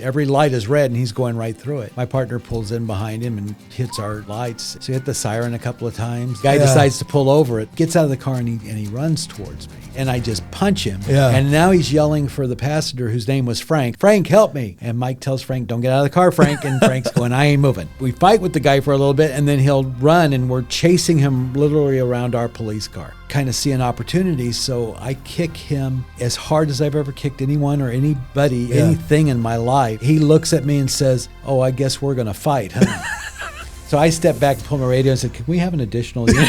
Every light is red and he's going right through it. My partner pulls in behind him and hits our lights. So he hit the siren a couple of times. Guy decides to pull over it, gets out of the car and he runs towards me. And I just punch him. Yeah. And now he's yelling for the passenger whose name was Frank. Frank, help me. And Mike tells Frank, don't get out of the car, Frank. And Frank's going, I ain't moving. We fight with the guy for a little bit and then he'll run and we're chasing him literally around our police car. Kind of see an opportunity. So I kick him as hard as I've ever kicked anyone or anybody, anything in my life. He looks at me and says, oh, I guess we're going to fight, huh? So I stepped back, pulled my radio and said, can we have an additional unit?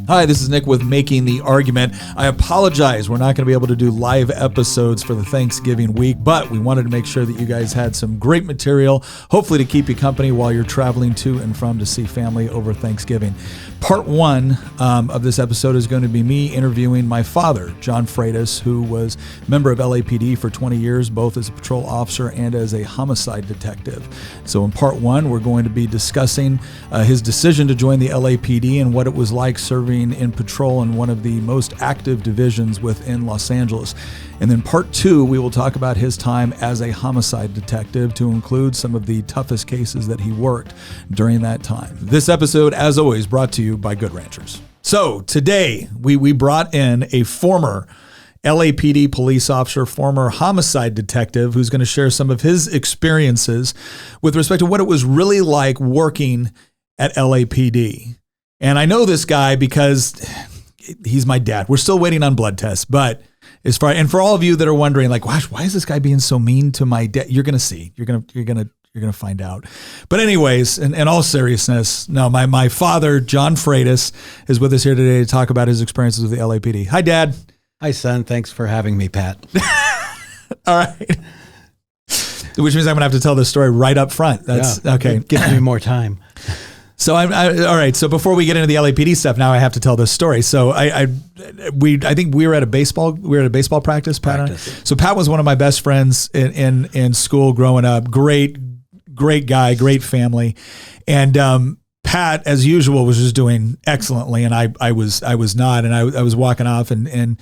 Hi, this is Nick with Making the Argument. I apologize. We're not going to be able to do live episodes for the Thanksgiving week, but we wanted to make sure that you guys had some great material, hopefully to keep you company while you're traveling to and from to see family over Thanksgiving. Part one of this episode is going to be me interviewing my father, John Freitas, who was a member of LAPD for 20 years, both as a patrol officer and as a homicide detective. So in part one, we're going to be discussing his decision to join the LAPD and what it was like serving in patrol in one of the most active divisions within Los Angeles. And then part two, we will talk about his time as a homicide detective to include some of the toughest cases that he worked during that time. This episode, as always, brought to you by Good Ranchers. So today, we brought in a former LAPD police officer, former homicide detective, who's going to share some of his experiences with respect to what it was really like working at LAPD. And I know this guy because he's my dad. We're still waiting on blood tests, but and for all of you that are wondering, like, gosh, why is this guy being so mean to my dad? You're gonna see. You're gonna find out. But anyways, in all seriousness, no, my father, John Freitas, is with us here today to talk about his experiences with the LAPD. Hi, Dad. Hi, son. Thanks for having me, Pat. All right. Which means I'm gonna have to tell this story right up front. That's okay. Give me more time. So all right. So before we get into the LAPD stuff, now I have to tell this story. So I think we were at a baseball practice, Pat. And I. So Pat was one of my best friends in school growing up. Great guy, great family, and Pat, as usual, was just doing excellently, and I was not, and I was walking off, and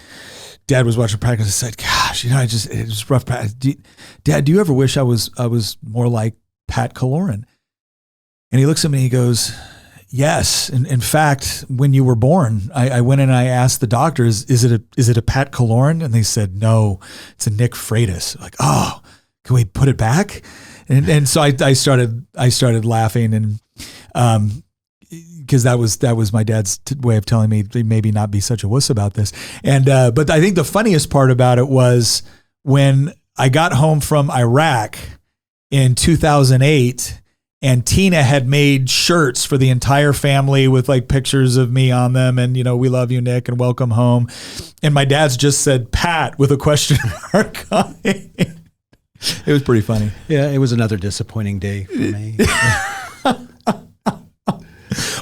Dad was watching practice. I said, "Gosh, it was rough." Dad, do you ever wish I was more like Pat Kaloran? And he looks at me and he goes, yes. In fact, when you were born, I went in and I asked the doctors, is it a Pat Kaloran? And they said, no, it's a Nick Freitas. Like, oh, can we put it back? And so I started laughing, and because that was my dad's way of telling me to maybe not be such a wuss about this. And but I think the funniest part about it was when I got home from Iraq in 2008. And Tina had made shirts for the entire family with like pictures of me on them. And, we love you, Nick, and welcome home. And my dad's just said Pat with a question mark on it. It was pretty funny. Yeah, it was another disappointing day for me.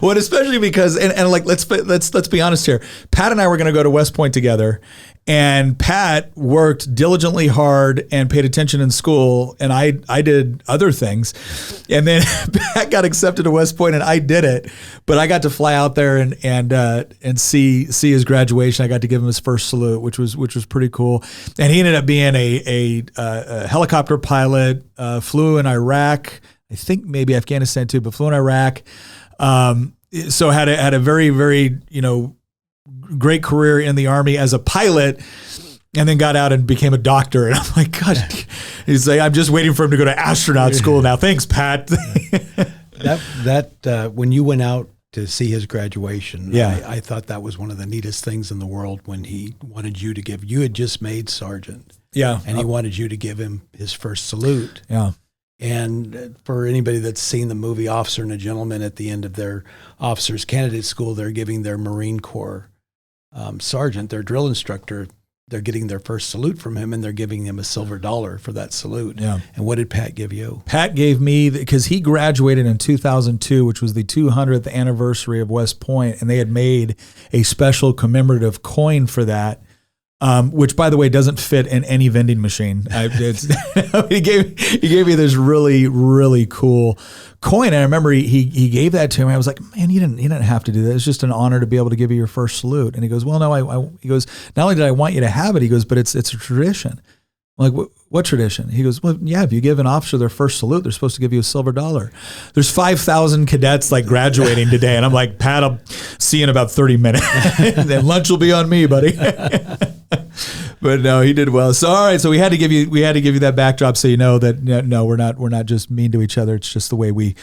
Well, especially because, and like, let's be honest here. Pat and I were going to go to West Point together, and Pat worked diligently hard and paid attention in school, and I did other things. And then Pat got accepted to West Point, and I did it, but I got to fly out there and see his graduation. I got to give him his first salute, which was pretty cool. And he ended up being a helicopter pilot, flew in Iraq, I think maybe Afghanistan too, but flew in Iraq. So had a very, very, great career in the Army as a pilot, and then got out and became a doctor. And I'm like, God, he's like, I'm just waiting for him to go to astronaut school now. Thanks, Pat. that when you went out to see his graduation, I thought that was one of the neatest things in the world when he wanted you had just made sergeant. Yeah. And he wanted you to give him his first salute. Yeah. And for anybody that's seen the movie Officer and a Gentleman, at the end of their officers candidate school, they're giving their Marine Corps sergeant, their drill instructor, they're getting their first salute from him, and they're giving him a silver dollar for that salute. Yeah. And what did Pat give you? Pat gave me, because he graduated in 2002, which was the 200th anniversary of West Point, and they had made a special commemorative coin for that. Which, by the way, doesn't fit in any vending machine. He gave me this really, really cool coin, and I remember he gave that to me. I was like, man, you didn't have to do that. It's just an honor to be able to give you your first salute. And he goes, well, no, he goes, not only did I want you to have it, he goes, but it's a tradition. I'm like, what tradition? He goes, well, yeah, if you give an officer their first salute, they're supposed to give you a silver dollar. There's 5,000 cadets like graduating today. And I'm like, Pat, I'll see you in about 30 minutes. Then lunch will be on me, buddy. But no, he did well. So, all right. So we had to give you that backdrop so you know that, no, we're not just mean to each other. It's just the way we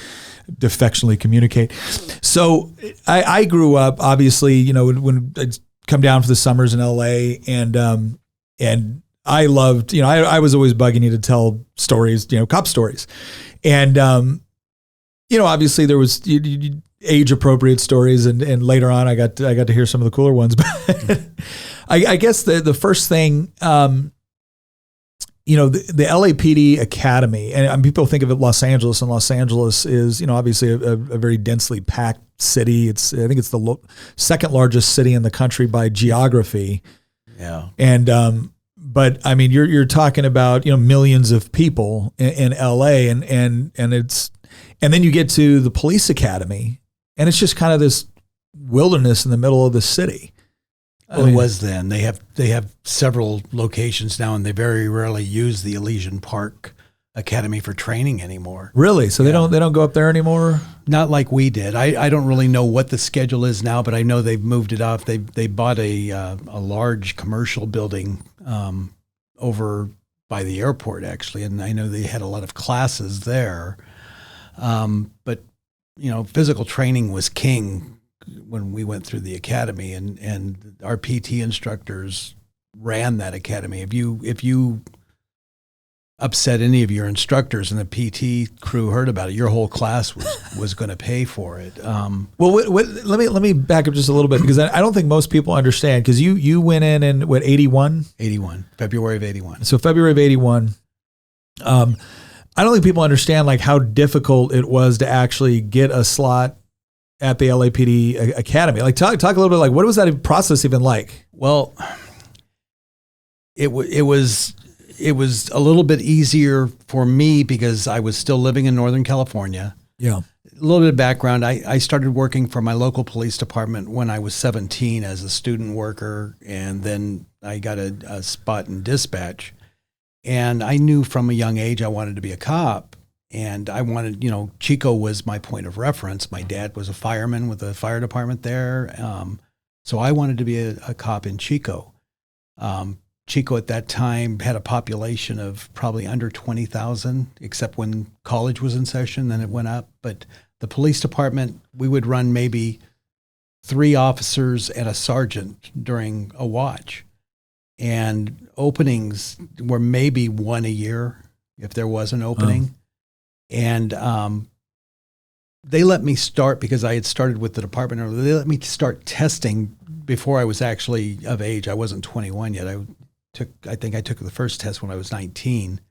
affectionately communicate. So I grew up, obviously, when I'd come down for the summers in LA, and I loved, I was always bugging you to tell stories, cop stories. And, obviously there was age appropriate stories, and later on I got to hear some of the cooler ones. But I guess the first thing, the LAPD Academy, and people think of it Los Angeles, and Los Angeles is, obviously a very densely packed city. I think it's the second largest city in the country by geography. Yeah. And, but I mean, you're talking about, millions of people in LA, and then you get to the police academy, and it's just kind of this wilderness in the middle of the city. Well, it was then. They have several locations now, and they very rarely use the Elysian Park Academy for training anymore. Really? So they don't go up there anymore? Not like we did. I don't really know what the schedule is now, but I know they've moved it off. They bought a large commercial building over by the airport, actually, and I know they had a lot of classes there. But physical training was king when we went through the academy, and our PT instructors ran that academy. If you upset any of your instructors and the PT crew heard about it, your whole class was going to pay for it. Well, let me back up just a little bit, because I don't think most people understand, because you went in 81? 81, February of 81. So February of 81. I don't think people understand like how difficult it was to actually get a slot at the LAPD Academy. Like talk a little bit, like what was that process even like? Well, it was a little bit easier for me because I was still living in Northern California. Yeah. A little bit of background. I started working for my local police department when I was 17 as a student worker, and then I got a spot in dispatch. And I knew from a young age I wanted to be a cop, and I wanted, Chico was my point of reference. My dad was a fireman with the fire department there. So I wanted to be a cop in Chico. Chico at that time had a population of probably under 20,000, except when college was in session, then it went up. But the police department, we would run maybe 3 officers and a sergeant during a watch. And openings were maybe 1 a year, if there was an opening. And they let me start, because I had started with the department earlier, they let me start testing before I was actually of age. I wasn't 21 yet. I think I took the first test when I was 19.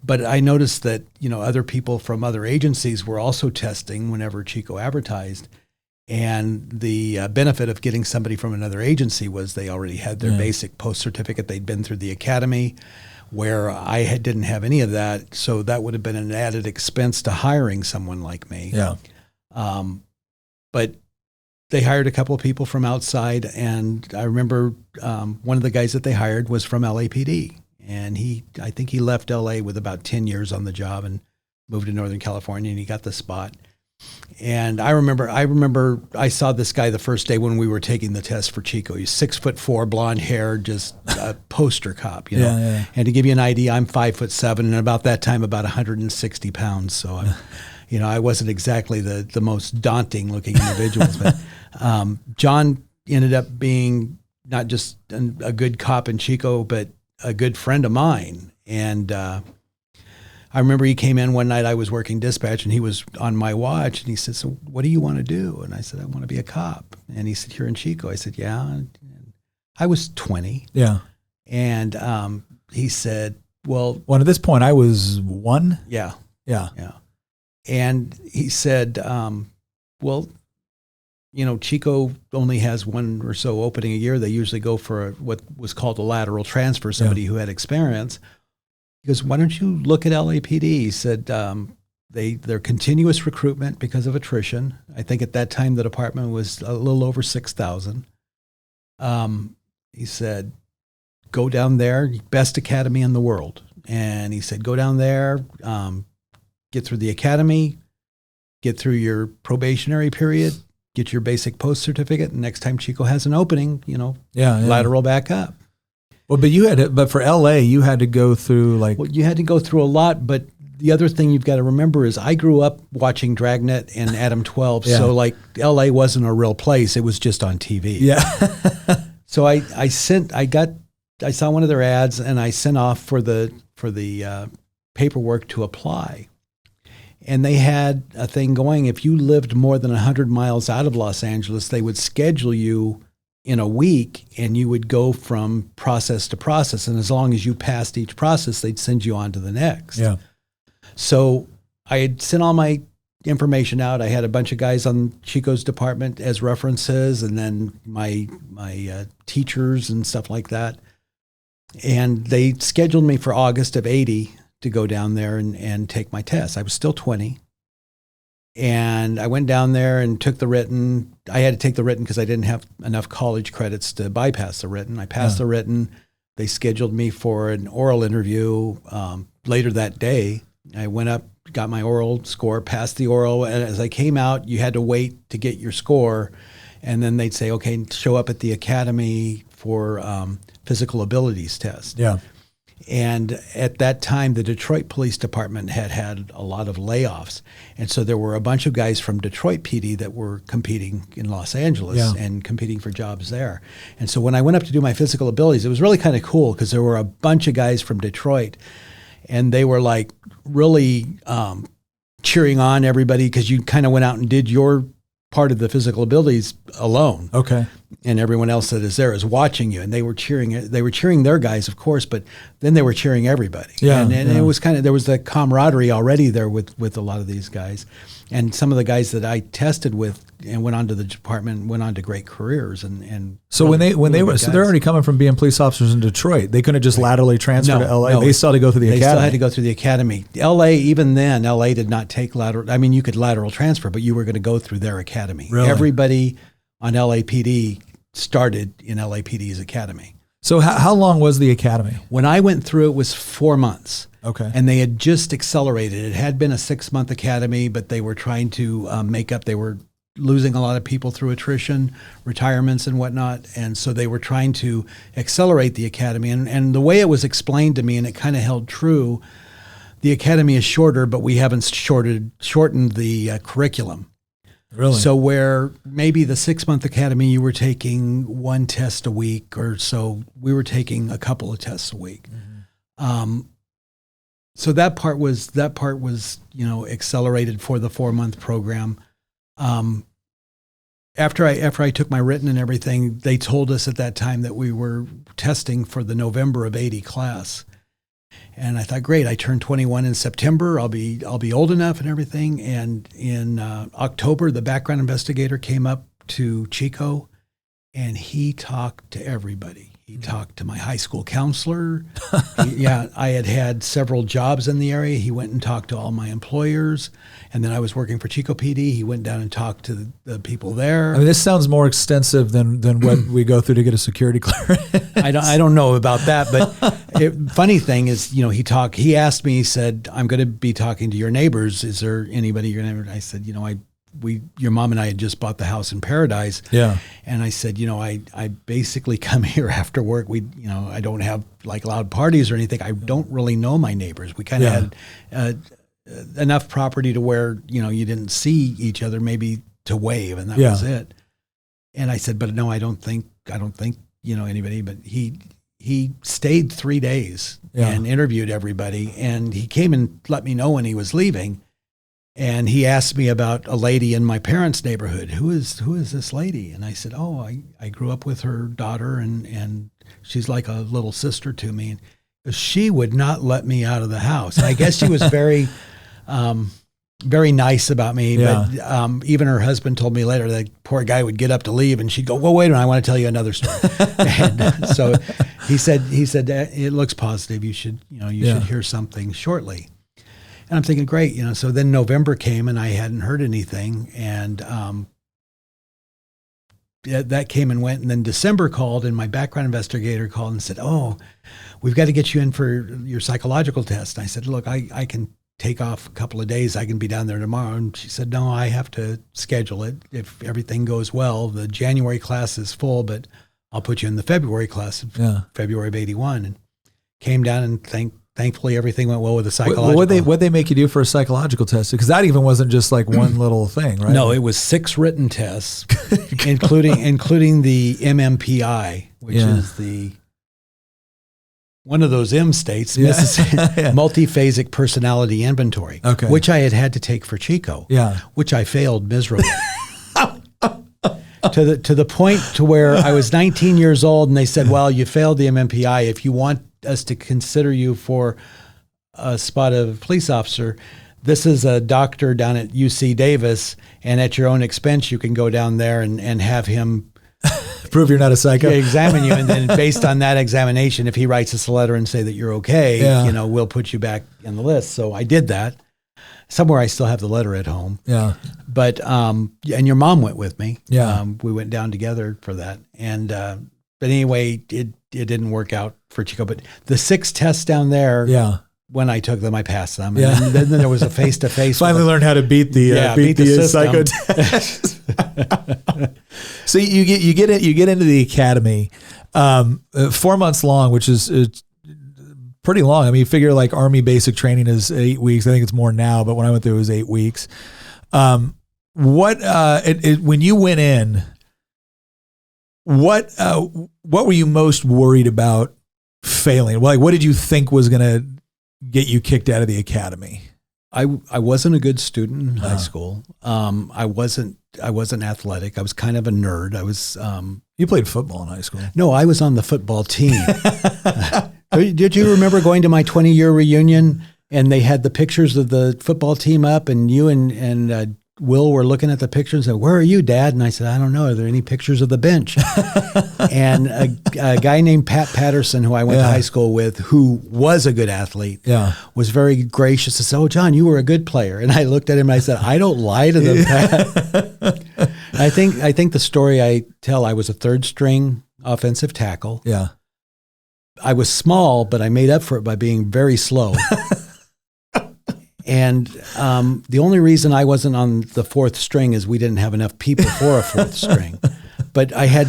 But I noticed that, other people from other agencies were also testing whenever Chico advertised. And the benefit of getting somebody from another agency was they already had their basic post certificate. They'd been through the academy, where I didn't have any of that. So that would have been an added expense to hiring someone like me. Yeah. But they hired a couple of people from outside, and I remember one of the guys that they hired was from LAPD, and I think he left LA with about 10 years on the job and moved to Northern California, and he got the spot. And I remember I saw this guy the first day when we were taking the test for Chico. He's 6'4", blonde hair, just a poster cop, Yeah. And to give you an idea, I'm 5'7", and about that time about 160 pounds. So I wasn't exactly the most daunting looking individuals. But John ended up being not just a good cop in Chico, but a good friend of mine. And I remember he came in one night, I was working dispatch, and he was on my watch, and he said, "So what do you want to do?" And I said, "I want to be a cop." And he said, "Here in Chico?" I said, "Yeah." And I was 20. Yeah. And he said, "Well," at this point I was 1. Yeah. Yeah. Yeah. And he said, "Well, Chico only has 1 or so opening a year. They usually go for what was called a lateral transfer, somebody who had experience." He goes, "Why don't you look at LAPD?" He said, they're continuous recruitment because of attrition. I think at that time the department was a little over 6,000. He said, go down there, best academy in the world. And he said, go down there, get through the academy, get through your probationary period, get your basic post certificate. And next time Chico has an opening, lateral back up. Well, but for LA, you had to go through Well, you had to go through a lot, but the other thing you've got to remember is I grew up watching Dragnet and Adam 12. Yeah. So LA wasn't a real place. It was just on TV. Yeah. So I saw one of their ads and I sent off for the paperwork to apply. And they had a thing going, if you lived more than 100 miles out of Los Angeles, they would schedule you in a week and you would go from process to process. And as long as you passed each process, they'd send you on to the next. Yeah. So I had sent all my information out. I had a bunch of guys on Chico's department as references, and then my teachers and stuff like that. And they scheduled me for August of 80 to go down there and take my test. I was still 20. And I went down there and took the written. I had to take the written because I didn't have enough college credits to bypass the written. I passed the written. They scheduled me for an oral interview later that day. I went up, got my oral score, passed the oral. And as I came out, you had to wait to get your score. And then they'd say, okay, show up at the academy for physical abilities test. Yeah. And at that time, the Detroit Police Department had a lot of layoffs. And so there were a bunch of guys from Detroit PD that were competing in Los Angeles and competing for jobs there. And so when I went up to do my physical abilities, it was really kind of cool because there were a bunch of guys from Detroit and they were like really cheering on everybody because you kind of went out and did your part of the physical abilities alone. Okay. And everyone else that is there is watching you, and they were cheering their guys, of course, but then they were cheering everybody. Yeah, and it was there was the camaraderie already there with a lot of these guys, and some of the guys that I tested with and went on to the department went on to great careers. And so really, when they were so they're already coming from being police officers in Detroit, they couldn't just laterally transfer to LA. They still had to go through the academy. They still had to go through the academy. LA, even then, LA did not take lateral. I mean, you could lateral transfer, but you were going to go through their academy. Really? Everybody on LAPD started in LAPD's academy. So how long was the academy? When I went through, it was 4 months. Okay. And they had just accelerated. It had been a 6-month academy, but they were trying to make up. They were losing a lot of people through attrition, retirements and whatnot. And so they were trying to accelerate the academy. And the way it was explained to me, and it kind of held true, the academy is shorter, but we haven't shortened the curriculum. Really? So where maybe the 6-month academy, you were taking one test a week or so, we were taking a couple of tests a week. Mm-hmm. So that part was accelerated for the 4-month program. After I took my written and everything, they told us at that time that we were testing for the November of 80 class. And I thought, great, I turned 21 in September. I'll be old enough and everything. And in October, the background investigator came up to Chico and he talked to everybody. He talked to my high school counselor. I had several jobs in the area. He went and talked to all my employers. And then I was working for Chico PD. He went down and talked to the people there. I mean, this sounds more extensive than what we go through to get a security clearance. I don't know about that, but funny thing is, he asked me, he said, I'm going to be talking to your neighbors. Is there anybody you're going to, I said, your mom and I had just bought the house in Paradise. Yeah. And I said, I basically come here after work. I don't have like loud parties or anything. I don't really know my neighbors. We kind of had enough property to where, you didn't see each other, maybe to wave, and that was it. And I said, but no, I don't think anybody, but he stayed 3 days and interviewed everybody. And he came and let me know when he was leaving. And he asked me about a lady in my parents' neighborhood. Who is this lady? And I said, I grew up with her daughter, and she's like a little sister to me. And she would not let me out of the house. I guess she was very, very nice about me. Yeah. But even her husband told me later that poor guy would get up to leave, and she'd go, well, wait a minute, I want to tell you another story. And so he said, it looks positive. You should hear something shortly. And I'm thinking, great, so then November came and I hadn't heard anything. And that came and went. And then December called, and my background investigator called and said, "Oh, we've got to get you in for your psychological test." And I said, "Look, I can take off a couple of days. I can be down there tomorrow." And she said, "No, I have to schedule it. If everything goes well, the January class is full, but I'll put you in the February class, February of '81." And came down, and thankfully everything went well with the psychological. What'd they make you do for a psychological test? Because that even wasn't just like one little thing, right? No, it was 6 written tests, including the MMPI, which is one of those M states, multiphasic personality inventory, which I had to take for Chico, which I failed miserably. to the point to where I was 19 years old, and they said, "Well, you failed the MMPI. If you want us to consider you for a spot of police officer, this is a doctor down at UC Davis, and at your own expense, you can go down there and have him prove you're not a psycho, examine you, and then based on that examination, if he writes us a letter and say that you're okay, we'll put you back in the list." So I did that. Somewhere I still have the letter at home. Yeah. But and your mom went with me. Yeah. We went down together for that, and but anyway, it didn't work out for Chico. But the 6 tests down there, when I took them, I passed them. And then there was a face-to-face. Finally learned how to beat the psycho test. So you get into the academy, 4 months long, which is pretty long. I mean, you figure like Army basic training is 8 weeks. I think it's more now, but when I went through, it was 8 weeks. When you went in, what were you most worried about failing? Like, what did you think was going to get you kicked out of the academy? I wasn't a good student in high school. I wasn't athletic. I was kind of a nerd. I was. You played football in high school? No, I was on the football team. Did you remember going to my 20-year reunion, and they had the pictures of the football team up, and you and Will were looking at the pictures and said, "Where are you, Dad?" And I said, "I don't know. Are there any pictures of the bench?" And a guy named Pat Patterson, who I went to high school with, who was a good athlete, was very gracious to say, "Oh, John, you were a good player." And I looked at him and I said, "I don't lie to them, Pat." I think the story I tell, I was a 3rd string offensive tackle. Yeah. I was small, but I made up for it by being very slow. And the only reason I wasn't on the 4th string is we didn't have enough people for a 4th string. But I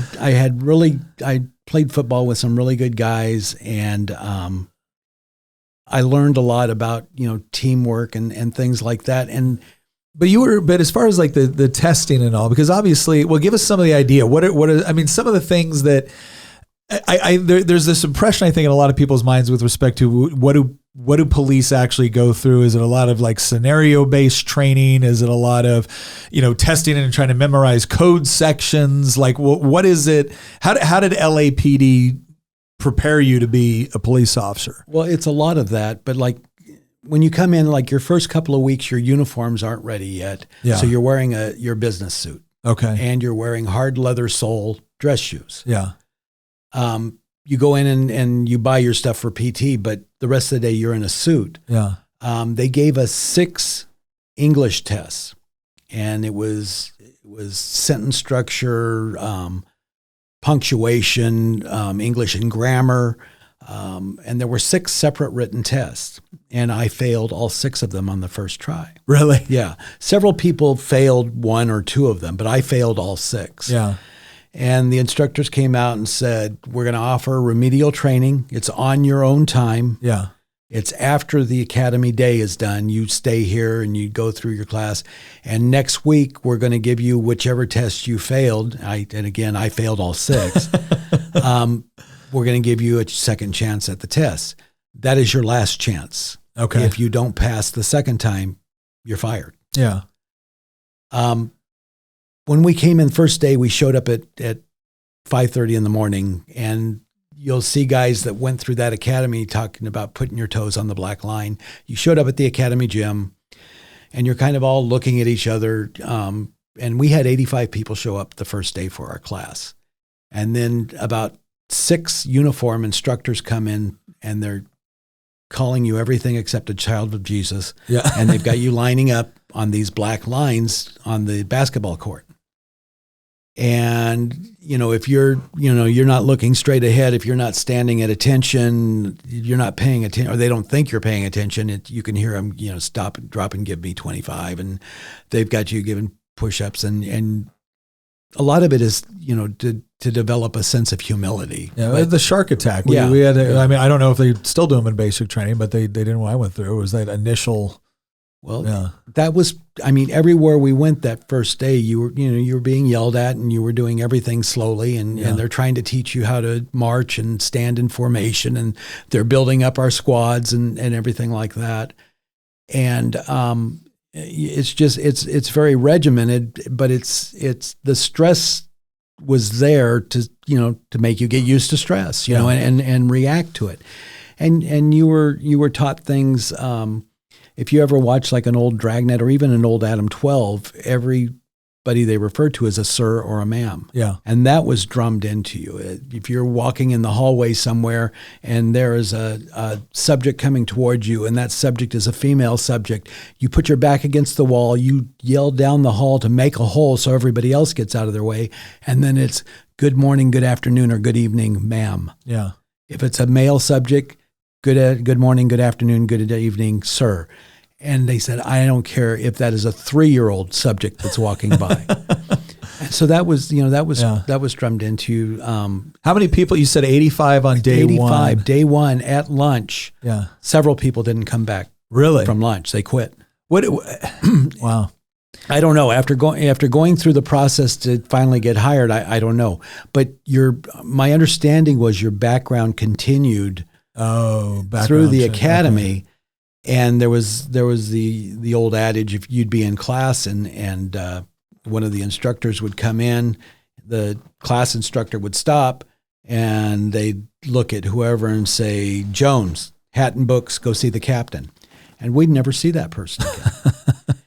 played football with some really good guys, and I learned a lot about teamwork and things like that. But as far as like the testing and all, because obviously, well, give us some of the idea. What are I mean, some of the things that there's this impression I think in a lot of people's minds with respect to what do police actually go through? Is it a lot of like scenario based training? Is it a lot of, testing and trying to memorize code sections? Like what is it? How did LAPD prepare you to be a police officer? Well, it's a lot of that, but like when you come in, like your first couple of weeks, your uniforms aren't ready yet. Yeah. So you're wearing your business suit. Okay. And you're wearing hard leather sole dress shoes. Yeah. You go in and you buy your stuff for PT, but the rest of the day you're in a suit. Yeah. They gave us 6 English tests, and it was sentence structure, punctuation, English and grammar, and there were 6 separate written tests, and I failed all 6 of them on the first try. Really? Yeah. Several people failed 1 or 2 of them, but I failed all 6. Yeah. And the instructors came out and said, "We're going to offer remedial training. It's on your own time. Yeah. It's after the academy day is done. You stay here and you go through your class. And next week, we're going to give you whichever test you failed." And again, I failed all 6. "We're going to give you a second chance at the test. That is your last chance. Okay. If you don't pass the second time, you're fired." Yeah. When we came in first day, we showed up at 5:30 in the morning, and you'll see guys that went through that academy talking about putting your toes on the black line. You showed up at the academy gym, and you're kind of all looking at each other. And we had 85 people show up the first day for our class. And then about 6 uniform instructors come in, and they're calling you everything except a child of Jesus. Yeah. And they've got you lining up on these black lines on the basketball court. And, if you're not looking straight ahead, if you're not standing at attention, you're not paying attention, or they don't think you're paying attention, you can hear them, stop and drop and give me 25. And they've got you giving push-ups. And a lot of it is, to develop a sense of humility. Yeah, but the shark attack. We had, I don't know if they still do them in basic training, but they didn't when I went through. It was that initial. Well, that was, everywhere we went that first day, you were being yelled at, and you were doing everything slowly, and they're trying to teach you how to march and stand in formation, and they're building up our squads and everything like that. And it's very regimented, but it's the stress was there to make you get used to stress, and react to it. And you were taught things. If you ever watch like an old Dragnet or even an old Adam 12, everybody they refer to as a sir or a ma'am. Yeah. And that was drummed into you. If you're walking in the hallway somewhere and there is a subject coming towards you, and that subject is a female subject, you put your back against the wall, you yell down the hall to make a hole so everybody else gets out of their way, and then it's good morning, good afternoon, or good evening, ma'am. Yeah. If it's a male subject, good morning, good afternoon, good evening, sir. And they said, I don't care if that is a 3-year-old subject that's walking by. And so that was drummed into. How many people? You said 85 on day 1. Day one at lunch. Yeah. Several people didn't come back. Really? From lunch. They quit. Wow. I don't know. After going through the process to finally get hired, I don't know. But my understanding was your background continued. Through the academy. Okay. And there was the old adage, if you'd be in class and one of the instructors would come in, the class instructor would stop and they'd look at whoever and say, Jones, hat and books, go see the captain. And we'd never see that person again.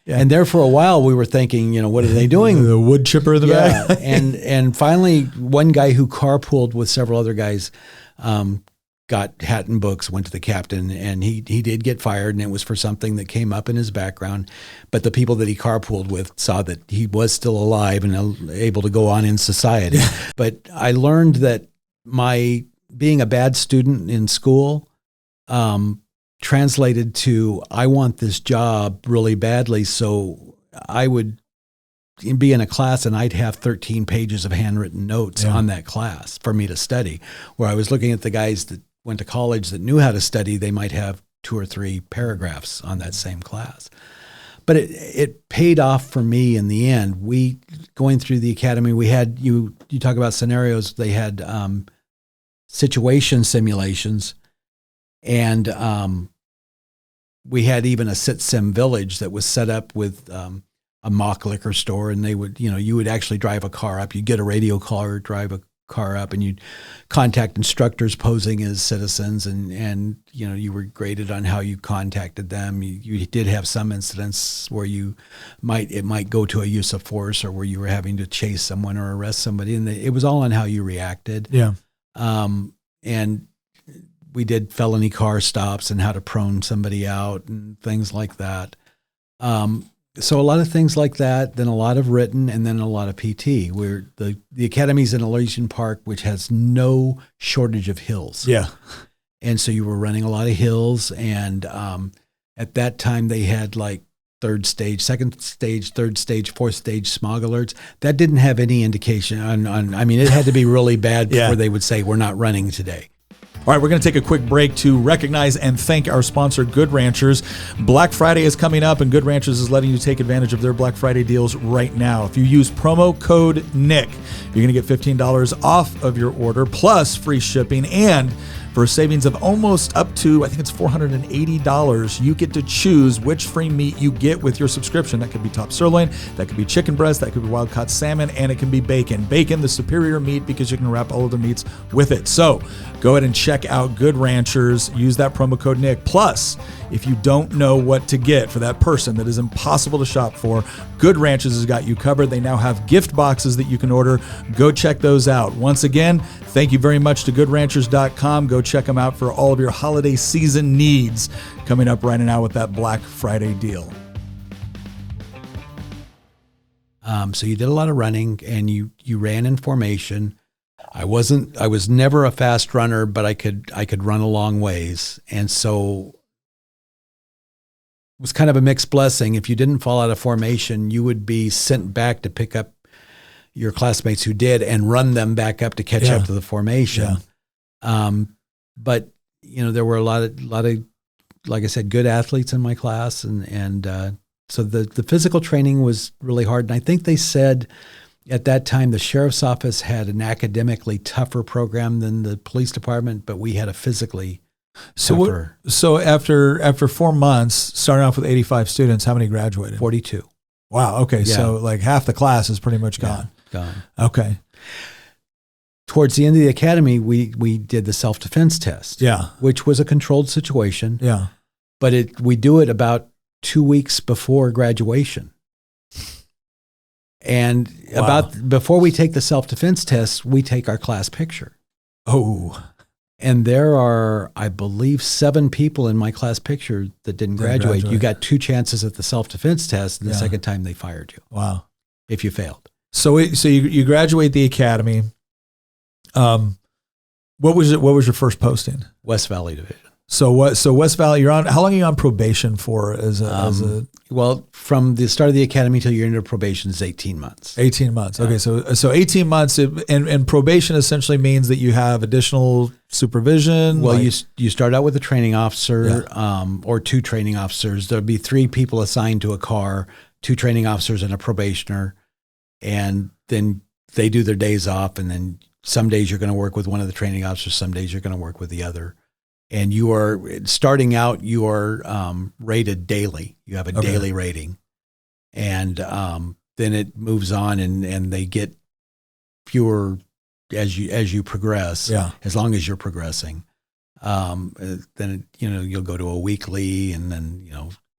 Yeah. And there for a while we were thinking, what are they doing? The wood chipper in the back. and finally one guy who carpooled with several other guys got hat and books, went to the captain, and he did get fired, and it was for something that came up in his background. But the people that he carpooled with saw that he was still alive and able to go on in society. But I learned that my being a bad student in school translated to, I want this job really badly, so I would be in a class and I'd have 13 pages of handwritten notes on that class for me to study, where I was looking at the guys that went to college that knew how to study. They might have 2 or 3 paragraphs on that same class. But it paid off for me in the end. Going through the academy, we had, you talk about scenarios, they had situation simulations, and we had even a sit sim village that was set up with a mock liquor store, and they would, you would actually drive a car up. You'd get a radio caller, drive a car up, and you'd contact instructors posing as citizens, and you were graded on how you contacted them. You did have some incidents where it might go to a use of force, or where you were having to chase someone or arrest somebody, and it was all on how you reacted. Yeah. And we did felony car stops and how to prone somebody out and things like that. So a lot of things like that, then a lot of written, and then a lot of PT. Where the academy's in Elysian Park, which has no shortage of hills. Yeah. And so you were running a lot of hills, and at that time they had like 3rd stage, 2nd stage, 3rd stage, 4th stage smog alerts. That didn't have any indication on it had to be really bad before they would say, we're not running today. All right, we're going to take a quick break to recognize and thank our sponsor, Good Ranchers. Black Friday is coming up, and Good Ranchers is letting you take advantage of their Black Friday deals right now. If you use promo code NICK, you're going to get $15 off of your order, plus free shipping, and for a savings of almost up to, I think it's $480, you get to choose which free meat you get with your subscription. That could be top sirloin, that could be chicken breast, that could be wild-caught salmon, and it can be bacon. Bacon, the superior meat, because you can wrap all of the meats with it. So go ahead and check out Good Ranchers. Use that promo code NICK. Plus, if you don't know what to get for that person that is impossible to shop for, Good Ranchers has got you covered. They now have gift boxes that you can order. Go check those out. Once again, thank you very much to goodranchers.com. Go check them out for all of your holiday season needs coming up right now with that Black Friday deal. So you did a lot of running, and you ran in formation. I was never a fast runner, but I could run a long ways. And so it was kind of a mixed blessing. If you didn't fall out of formation, you would be sent back to pick up your classmates who did and run them back up to catch up to the formation. But there were a lot of, like I said, good athletes in my class, and so the physical training was really hard. And I think they said at that time the sheriff's office had an academically tougher program than the police department, but we had a physically tougher. So after 4 months, starting off with 85 students, how many graduated? 42. Wow. Okay. Yeah. So like half the class is pretty much gone. Gone. Okay. Towards the end of the academy, we did the self-defense test. Yeah. Which was a controlled situation. Yeah. But we do it about 2 weeks before graduation. And before we take the self-defense test, we take our class picture. Oh. And there are, I believe, 7 people in my class picture that didn't graduate. You got 2 chances at the self-defense test, and the second time they fired you. Wow. If you failed. So you graduate the academy. What was your first posting? West Valley Division. So West Valley, you're on, how long are you on probation for as a well, from the start of the academy till you're into probation is 18 months. 18 months. Okay. So 18 months and probation essentially means that you have additional supervision. Well, you start out with a training officer, or 2 training officers. There'll be 3 people assigned to a car, 2 training officers and a probationer. And then they do their days off. And then some days you're going to work with one of the training officers. Some days you're going to work with the other. And you are starting out, you are rated daily. You have a daily rating. And then it moves on and they get fewer as you progress, as long as you're progressing. Then, you'll go to a weekly and then,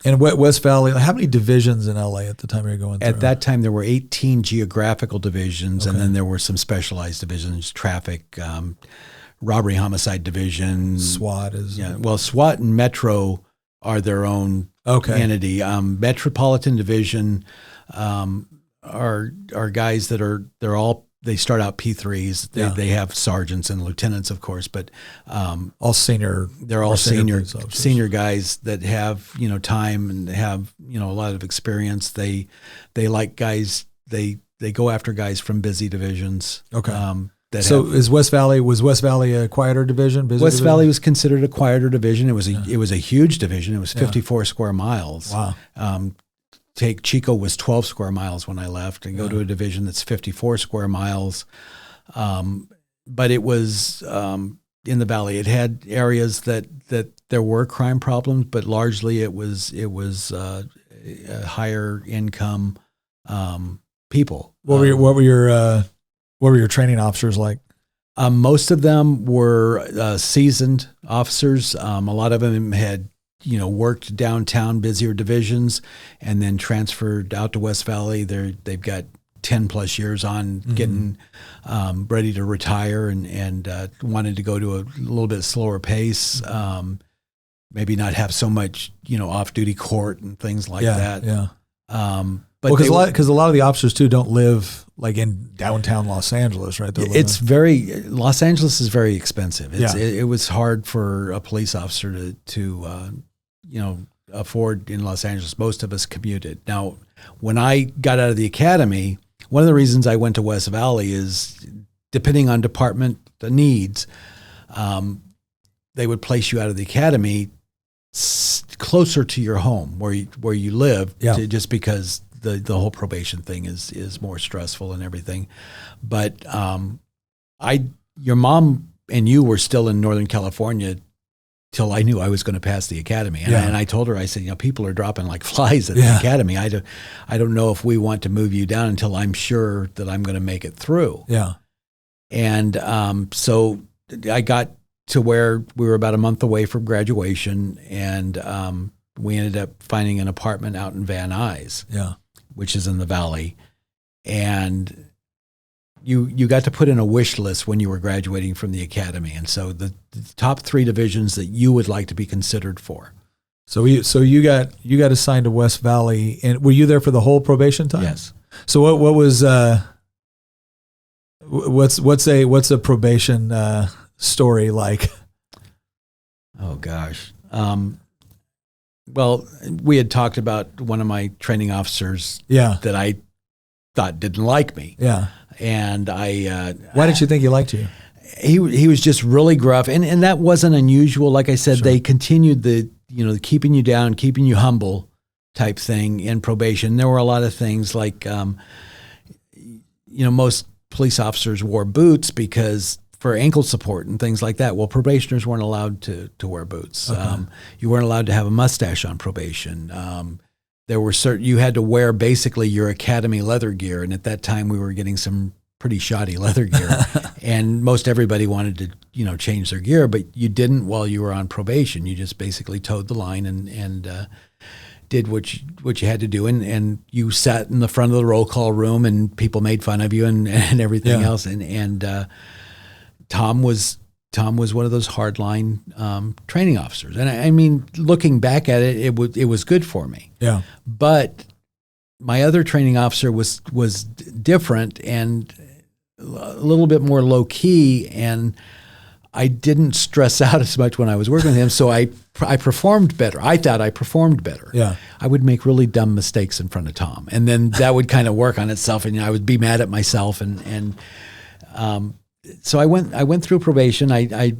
And West Valley, how many divisions in LA at the time you were going through? At that time, there were 18 geographical divisions, and then there were some specialized divisions, traffic, robbery, homicide division. SWAT is... Yeah, well, SWAT and Metro are their own entity. Metropolitan Division are guys that they start out P3s. They have sergeants and lieutenants, of course, but all senior. They're all senior guys that have time and have a lot of experience. They like guys. They go after guys from busy divisions. Okay. Was West Valley a quieter division? West Valley was considered a quieter division. It was a huge division. It was 54 square miles. Wow. Take Chico was 12 square miles when I left, and go to a division that's 54 square miles. But it was in the valley. It had areas that there were crime problems, but largely it was higher income people. What were your training officers like? Most of them were seasoned officers. A lot of them had worked downtown busier divisions and then transferred out to West Valley. They've got 10 plus years on getting ready to retire and wanted to go to a little bit slower pace. Maybe not have so much, off-duty court and things like that. Yeah. But because a lot of the officers too don't live like in downtown Los Angeles, right? Los Angeles is very expensive. It was hard for a police officer to afford in Los Angeles. Most of us commuted. Now, when I got out of the academy, one of the reasons I went to West Valley is depending on department needs, they would place you out of the academy closer to your home where you live, just because the whole probation thing is more stressful and everything. But your mom and you were still in Northern California till I knew I was going to pass the academy. And I told her, I said, people are dropping like flies at the academy. I don't know if we want to move you down until I'm sure that I'm going to make it through. Yeah. And so I got to where we were about a month away from graduation, and we ended up finding an apartment out in Van Nuys, which is in the valley. And you got to put in a wish list when you were graduating from the academy. And so the top 3 divisions that you would like to be considered for. So you got assigned to West Valley, and were you there for the whole probation time? Yes. So what was what's a probation story like? Oh gosh. Well, we had talked about one of my training officers that I thought didn't like me. Yeah. And why did you think he liked you? He was just really gruff, and that wasn't unusual. Like I said, Sure. They continued the keeping you down, keeping you humble type thing in probation. There were a lot of things like most police officers wore boots because for ankle support and things like that. Well, probationers weren't allowed to wear boots. Okay. You weren't allowed to have a mustache on probation. There were you had to wear basically your academy leather gear, and at that time we were getting some pretty shoddy leather gear, and most everybody wanted to change their gear, but you didn't while you were on probation. You just basically towed the line and did what you had to do, and you sat in the front of the roll call room, and people made fun of you and everything else, and Tom was one of those hardline training officers, and I mean, looking back at it, it was good for me. Yeah. But my other training officer was different and a little bit more low key, and I didn't stress out as much when I was working with him, so I performed better. I thought I performed better. Yeah. I would make really dumb mistakes in front of Tom, and then that would kind of work on itself, and I would be mad at myself, and so I went through probation. I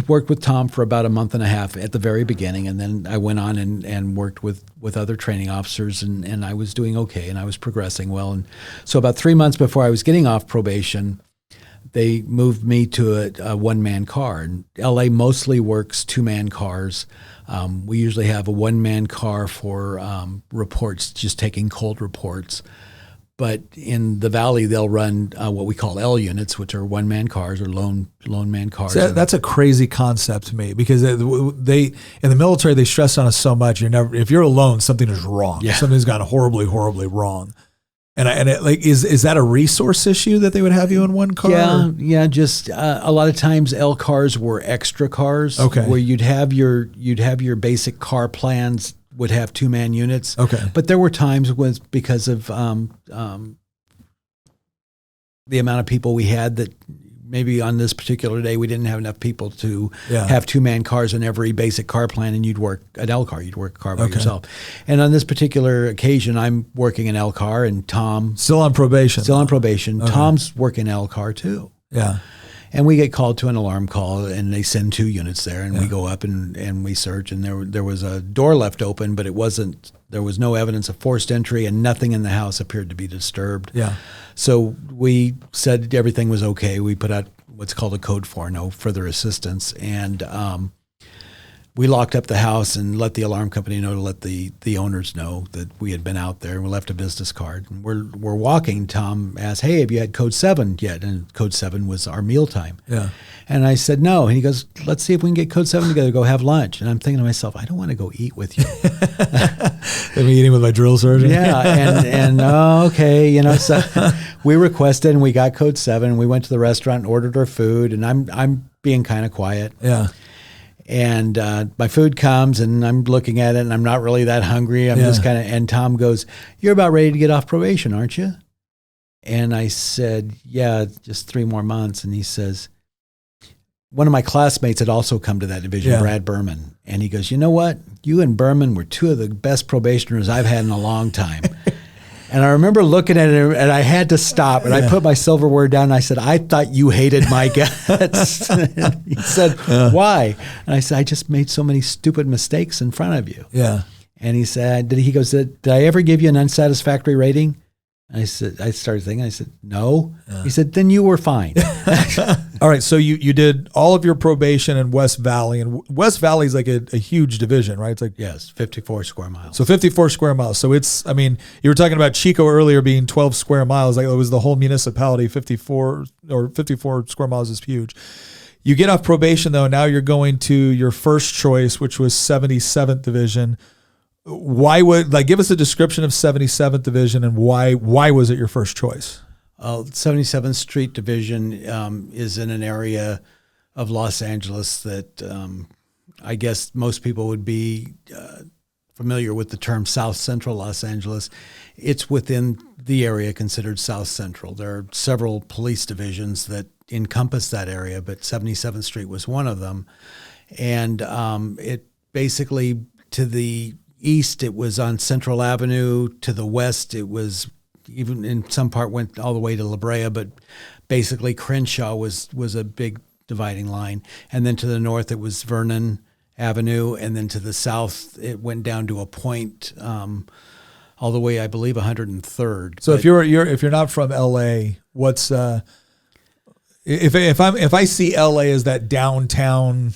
worked with Tom for about a month and a half at the very beginning, and then I went on and worked with other training officers, and I was doing okay, and I was progressing well. And so about 3 months before I was getting off probation, they moved me to a one-man car. And LA mostly works two-man cars. We usually have a one-man car for reports, just taking cold reports. But in the Valley, they'll run what we call L units, which are one-man cars or lone man cars. So that's a crazy concept to me, because they in the military, they stress on us so much. If you're alone, something is wrong. Yeah. Something's gone horribly, horribly wrong. Is that a resource issue that they would have you in one car? Yeah. Just a lot of times L cars were extra cars. Okay. Where you'd have your basic car plans would have two-man units. Okay. But there were times because of the amount of people we had that maybe on this particular day we didn't have enough people to have two-man cars in every basic car plan, and you'd work an L car. You'd work a car by yourself. And on this particular occasion, I'm working an L car, and Tom still on probation. Okay. Tom's working L car too. Yeah. And we get called to an alarm call, and they send 2 units there, and we go up and we search, and there was a door left open, but there was no evidence of forced entry, and nothing in the house appeared to be disturbed. Yeah. So we said everything was okay. We put out what's called a code for no further assistance, and we locked up the house and let the alarm company know to let the owners know that we had been out there, and we left a business card. And we're walking. Tom asked, "Hey, have you had code 7 yet?" And code 7 was our mealtime. Yeah. And I said, "No." And he goes, "Let's see if we can get code 7 together, go have lunch." And I'm thinking to myself, I don't want to go eat with you. Let me eating with my drill sergeant. Yeah. And okay. So we requested, and we got code 7, and we went to the restaurant and ordered our food, and I'm being kind of quiet. Yeah. And my food comes, and I'm looking at it, and I'm not really that hungry. I'm just kind of, and Tom goes, "You're about ready to get off probation, aren't you?" And I said, "Yeah, just 3 more months." And he says, one of my classmates had also come to that division, Brad Berman. And he goes, "You know what? You and Berman were 2 of the best probationers I've had in a long time." And I remember looking at it, and I had to stop, and I put my silverware down, and I said, "I thought you hated my guts." He said, "Why?" And I said, "I just made so many stupid mistakes in front of you." Yeah. And he said, he goes, "Did I ever give you an unsatisfactory rating?" I started thinking, I said, "No." He said, "Then you were fine." All right. So you did all of your probation in West Valley, and West Valley is like a huge division, right? It's like, yes, 54 square miles. So 54 square miles. So it's, I mean, you were talking about Chico earlier being 12 square miles. Like it was the whole municipality. 54 square miles is huge. You get off probation though. Now you're going to your first choice, which was 77th Division. Why give us a description of 77th Division, and why was it your first choice? 77th Street Division is in an area of Los Angeles that I guess most people would be familiar with the term South Central Los Angeles, it's within the area considered South Central. There are several police divisions that encompass that area, but 77th Street was one of them. And it basically, to the east, it was on Central Avenue. To the west, it was, even in some part, went all the way to La Brea, but basically Crenshaw was a big dividing line. And then to the north, it was Vernon Avenue, and then to the south, it went down to a point all the way, I believe, 103rd. So if you're not from LA, what's if I see LA as that downtown,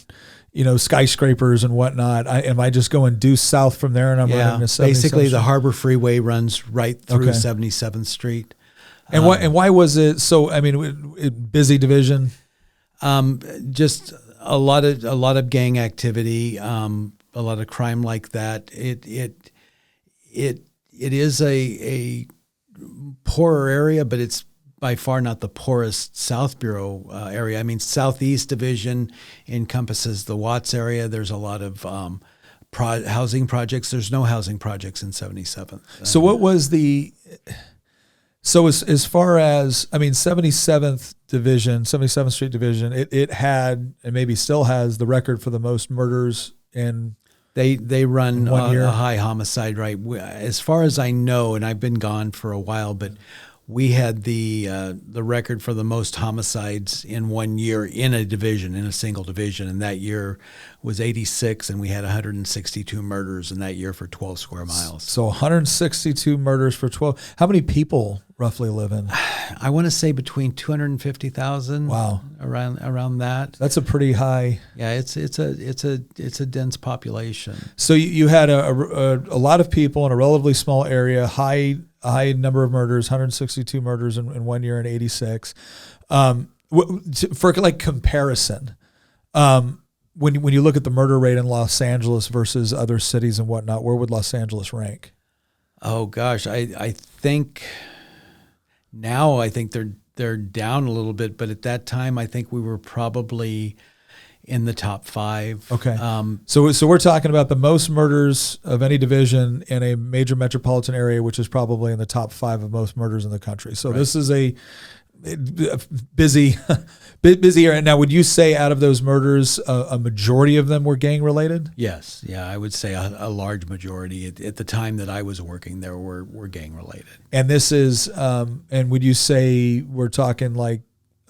skyscrapers and whatnot, am I just going due south from there and I'm running to 77th basically Street? the Harbor Freeway runs right through 77th Street. And why was it so? I mean, busy division. Just a lot of gang activity, a lot of crime like that. It is a poorer area, but it's by far not the poorest South Bureau area. I mean, Southeast Division encompasses the Watts area. There's a lot of housing projects. There's no housing projects in 77th. So what was the? So as far as, 77th Division, 77th Street Division, it had, and maybe still has, the record for the most murders in. They run one year. A high homicide rate. As far as I know, and I've been gone for a while, but we had the record for the most homicides in 1 year in a single division, and that year was 86, and we had 162 murders in that year for 12 square miles. So 162 murders for 12. How many people roughly live in? I want to say between 250,000. Wow, around that. That's a pretty high. Yeah, it's a dense population. So you had a lot of people in a relatively small area, high number of murders, 162 murders in 1 year in 86. For like comparison, when you look at the murder rate in Los Angeles versus other cities and whatnot, where would Los Angeles rank? Oh gosh, I think now they're down a little bit, but at that time I think we were probably in the top 5. Okay. So we're talking about the most murders of any division in a major metropolitan area, which is probably in the top 5 of most murders in the country. So This is a busy area. Now, would you say out of those murders, a majority of them were gang related? Yes. Yeah, I would say a large majority at the time that I was working there were gang related. And this is, and would you say we're talking like,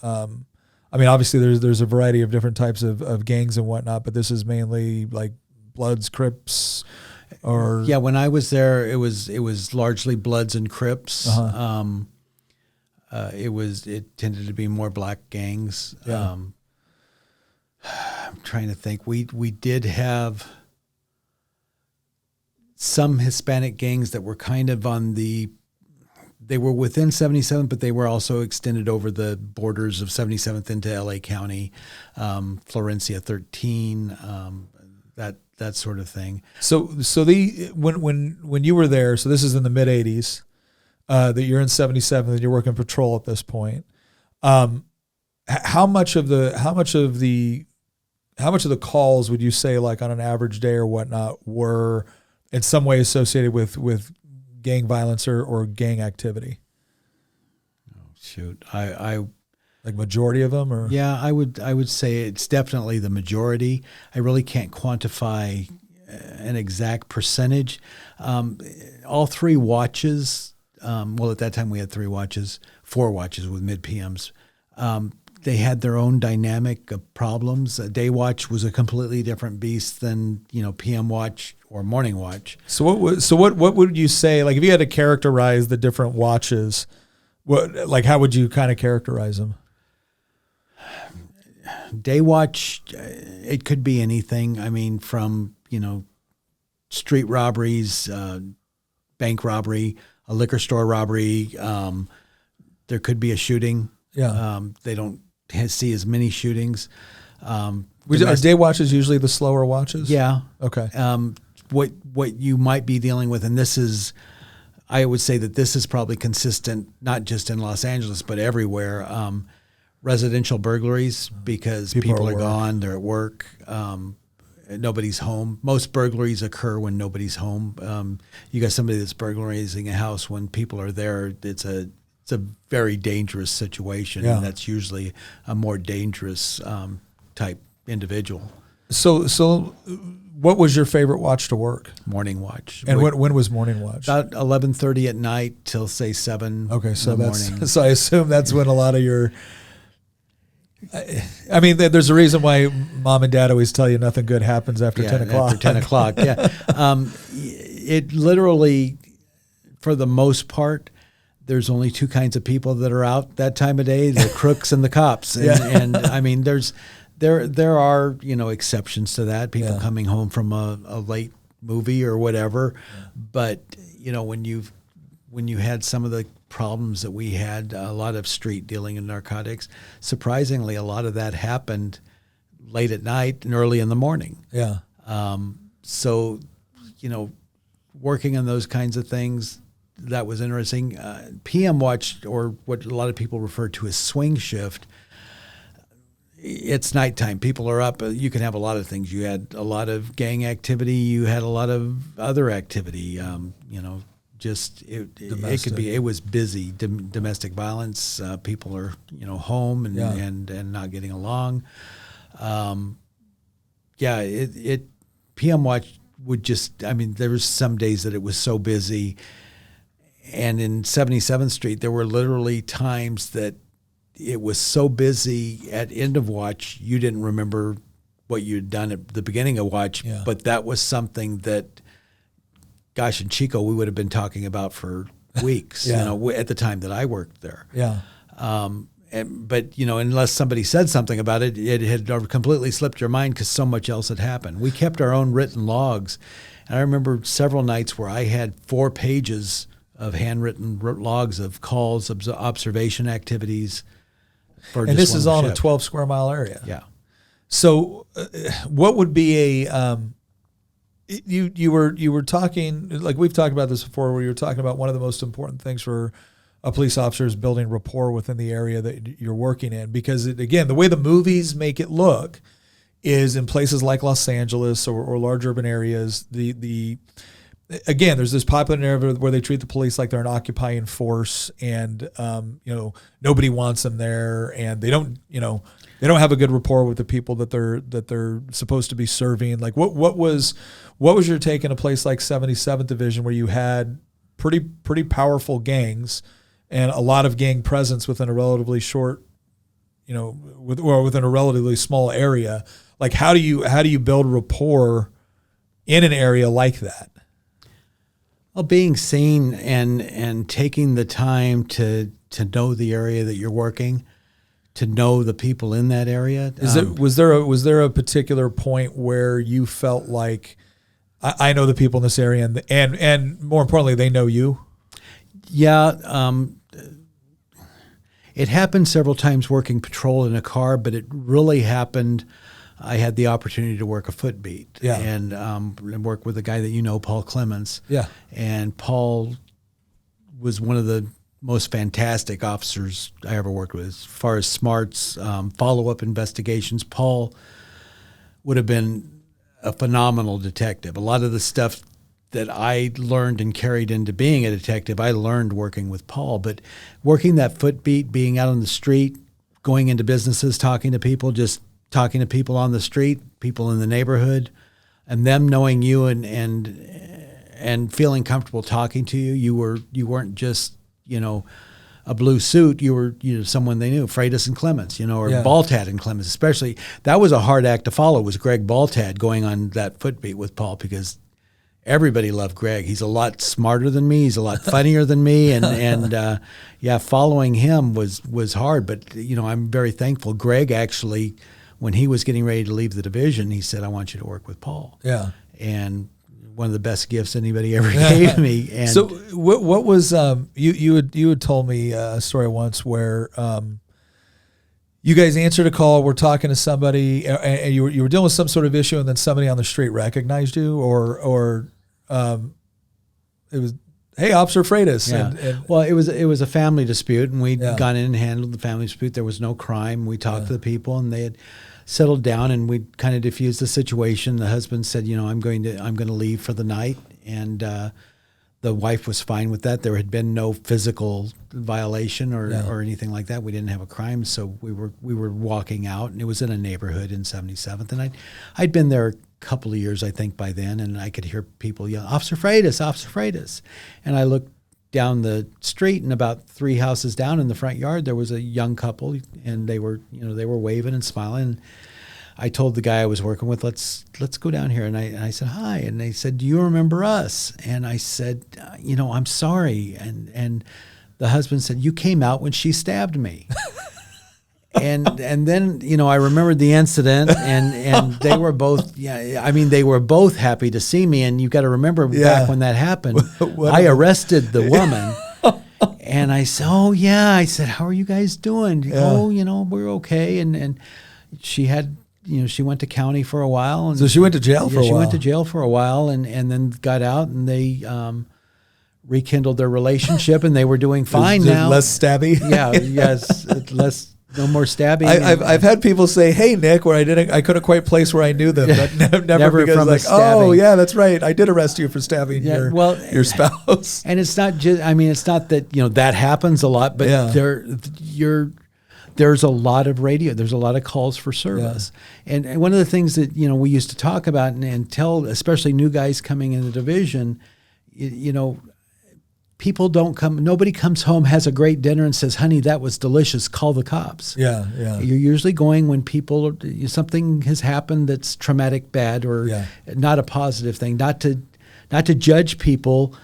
obviously there's a variety of different types of gangs and whatnot, but this is mainly like Bloods, Crips, or yeah. When I was there, it was largely Bloods and Crips. It tended to be more black gangs. Yeah. I'm trying to think. We did have some Hispanic gangs that were kind of they were within 77th, but they were also extended over the borders of 77th into LA County, Florencia 13, that sort of thing. So when you were there, so this is in the mid 80s, that you're in 77 and you're working patrol at this point. How much of the calls would you say, like on an average day or whatnot, were in some way associated with gang violence or gang activity? Oh, shoot. I like majority of them, or? Yeah, I would say it's definitely the majority. I really can't quantify an exact percentage. All 3 watches, at that time we had 4 watches with mid-PMs. They had their own dynamic of problems. A day watch was a completely different beast than, PM watch or morning watch. So what would you say, like if you had to characterize the different watches, how would you kind of characterize them? Day watch, it could be anything. I mean, from, street robberies, bank robbery, a liquor store robbery. There could be a shooting. Yeah. They don't see as many shootings. Are day watches usually the slower watches? Yeah. Okay. What you might be dealing with, and I would say that this is probably consistent, not just in Los Angeles, but everywhere. Residential burglaries, because people are gone, they're at work. nobody's home. Most burglaries occur when nobody's home. You got somebody that's burglarizing a house when people are there. It's a very dangerous situation, Yeah. and that's usually a more dangerous type individual. So what was your favorite watch to work? Morning watch. And when was morning watch? About 11:30 at night till say 7. Okay, so in the that's morning. so I assume that's when a lot of your. I mean, there's a reason why mom and dad always tell you nothing good happens after 10 o'clock. After 10 o'clock, yeah. It literally, for the most part, there's only two kinds of people that are out that time of day: the crooks and the cops. And I mean, there are exceptions to that. People coming home from a late movie or whatever, but when you had some of the problems that we had, a lot of street dealing in narcotics, surprisingly, a lot of that happened late at night and early in the morning. Yeah. So, working on those kinds of things, that was interesting. PM watch, or what a lot of people refer to as swing shift, it's nighttime. People are up. You can have a lot of things. You had a lot of gang activity. You had a lot of other activity. It was busy. Domestic violence. People are home and not getting along. PM watch would just. I mean, there was some days that it was so busy. And in 77th Street, there were literally times that it was so busy at end of watch, you didn't remember what you'd done at the beginning of watch. Yeah. But that was something that, gosh, in Chico, we would have been talking about for weeks, at the time that I worked there. Yeah. But unless somebody said something about it, it had completely slipped your mind because so much else had happened. We kept our own written logs. And I remember several nights where I had 4 pages of handwritten logs of calls, observation activities. And this is all in a 12 square mile area. Yeah. So what would be a, you were talking, like we've talked about this before, where you were talking about one of the most important things for a police officer is building rapport within the area that you're working in. Because again, the way the movies make it look is in places like Los Angeles or large urban areas, again, there's this popular narrative where they treat the police like they're an occupying force, and nobody wants them there, and they don't have a good rapport with the people that they're supposed to be serving. Like what was your take in a place like 77th Division where you had pretty powerful gangs and a lot of gang presence within a relatively short, within a relatively small area? Like how do you build rapport in an area like that? Well, being seen and taking the time to know the area that you're working, to know the people in that area. Was there a particular point where you felt like I know the people in this area and more importantly they know you? Yeah, it happened several times working patrol in a car, but it really happened. I had the opportunity to work a foot beat and work with a guy that Paul Clements. Yeah. And Paul was one of the most fantastic officers I ever worked with. As far as smarts, follow-up investigations, Paul would have been a phenomenal detective. A lot of the stuff that I learned and carried into being a detective, I learned working with Paul. But working that foot beat, being out on the street, going into businesses, talking to people on the street, people in the neighborhood, and them knowing you and feeling comfortable talking to you. You weren't just a blue suit. You were someone they knew, Freitas and Clements, or Baltad and Clements. Especially that was a hard act to follow. Was Greg Baltad going on that foot beat with Paul, because everybody loved Greg. He's a lot smarter than me. He's a lot funnier than me, and following him was hard. But I'm very thankful. Greg actually, when he was getting ready to leave the division, he said, "I want you to work with Paul." Yeah. And one of the best gifts anybody ever gave me. And so what was you had told me a story once where you guys answered a call, we're talking to somebody, and you were dealing with some sort of issue, and then somebody on the street recognized you, or it was, "Hey, Officer Freitas." Yeah. Well, it was a family dispute, and we'd gone in and handled the family dispute. There was no crime. We talked to the people, and settled down and we kind of diffused the situation. The husband said, I'm going to leave for the night. And the wife was fine with that. There had been no physical violation or anything like that. We didn't have a crime. So we were walking out, and it was in a neighborhood in 77th. And I'd been there a couple of years, I think, by then, and I could hear people yell, Officer Freitas, Officer Freitas. And I looked down the street, and about 3 houses down in the front yard, there was a young couple, and they were waving and smiling. I told the guy I was working with, let's go down here. And I said, hi. And they said, do you remember us? And I said, I'm sorry. And the husband said, you came out when she stabbed me. and then, I remembered the incident, and they were both, they were both happy to see me. And you got to remember back when that happened, I arrested the woman. And I said, oh, yeah. I said, how are you guys doing? Yeah. Oh, we're okay. And she had... she went to county for a while. And so she went to jail for a while. She went to jail for a while and then got out, and they rekindled their relationship, and they were doing fine now. Less stabby? Yeah, yes, no more stabbing. I've had people say, hey, Nick, where I couldn't quite place where I knew them, but never because from like, oh, yeah, that's right. I did arrest you for stabbing your spouse. And it's not just, it's not that, that happens a lot, but there's a lot of radio. There's a lot of calls for service. Yeah. And one of the things that, we used to talk about and tell, especially new guys coming in the division, people don't come, nobody comes home, has a great dinner and says, honey, that was delicious, call the cops. Yeah. You're usually going when something has happened that's traumatic, bad, or not a positive thing, not to judge people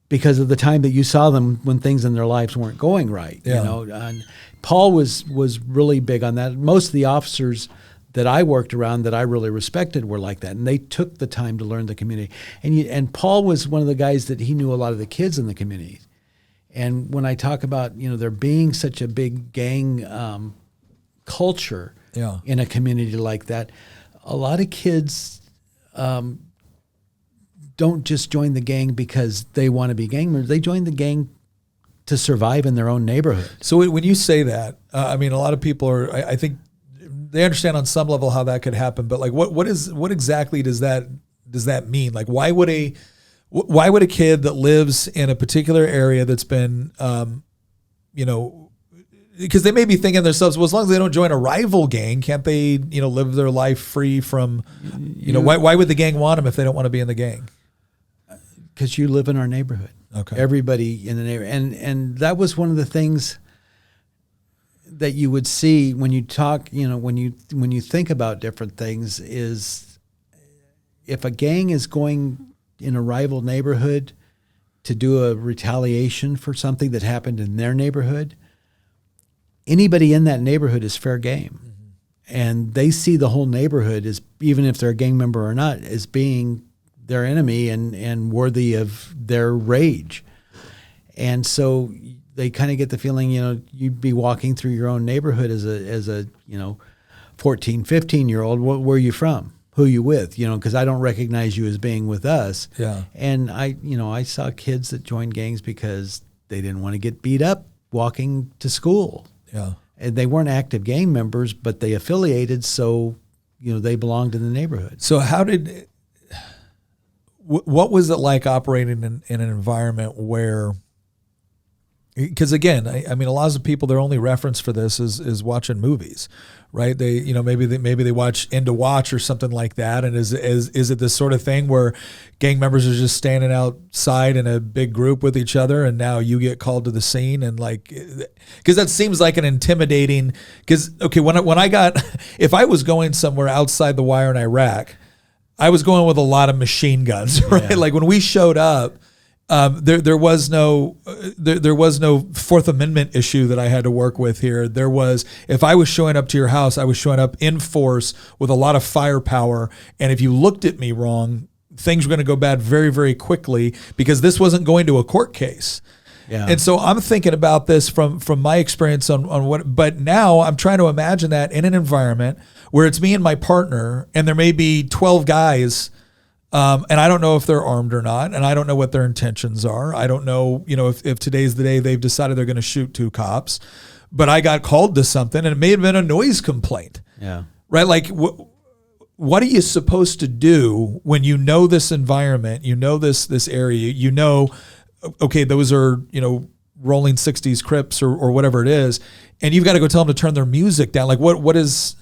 because of the time that you saw them when things in their lives weren't going right. And Paul was really big on that. Most of the officers that I worked around that I really respected were like that, and they took the time to learn the community. And Paul was one of the guys that he knew a lot of the kids in the community. And when I talk about there being such a big gang culture in a community like that, a lot of kids don't just join the gang because they want to be gang members. They join the gang to survive in their own neighborhood. So when you say that, a lot of people are, I think they understand on some level how that could happen, but like what exactly does that mean? Like why would a kid that lives in a particular area that's been, because they may be thinking to themselves, well, as long as they don't join a rival gang, can't they, live their life free from, why would the gang want them if they don't want to be in the gang? Because you live in our neighborhood. Okay. Everybody in the neighborhood. And that was one of the things that you would see when you talk, when you think about different things, is if a gang is going in a rival neighborhood to do a retaliation for something that happened in their neighborhood, anybody in that neighborhood is fair game. Mm-hmm. And they see the whole neighborhood as, even if they're a gang member or not, as being their enemy and worthy of their rage. And so they kind of get the feeling, you'd be walking through your own neighborhood as a 14, 15-year-old. Where are you from? Who are you with? Because I don't recognize you as being with us. Yeah. And I saw kids that joined gangs because they didn't want to get beat up walking to school. Yeah. And they weren't active gang members, but they affiliated, so they belonged in the neighborhood. So what was it like operating in an environment where, because again, a lot of people, their only reference for this is watching movies, right? They, maybe they watch Into Watch or something like that. And is it this sort of thing where gang members are just standing outside in a big group with each other, and now you get called to the scene, and because that seems like an intimidating, if I was going somewhere outside the wire in Iraq, I was going with a lot of machine guns, right? Yeah. Like when we showed up, there was no Fourth Amendment issue that I had to work with here. There was, if I was showing up to your house, I was showing up in force with a lot of firepower. And if you looked at me wrong, things were going to go bad very, very quickly, because this wasn't going to a court case. Yeah. And so I'm thinking about this from my experience on what, but now I'm trying to imagine that in an environment where it's me and my partner, and there may be 12 guys, and I don't know if they're armed or not, and I don't know what their intentions are. I don't know, if today's the day they've decided they're going to shoot 2 cops, but I got called to something, and it may have been a noise complaint. Yeah. right? Like what are you supposed to do when you know this environment, you know this area, you know, okay, those are, you know, rolling 60s Crips or whatever it is, and you've got to go tell them to turn their music down. Like what is...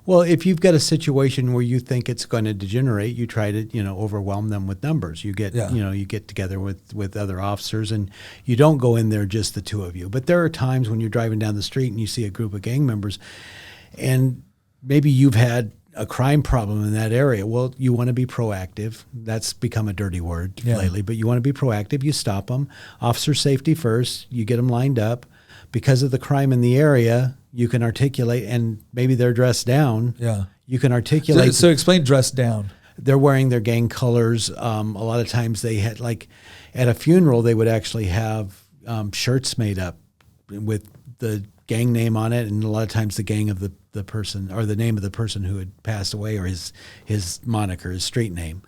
Well, if you've got a situation where you think it's going to degenerate, you try to, you know, overwhelm them with numbers. You get, you know, you get together with other officers, and you don't go in there just the two of you. But there are times when you're driving down the street and you see a group of gang members, and maybe you've had a crime problem in that area. Well, you want to be proactive. That's become a dirty word lately, but you want to be proactive. You stop them. Officer safety first. You get them lined up. Because of the crime in the area, you can articulate, and maybe they're dressed down. Yeah. You can articulate. So explain dressed down. They're wearing their gang colors. A lot of times they had, like at a funeral, they would actually have shirts made up with the gang name on it, and a lot of times the gang of the person, or the name of the person who had passed away, or his moniker, his street name.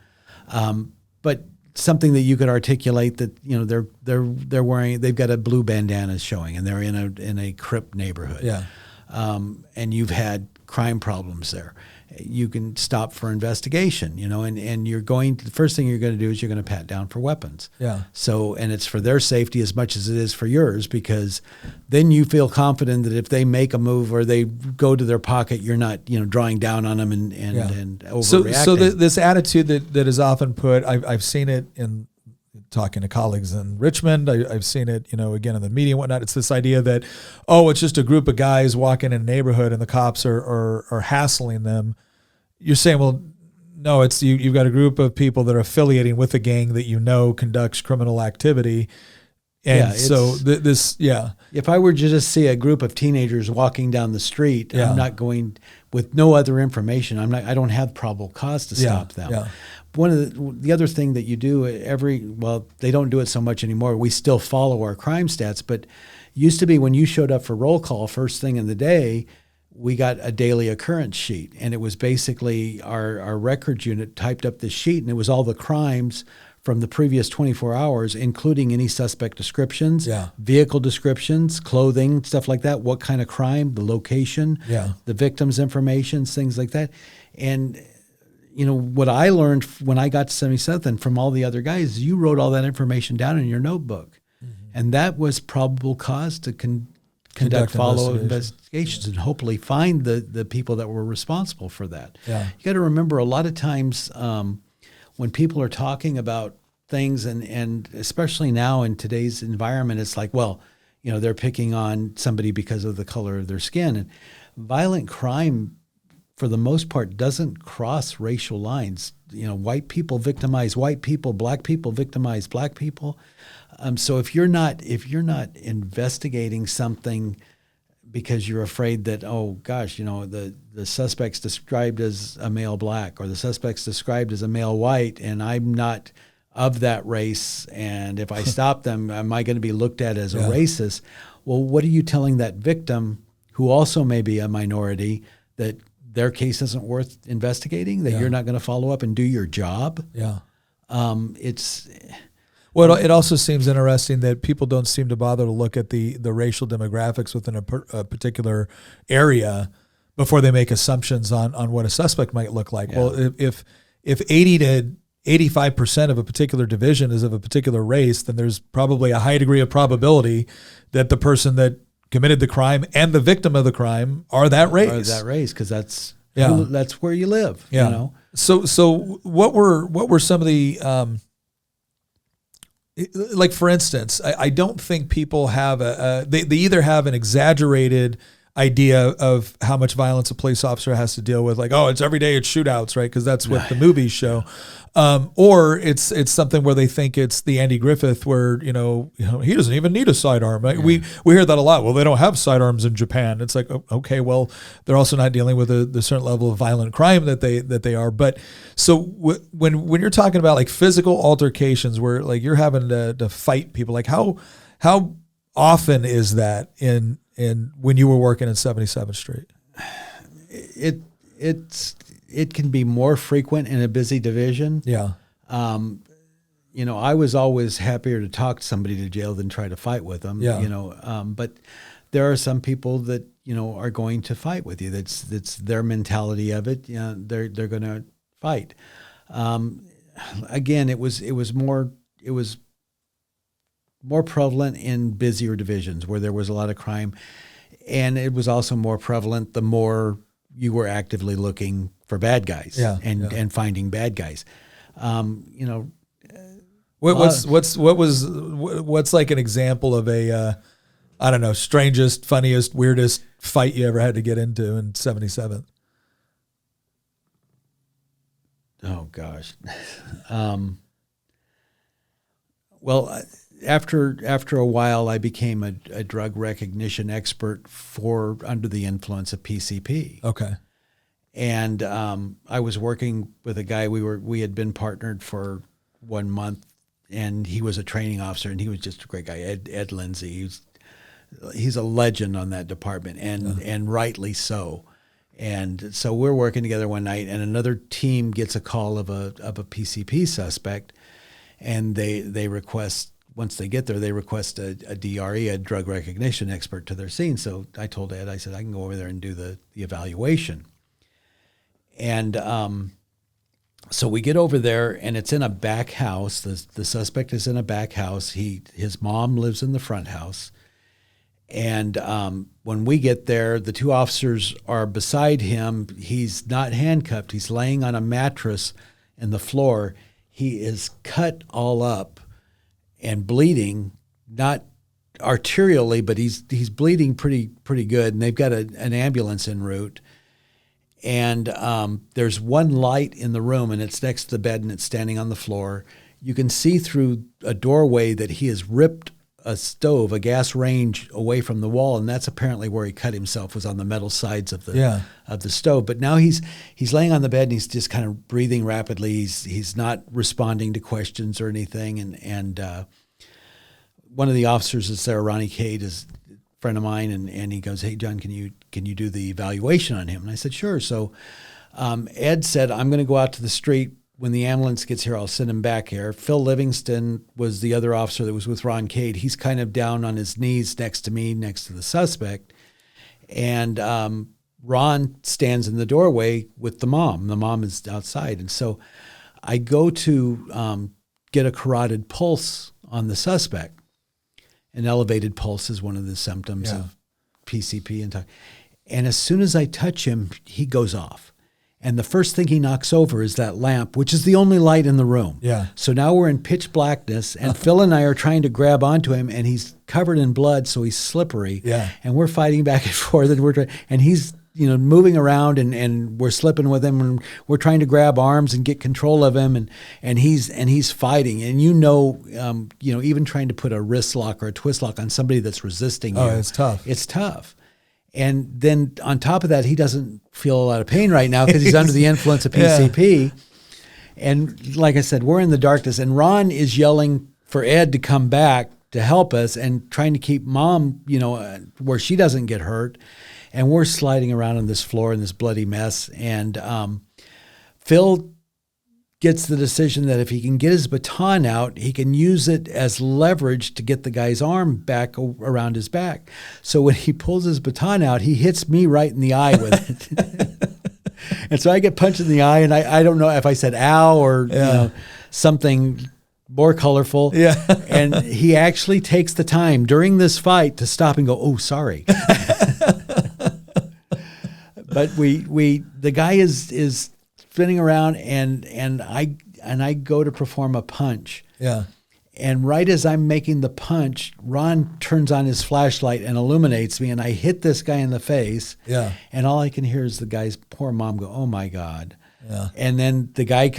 But something that you could articulate that, you know, they're wearing, they've got a blue bandana showing, and they're in a Crip neighborhood. Yeah. And you've had crime problems there. You can stop for investigation, you know, and the first thing you're going to do is you're going to pat down for weapons. Yeah. So, and it's for their safety as much as it is for yours, because then you feel confident that if they make a move or they go to their pocket, you're not, you know, drawing down on them and overreacting. So this attitude that is often put, I've seen it in talking to colleagues in Richmond. I've seen it, you know, again in the media and whatnot. It's this idea that, oh, it's just a group of guys walking in a neighborhood and the cops are hassling them. You're saying, well, no, it's you've got a group of people that are affiliating with a gang that you know conducts criminal activity. And if I were to just see a group of teenagers walking down the street, I'm not going with no other information. I don't have probable cause to stop them. Yeah. One of the other thing that you do they don't do it so much anymore. We still follow our crime stats, but used to be when you showed up for roll call first thing in the day, we got a daily occurrence sheet, and it was basically our records unit typed up this sheet, and it was all the crimes from the previous 24 hours, including any suspect descriptions, vehicle descriptions, clothing, stuff like that, what kind of crime, the location, the victim's information, things like that. And you know, what I learned when I got to 77th and from all the other guys, you wrote all that information down in your notebook. Mm-hmm. And that was probable cause to conduct follow-up investigations and hopefully find the people that were responsible for that. Yeah. You got to remember, a lot of times when people are talking about things, and especially now in today's environment, it's like, well, you know, they're picking on somebody because of the color of their skin. And violent crime, for the most part, doesn't cross racial lines. You know, white people victimize white people, black people victimize black people. So if you're not investigating something because you're afraid that, oh gosh, you know, the suspect's described as a male black, or the suspect's described as a male white, and I'm not of that race, and if I stop them, am I going to be looked at as a racist? Well, what are you telling that victim, who also may be a minority, that their case isn't worth investigating, that you're not going to follow up and do your job? Yeah. Well, it also seems interesting that people don't seem to bother to look at the racial demographics within a particular area before they make assumptions on what a suspect might look like. Yeah. Well, if 80 to 85% of a particular division is of a particular race, then there's probably a high degree of probability that the person that committed the crime and the victim of the crime are that race. Are that race, because that's where you live. Yeah. You know? So what were some of the like, for instance, I don't think people have they either have an exaggerated idea of how much violence a police officer has to deal with, like, oh, it's every day it's shootouts, right? Because that's what the movies show. Or it's something where they think it's the Andy Griffith, where you know he doesn't even need a sidearm. Right? Yeah. We hear that a lot. Well, they don't have sidearms in Japan. It's like, okay, well, they're also not dealing with the certain level of violent crime that they are. But so when you're talking about like physical altercations, where like you're having to fight people, like how often is that in when you were working in 77th Street? It can be more frequent in a busy division. Yeah. You know, I was always happier to talk somebody to jail than try to fight with them. Yeah. You know, but there are some people that are going to fight with you. That's their mentality of it. They're going to fight. Again, it was more prevalent in busier divisions where there was a lot of crime, and it was also more prevalent the more you were actively looking for bad guys and finding bad guys. What's like an example of a I don't know, strangest, funniest, weirdest fight you ever had to get into in 77? Oh gosh. Well, after a while, I became a drug recognition expert for under the influence of PCP. Okay. And I was working with a guy. We had been partnered for 1 month, and he was a training officer, and he was just a great guy, Ed Lindsay. He's a legend on that department, and rightly so. And so we're working together one night, and another team gets a call of a PCP suspect, and they request, once they get there, they request a DRE, a drug recognition expert, to their scene. So I told Ed, I said, I can go over there and do the evaluation. And so we get over there, and it's in a back house. The suspect is in a back house. His mom lives in the front house. And when we get there, the two officers are beside him. He's not handcuffed. He's laying on a mattress in the floor. He is cut all up and bleeding, not arterially, but he's bleeding pretty good. And they've got an ambulance en route. And there's one light in the room, and it's next to the bed, and it's standing on the floor. You can see through a doorway that he has ripped a stove, a gas range, away from the wall, and that's apparently where he cut himself, was on the metal sides of the stove. But now he's laying on the bed, and he's just kind of breathing rapidly. He's not responding to questions or anything. And one of the officers is there, Ronnie Cade, is a friend of mine, and he goes, "Hey John, can you do the evaluation on him?" And I said, "Sure." So Ed said, "I'm going to go out to the street. When the ambulance gets here, I'll send him back here." Phil Livingston was the other officer that was with Ron Cade. He's kind of down on his knees next to me, next to the suspect. And Ron stands in the doorway with the mom. The mom is outside. And so I go to get a carotid pulse on the suspect. An elevated pulse is one of the symptoms of PCP. And as soon as I touch him, he goes off. And the first thing he knocks over is that lamp, which is the only light in the room. Yeah. So now we're in pitch blackness, and Phil and I are trying to grab onto him, and he's covered in blood, so he's slippery. Yeah. And we're fighting back and forth, and he's moving around, and we're slipping with him, and we're trying to grab arms and get control of him, and he's fighting, and even trying to put a wrist lock or a twist lock on somebody that's resisting you. Oh, it's tough. It's tough. And then on top of that, he doesn't feel a lot of pain right now because he's under the influence of PCP. Yeah. And like I said, we're in the darkness, and Ron is yelling for Ed to come back to help us and trying to keep Mom, where she doesn't get hurt. And we're sliding around on this floor in this bloody mess. And Phil gets the decision that if he can get his baton out, he can use it as leverage to get the guy's arm back around his back. So when he pulls his baton out, he hits me right in the eye with it. And so I get punched in the eye, and I don't know if I said ow or something more colorful. Yeah. And he actually takes the time during this fight to stop and go, "Oh, sorry." But the guy is spinning around, and I go to perform a punch. Yeah. And right as I'm making the punch, Ron turns on his flashlight and illuminates me, and I hit this guy in the face. Yeah. And all I can hear is the guy's poor mom go, "Oh my God." Yeah. And then the guy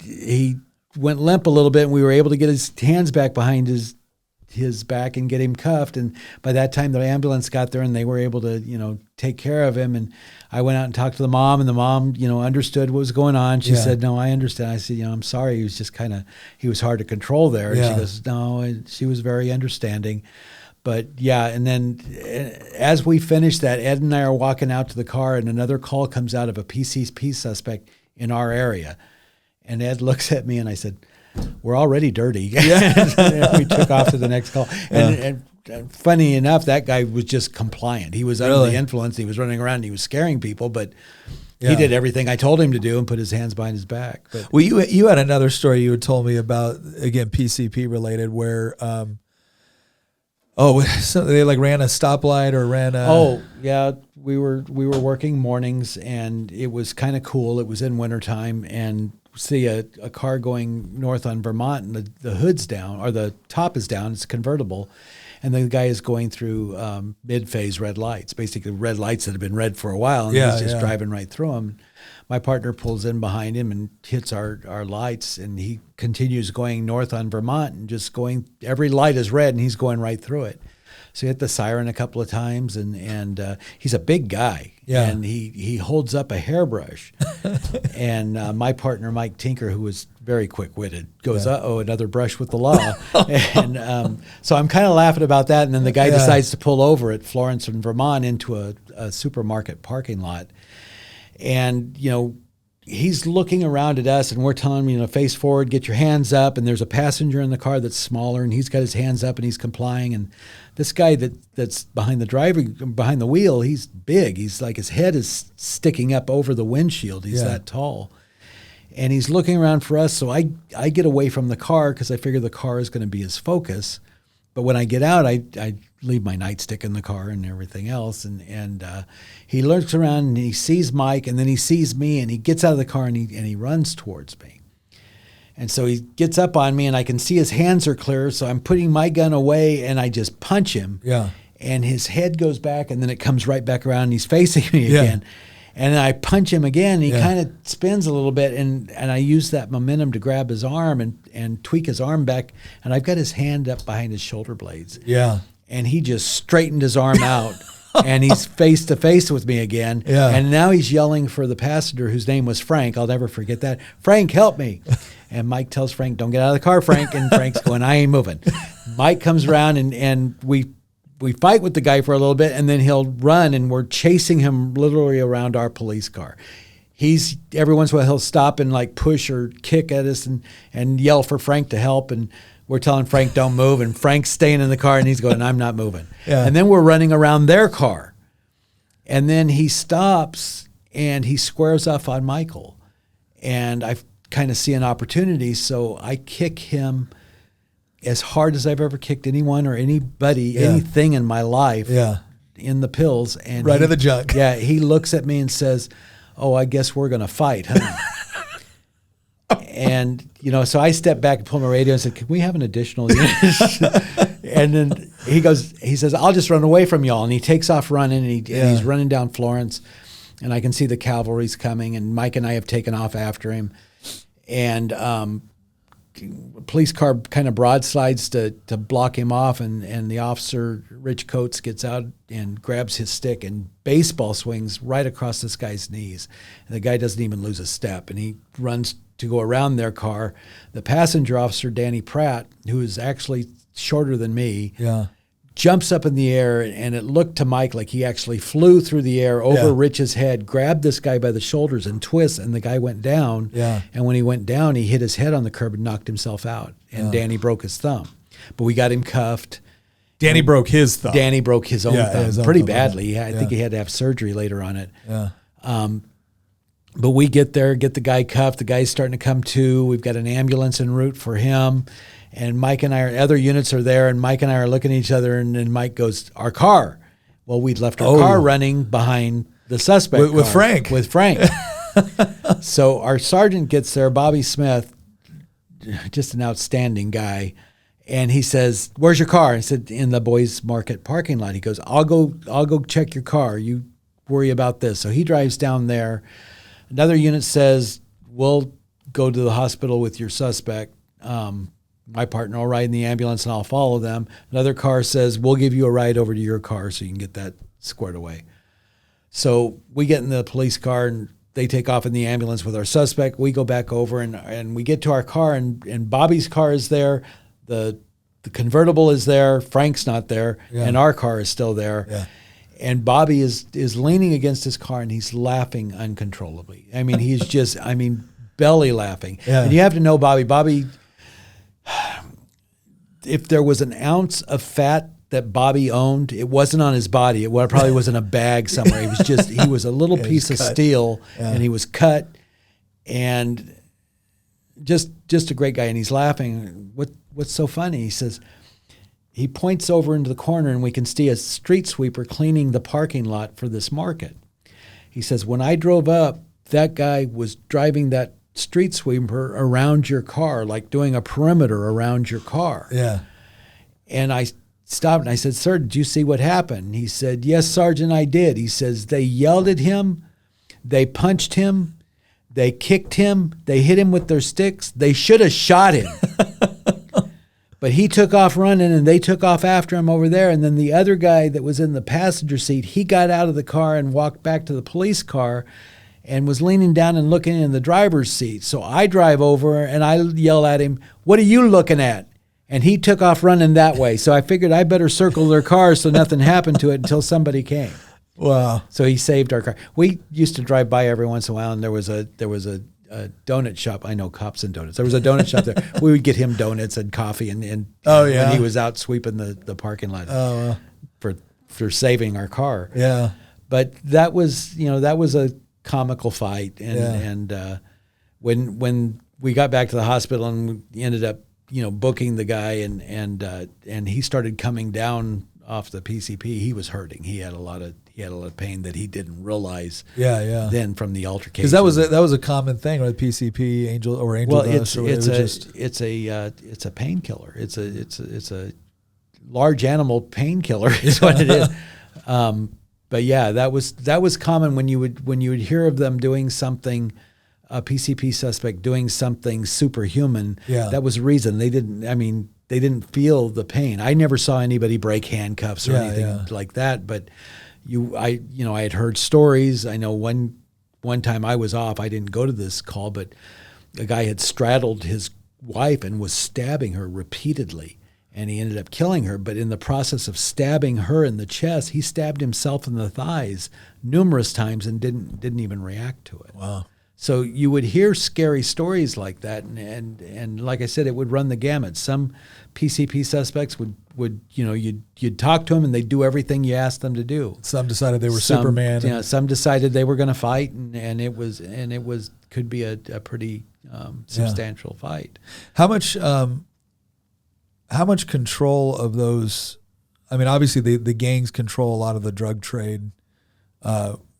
he went limp a little bit, and we were able to get his hands back behind his back and get him cuffed. And by that time, the ambulance got there, and they were able to, take care of him. And I went out and talked to the mom, and the mom, understood what was going on. She said, "No, I understand." I said, "I'm sorry. He was just he was hard to control there." And she goes, "No," and she was very understanding. But yeah, and then as we finished that, Ed and I are walking out to the car, and another call comes out of a PCP suspect in our area. And Ed looks at me, and I said, "We're already dirty." Yeah. And we took off to the next call. And funny enough, that guy was just compliant. He was under Really? the influence. He was running around and he was scaring people, but he did everything I told him to do and put his hands behind his back. But, well, you had another story you had told me about, again, PCP related, where so they like ran a stoplight or ran a... Oh, yeah. We were working mornings, and it was kind of cool. It was in wintertime, and see a car going north on Vermont, and the hood's down, or the top is down. It's convertible. And the guy is going through mid-phase red lights, basically red lights that have been red for a while, and he's just driving right through them. My partner pulls in behind him and hits our lights, and he continues going north on Vermont and just going, every light is red, and he's going right through it. So he hit the siren a couple of times, and he's a big guy, and he holds up a hairbrush. And my partner, Mike Tinker, who was very quick-witted, goes, uh-oh, another brush with the law. And so I'm kind of laughing about that, and then the guy decides to pull over at Florence in Vermont into a supermarket parking lot. And, he's looking around at us, and we're telling him, face forward, get your hands up. And there's a passenger in the car that's smaller, and he's got his hands up, and he's complying. And this guy that's behind the wheel, he's big. He's like, his head is sticking up over the windshield. He's that tall. And he's looking around for us. So I get away from the car because I figure the car is going to be his focus. But when I get out, I leave my nightstick in the car and everything else. And he looks around and he sees Mike, and then he sees me, and he gets out of the car and he runs towards me. And so he gets up on me, and I can see his hands are clear. So I'm putting my gun away, and I just punch him. Yeah. And his head goes back, and then it comes right back around, and he's facing me again. And then I punch him again, and he kind of spins a little bit, and I use that momentum to grab his arm and tweak his arm back, and I've got his hand up behind his shoulder blades. Yeah. And he just straightened his arm out, and he's face to face with me again. Yeah. And now he's yelling for the passenger, whose name was Frank. I'll never forget that. Frank, help me. And Mike tells Frank, don't get out of the car, Frank. And Frank's going, I ain't moving. Mike comes around, and we fight with the guy for a little bit, and then he'll run, and we're chasing him literally around our police car. Every once in a while he'll stop and like push or kick at us and yell for Frank to help, and we're telling Frank don't move, and Frank's staying in the car, and he's going, I'm not moving. Yeah. And then we're running around their car, and then he stops and he squares off on Michael, and I kind of see an opportunity, so I kick him as hard as I've ever kicked anyone or anybody, anything in my life, in the pills. And right in the junk. Yeah, he looks at me and says, oh, I guess we're going to fight, huh? And, so I stepped back and pulled my radio and said, can we have an additional unit? And then he says, I'll just run away from y'all. And he takes off running, and he's running down Florence, and I can see the cavalry's coming, and Mike and I have taken off after him. And police car kind of broadsides to block him off, and the officer, Rich Coates, gets out and grabs his stick and baseball swings right across this guy's knees. And the guy doesn't even lose a step, and he runs to go around their car. The passenger officer, Danny Pratt, who is actually shorter than me, jumps up in the air, and it looked to Mike like he actually flew through the air over Rich's head, grabbed this guy by the shoulders and twists, and the guy went down. Yeah. And when he went down, he hit his head on the curb and knocked himself out. And Danny broke his thumb. But we got him cuffed. Danny broke his thumb. Danny broke his own thumb pretty badly. I think he had to have surgery later on it. Yeah. But we get there, get the guy cuffed. The guy's starting to come to. We've got an ambulance en route for him. And Mike and other units are there, and Mike and I are looking at each other, and Mike goes, our car. Well, we'd left our car running behind the suspect with Frank. With Frank. So our sergeant gets there, Bobby Smith, just an outstanding guy, and he says, where's your car? I said, in the Boys Market parking lot. He goes, I'll go check your car. You worry about this. So he drives down there. Another unit says, we'll go to the hospital with your suspect. My partner will ride in the ambulance, and I'll follow them. Another car says, we'll give you a ride over to your car so you can get that squared away. So we get in the police car, and they take off in the ambulance with our suspect. We go back over, and we get to our car, and Bobby's car is there. The convertible is there. Frank's not there, and our car is still there. Yeah. And Bobby is leaning against his car, and he's laughing uncontrollably. I mean, he's just, belly laughing. Yeah. And you have to know Bobby, if there was an ounce of fat that Bobby owned. It wasn't on his body. It probably was in a bag somewhere. He was a little piece of steel, and he was cut, and just a great guy. And he's laughing. What's so funny? He says, he points over into the corner, and we can see a street sweeper cleaning the parking lot for this market. He says, when I drove up, that guy was driving that street sweeper around your car, like doing a perimeter around your car. Yeah. And I stopped and I said, sir, did you see what happened? He said, yes, Sergeant, I did. He says, they yelled at him, they punched him, they kicked him, they hit him with their sticks. They should have shot him. But he took off running, and they took off after him over there. And then the other guy that was in the passenger seat, he got out of the car and walked back to the police car and was leaning down and looking in the driver's seat. So I drive over and I yell at him, what are you looking at? And he took off running that way. So I figured I better circle their car so nothing happened to it until somebody came. Wow. So he saved our car. We used to drive by every once in a while, and there was a donut shop. I know cops and donuts. There was a donut shop there. We would get him donuts and coffee, and when he was out sweeping the parking lot for saving our car. Yeah. But that was a comical fight, and when we got back to the hospital and we ended up booking the guy, and he started coming down off the PCP, he was hurting. He had a lot of pain that he didn't realize. Then from the altercation, because that was a common thing with PCP, angel dust. It's a painkiller. It's a large animal painkiller is what it is. But yeah, that was common when you would hear of them doing something, a PCP suspect doing something superhuman. Yeah. That was the reason they didn't feel the pain. I never saw anybody break handcuffs or anything like that. But I had heard stories. I know one time I was off. I didn't go to this call, but a guy had straddled his wife and was stabbing her repeatedly. And he ended up killing her. But in the process of stabbing her in the chest, he stabbed himself in the thighs numerous times and didn't even react to it. Wow. So you would hear scary stories like that, and like I said, it would run the gamut. Some PCP suspects would you'd talk to them and they'd do everything you asked them to do. Some decided they were Superman. Some decided they were going to fight, and it could be a pretty substantial fight. How much control of those? I mean, obviously the gangs control a lot of the drug trade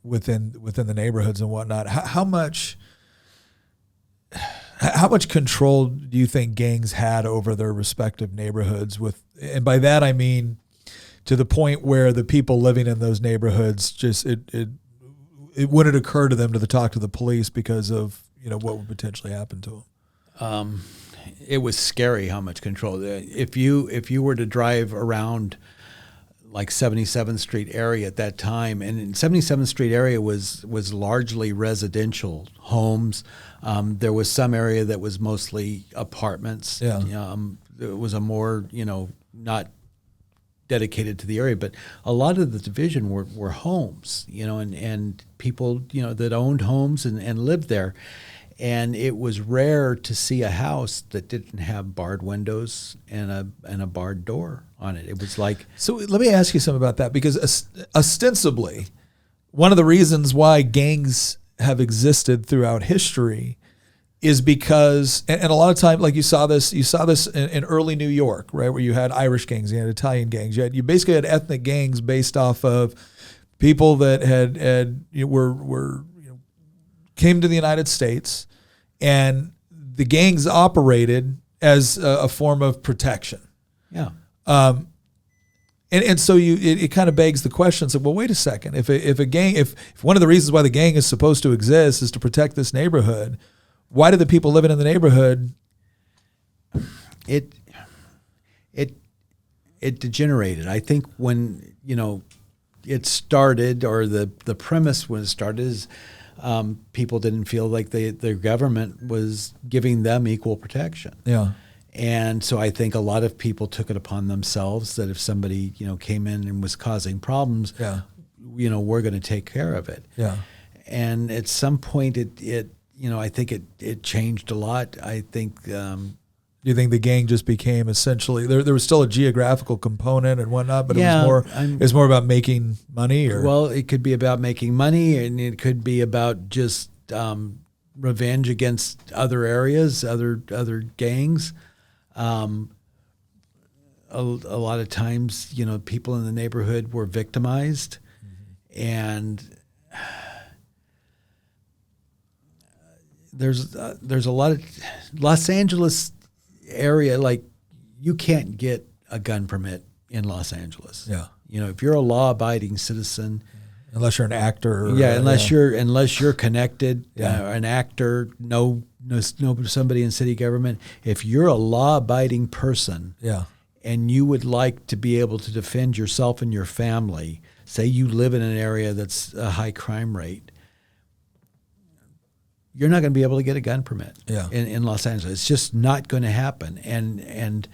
within the neighborhoods and whatnot. How much control do you think gangs had over their respective neighborhoods? And by that I mean to the point where the people living in those neighborhoods just it wouldn't occur to them to talk to the police because of what would potentially happen to them. It was scary how much control. If you were to drive around like 77th Street area at that time, and in 77th Street area was largely residential homes. There was some area that was mostly apartments. Yeah. It was a more not dedicated to the area, but a lot of the division were homes, and people that owned homes and lived there. And it was rare to see a house that didn't have barred windows and a barred door on it. It was like... So let me ask you something about that, because ostensibly, one of the reasons why gangs have existed throughout history is because, and a lot of times, like you saw this in early New York, right, where you had Irish gangs, you had Italian gangs, you basically had ethnic gangs based off of people that came to the United States, and the gangs operated as a form of protection. Yeah. And so it kind of begs the question. So, well, wait a second. If one of the reasons why the gang is supposed to exist is to protect this neighborhood, why do the people living in the neighborhood? It degenerated. I think when it started, or the premise when it started is. People didn't feel like their government was giving them equal protection. Yeah. And so I think a lot of people took it upon themselves that if somebody, came in and was causing problems, we're going to take care of it. Yeah. And at some point I think it changed a lot. I think Do you think the gang just became essentially there was still a geographical component and whatnot, but Yeah, it was more about making money? Or well, it could be about making money, and it could be about just revenge against other areas, other gangs. A lot of times, people in the neighborhood were victimized, and there's a lot of Los Angeles area, like you can't get a gun permit in Los Angeles. Yeah. If you're a law-abiding citizen, unless you're an actor. Unless you're connected, an actor, know somebody in city government. If you're a law-abiding person, and you would like to be able to defend yourself and your family, say you live in an area that's a high crime rate, you're not going to be able to get a gun permit in Los Angeles. It's just not going to happen. And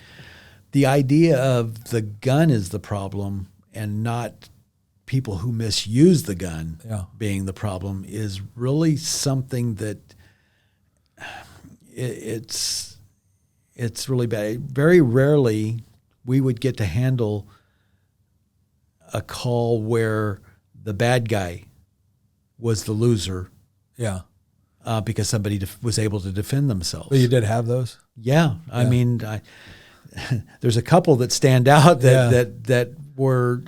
the idea of the gun is the problem and not people who misuse the gun being the problem is really something that it's really bad. Very rarely we would get to handle a call where the bad guy was the loser. Yeah. Because somebody was able to defend themselves. But you did have those? Yeah. I mean, there's a couple that stand out that were,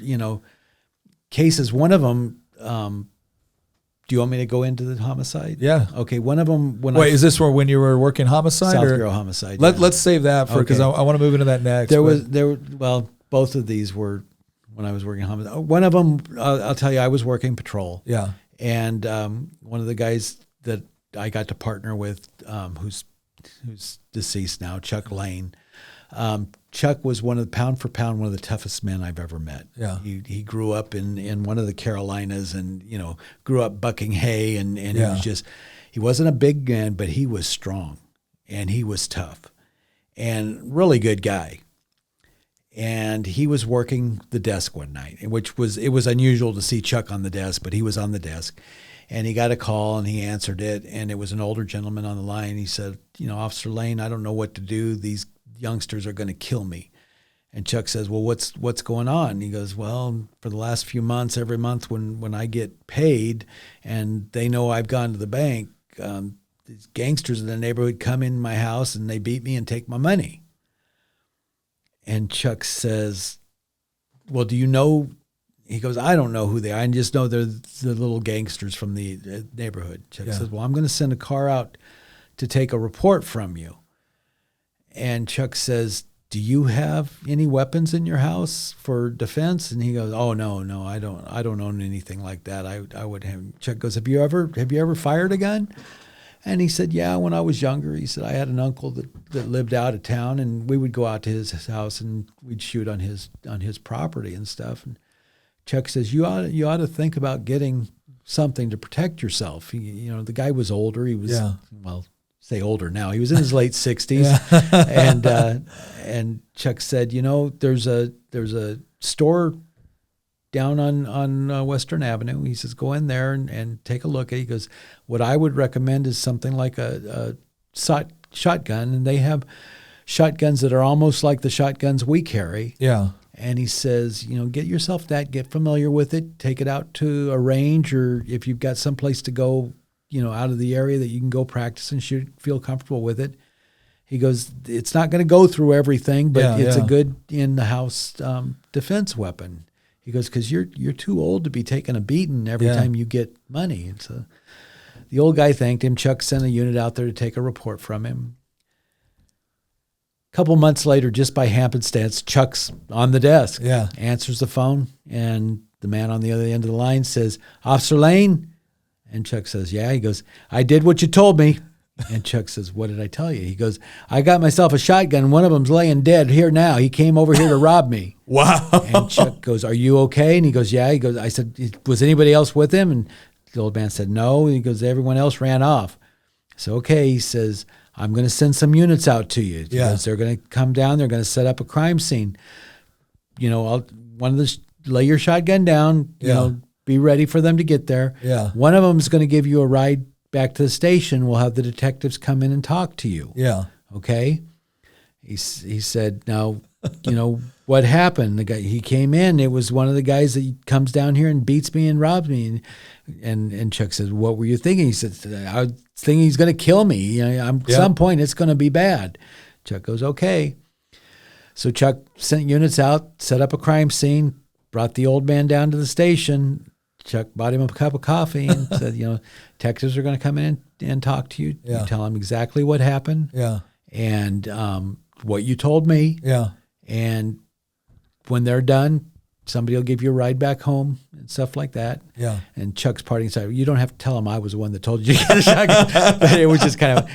cases. One of them, do you want me to go into the homicide? Yeah. Okay. One of them. Is this when you were working homicide? South Bureau homicide. Let's save that for, because I want to move into that next. Well, both of these were when I was working homicide. One of them, I'll tell you, I was working patrol. Yeah. And one of the guys that I got to partner with, who's deceased now, Chuck Lane. Chuck was pound for pound, one of the toughest men I've ever met. Yeah. He grew up in one of the Carolinas and, grew up bucking hay and he wasn't a big man, but he was strong and he was tough and really good guy. And he was working the desk one night, it was unusual to see Chuck on the desk, but he was on the desk. And he got a call and he answered it, and it was an older gentleman on the line. He said, Officer Lane, I don't know what to do. These youngsters are going to kill me. And Chuck says, well, what's going on? And he goes, well, for the last few months, every month when I get paid and they know I've gone to the bank, these gangsters in the neighborhood come in my house and they beat me and take my money. And Chuck says, well, do you know? He goes, I don't know who they are. I just know they're the little gangsters from the neighborhood. Chuck says, well, I'm going to send a car out to take a report from you. And Chuck says, do you have any weapons in your house for defense? And he goes, oh, no, I don't own anything like that. I would have. Chuck goes, have you ever fired a gun? And he said, yeah, when I was younger. He said, I had an uncle that lived out of town, and we would go out to his house and we'd shoot on his property and stuff. And Chuck says, you ought to think about getting something to protect yourself. The guy was older. He was, say older now. He was in his late 60s. And Chuck said, there's a store down on Western Avenue. He says, go in there and take a look at it. He goes, what I would recommend is something like a shotgun. And they have shotguns that are almost like the shotguns we carry. Yeah. And he says, get yourself that, get familiar with it, take it out to a range, or if you've got someplace to go, out of the area that you can go practice and shoot, feel comfortable with it. He goes, it's not going to go through everything, but it's a good in-the-house defense weapon. He goes, because you're too old to be taking a beating every time you get money. And so the old guy thanked him. Chuck sent a unit out there to take a report from him. Couple months later, just by happenstance, Chuck's on the desk. Yeah. Answers the phone, and the man on the other end of the line says, Officer Lane? And Chuck says, yeah. He goes, I did what you told me. And Chuck says, what did I tell you? He goes, I got myself a shotgun. One of them's laying dead here now. He came over here to rob me. Wow. And Chuck goes, are you okay? And he goes, yeah. He goes, I said, was anybody else with him? And the old man said, no. And he goes, everyone else ran off. So, okay. He says, I'm going to send some units out to you. Because they're going to come down. They're going to set up a crime scene. Lay your shotgun down. Be ready for them to get there. Yeah. One of them is going to give you a ride back to the station. We'll have the detectives come in and talk to you. Yeah. Okay. He said, now, what happened? The guy, he came in. It was one of the guys that comes down here and beats me and robs me. And Chuck said, what were you thinking? He said, I was thinking he's going to kill me. At some point, it's going to be bad. Chuck goes, okay. So Chuck sent units out, set up a crime scene, brought the old man down to the station. Chuck bought him a cup of coffee and said, detectives are going to come in and talk to you. Yeah. You tell them exactly what happened. Yeah. And what you told me. Yeah. And when they're done, somebody will give you a ride back home and stuff like that. Yeah. And Chuck's parting side, you don't have to tell him I was the one that told you to get a shotgun. But it was just kind of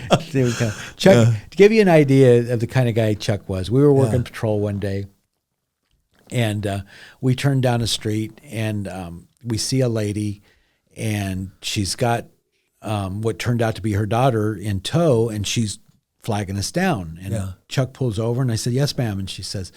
Chuck, to give you an idea of the kind of guy Chuck was, we were working patrol one day, and we turned down a street, and we see a lady, and she's got what turned out to be her daughter in tow, and she's flagging us down. And Chuck pulls over, and I said, yes, ma'am. And she says,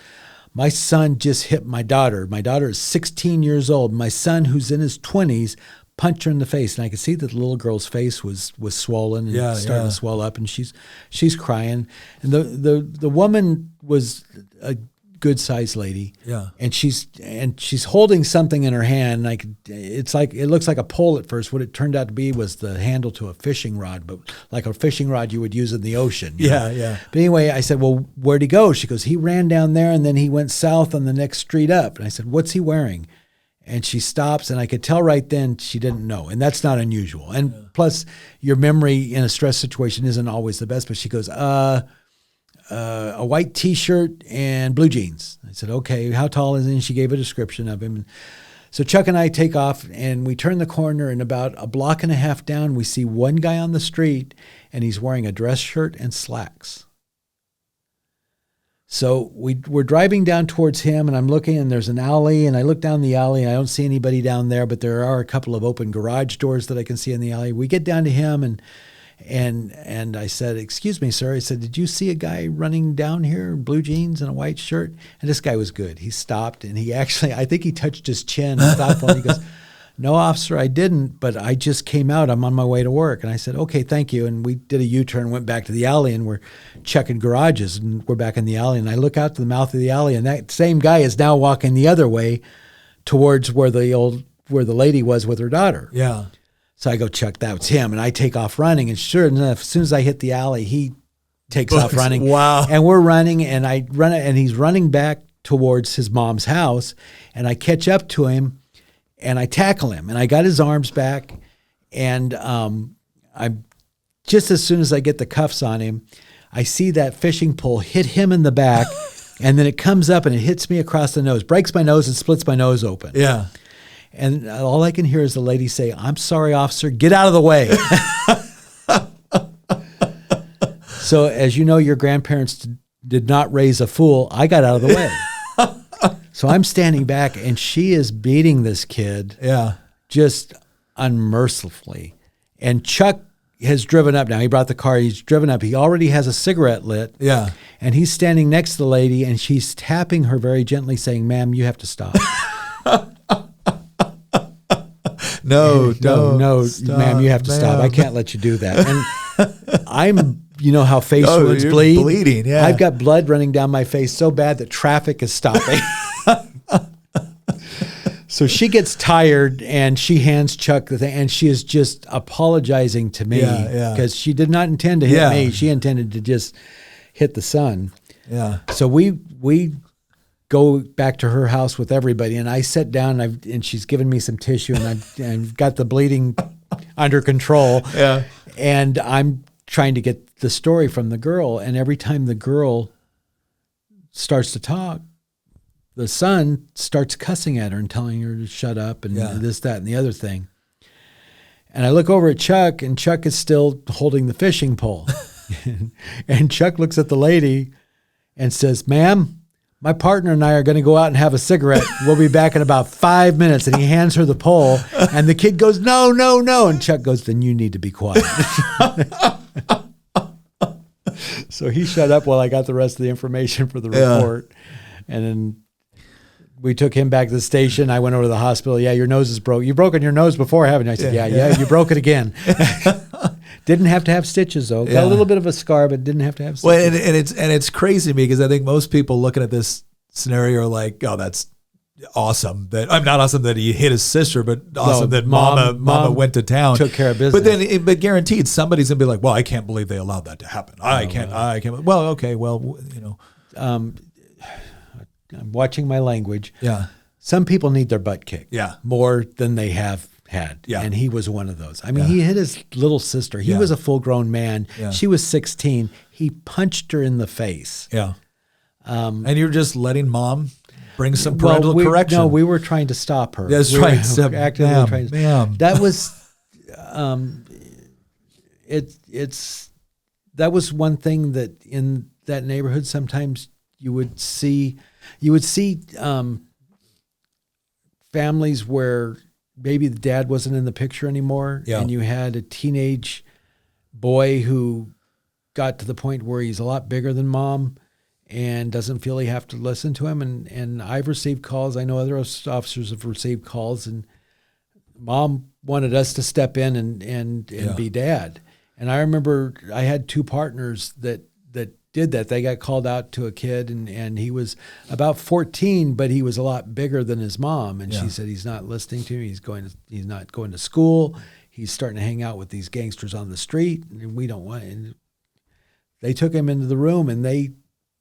my son just hit my daughter. My daughter is 16 years old. My son, who's in his 20s, punched her in the face. And I could see that the little girl's face was swollen and starting to swell up, and she's crying. And the woman was a good-sized lady. Yeah. And she's holding something in her hand. It looks like a pole at first. What it turned out to be was the handle to a fishing rod, but like a fishing rod you would use in the ocean. Yeah. But anyway, I said, well, where'd he go? She goes, he ran down there and then he went south on the next street up. And I said, what's he wearing? And she stops, and I could tell right then she didn't know. And that's not unusual. And plus, your memory in a stress situation isn't always the best. But she goes, a white T-shirt and blue jeans. I said, okay, how tall is he? And she gave a description of him. And so Chuck and I take off, and we turn the corner, and about a block and a half down, we see one guy on the street, and he's wearing a dress shirt and slacks. So we're driving down towards him, and I'm looking, and there's an alley, and I look down the alley, and I don't see anybody down there, but there are a couple of open garage doors that I can see in the alley. We get down to him, and I said, excuse me, sir. I said, did you see a guy running down here in blue jeans and a white shirt? And this guy was good. He stopped, and I think he touched his chin and thoughtful. And he goes, no, officer, I didn't, but I just came out. I'm on my way to work. And I said, okay, thank you. And we did a U-turn, went back to the alley, and we're checking garages, and we're back in the alley. And I look out to the mouth of the alley, and that same guy is now walking the other way towards where the lady was with her daughter. Yeah. So I go, Chuck, that was him. And I take off running. And sure enough, as soon as I hit the alley, he takes off running. Wow. And we're running, and I run it, and he's running back towards his mom's house. And I catch up to him, and I tackle him. And I got his arms back. And I'm just as soon as I get the cuffs on him, I see that fishing pole hit him in the back. And then it comes up, and it hits me across the nose, breaks my nose, and splits my nose open. Yeah. And all I can hear is the lady say, I'm sorry, officer, get out of the way. So as you know, your grandparents did not raise a fool. I got out of the way. So I'm standing back, and she is beating this kid just unmercifully. And Chuck has driven up now. He brought the car. He's driven up. He already has a cigarette lit. Yeah. And he's standing next to the lady, and she's tapping her very gently, saying, ma'am, you have to stop. No, ma'am, you have to stop. I can't let you do that. And I'm, how face wounds bleed. Bleeding, yeah. I've got blood running down my face so bad that traffic is stopping. So she gets tired, and she hands Chuck the thing, and she is just apologizing to me because she did not intend to hit me. She intended to just hit the son. Yeah. So we go back to her house with everybody, and I sit down, and she's given me some tissue, and I've got the bleeding under control. Yeah. And I'm trying to get the story from the girl, and every time the girl starts to talk, the son starts cussing at her and telling her to shut up and this, that, and the other thing. And I look over at Chuck, and Chuck is still holding the fishing pole. And Chuck looks at the lady and says, ma'am, my partner and I are going to go out and have a cigarette. We'll be back in about 5 minutes. And he hands her the pole, and the kid goes, no, no, no. And Chuck goes, then you need to be quiet. So he shut up while I got the rest of the information for the report. And then we took him back to the station. I went over to the hospital. Yeah, your nose is broke. You've broken your nose before, haven't you? I said, yeah, you broke it again. Didn't have to have stitches though. Got Yeah. a little bit of a scar, but didn't have to have Well, stitches. and it's crazy to me because I think most people looking at this scenario are like, oh, that's awesome. That I'm not awesome that he hit his sister, but awesome that mama went to town, took care of business. But guaranteed somebody's gonna be like, well, I can't believe they allowed that to happen. I can't. Well, okay. Well, I'm watching my language. Yeah. Some people need their butt kicked. Yeah. More than they have had. Yeah. And he was one of those. I mean, he hit his little sister. He was a full-grown man. Yeah. She was 16. He punched her in the face. Yeah. And you're just letting mom bring some parental correction. No, we were trying to stop her. That's we right. Actively trying to. Ma'am. That was, that was one thing that in that neighborhood sometimes you would see families where maybe the dad wasn't in the picture anymore, and you had a teenage boy who got to the point where he's a lot bigger than mom and doesn't feel he have to listen to him. And I've received calls. I know other officers have received calls, and mom wanted us to step in and be dad. And I remember I had two partners that did that. They got called out to a kid, and he was about 14, but he was a lot bigger than his mom. And she said, he's not listening to me. He's not going to school. He's starting to hang out with these gangsters on the street, and we don't want. And they took him into the room, and they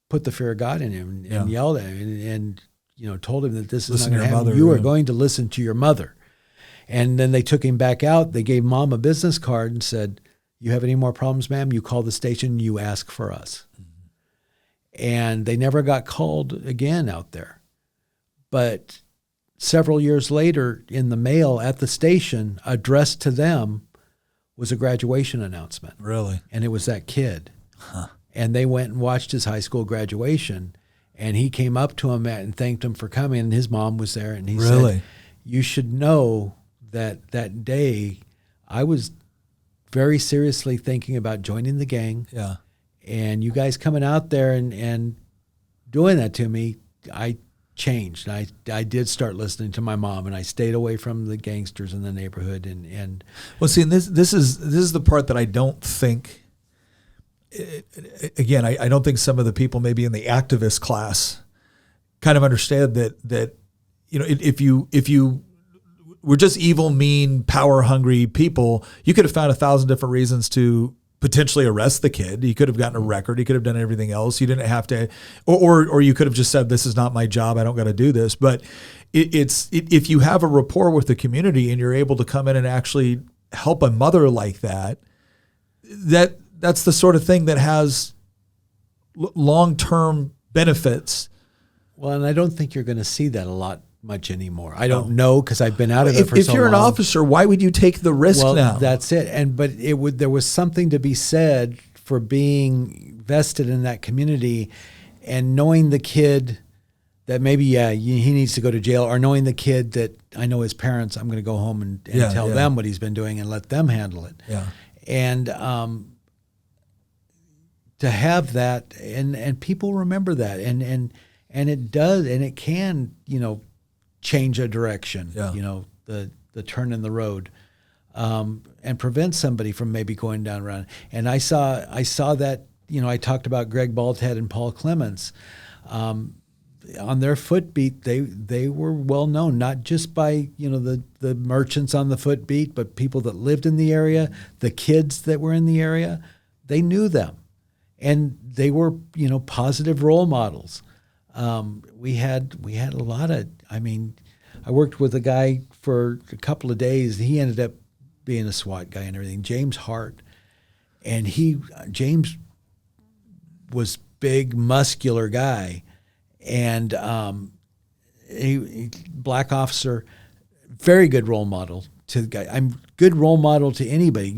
put the fear of God in him and yelled at him and told him that this is not going to happen. You are going to listen to your mother. And then they took him back out. They gave mom a business card and said, you have any more problems, ma'am? You call the station, you ask for us. And they never got called again out there. But several years later, in the mail at the station, addressed to them was a graduation announcement. Really? And it was that kid. Huh. And they went and watched his high school graduation, and he came up to him and thanked him for coming, and his mom was there, and he said, you should know that day I was very seriously thinking about joining the gang. Yeah. And you guys coming out there and doing that to me, I changed. I did start listening to my mom, and I stayed away from the gangsters in the neighborhood. And well, see, and this is the part that I don't think. Again, I don't think some of the people maybe in the activist class kind of understand that if you were just evil, mean, power hungry people, you could have found 1,000 different reasons to potentially arrest the kid. He could have gotten a record. He could have done everything else. You didn't have to, or you could have just said, this is not my job. I don't got to do this. But if you have a rapport with the community and you're able to come in and actually help a mother like that, that's the sort of thing that has long-term benefits. Well, and I don't think you're going to see that much anymore. I don't know, because I've been out of it for so long. If you're an officer, why would you take the risk now? That's it. But there was something to be said for being vested in that community and knowing the kid that maybe, he needs to go to jail, or knowing the kid that I know his parents, I'm going to go home and tell them what he's been doing and let them handle it. Yeah. And to have that, and people remember that, and it does, and it can, change a direction, the turn in the road, and prevent somebody from maybe going down around. And I saw that, I talked about Greg Baldhead and Paul Clements, on their foot beat. They were well known, not just by, the merchants on the foot beat, but people that lived in the area, the kids that were in the area, they knew them, and they were, positive role models. We had a lot of, I worked with a guy for a couple of days. He ended up being a SWAT guy and everything, James Hart. And James was big, muscular guy. And he black officer, very good role model to the guy. I'm good role model to anybody,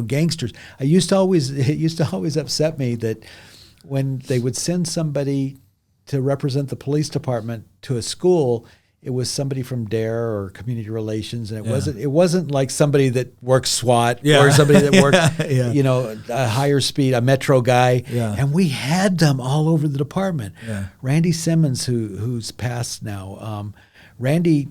gangsters. It used to always upset me that when they would send somebody to represent the police department to a school, it was somebody from DARE or community relations, and it wasn't like somebody that works SWAT or somebody that worked a higher speed, a metro guy. Yeah. And we had them all over the department. Yeah. Randy Simmons, who's passed now, Randy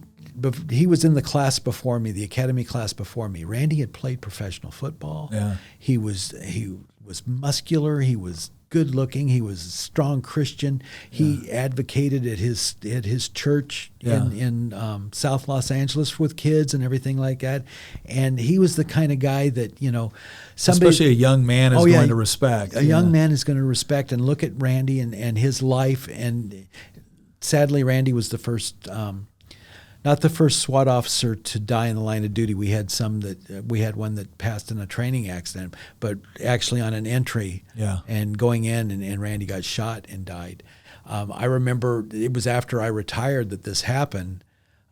he was in the class before me, the academy class before me. Randy had played professional football. Yeah. He was muscular. He was good looking. He was a strong Christian. He advocated at his church in South Los Angeles with kids and everything like that. And he was the kind of guy that, somebody, especially a young man, is going to respect. A young man is going to respect and look at Randy and his life. And sadly, Randy was the first, not the first SWAT officer to die in the line of duty. We had one that passed in a training accident, but actually on an entry and going in, and Randy got shot and died. I remember it was after I retired that this happened,